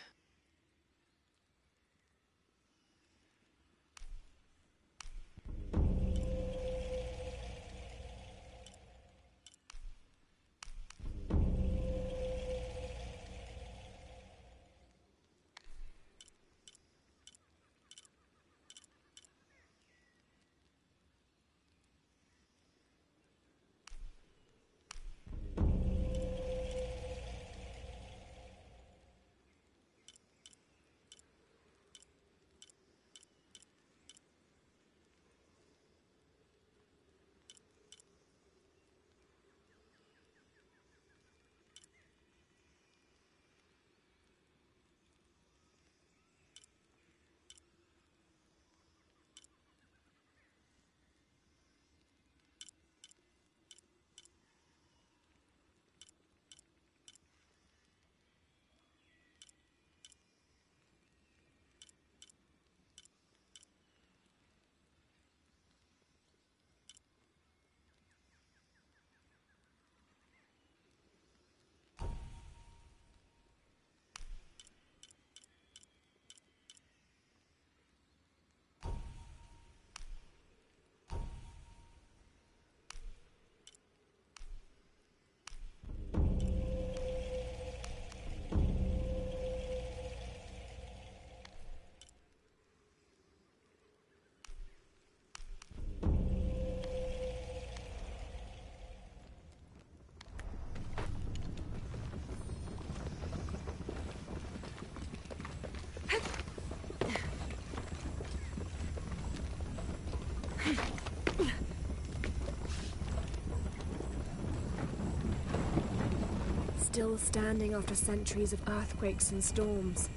Still standing after centuries of earthquakes and storms.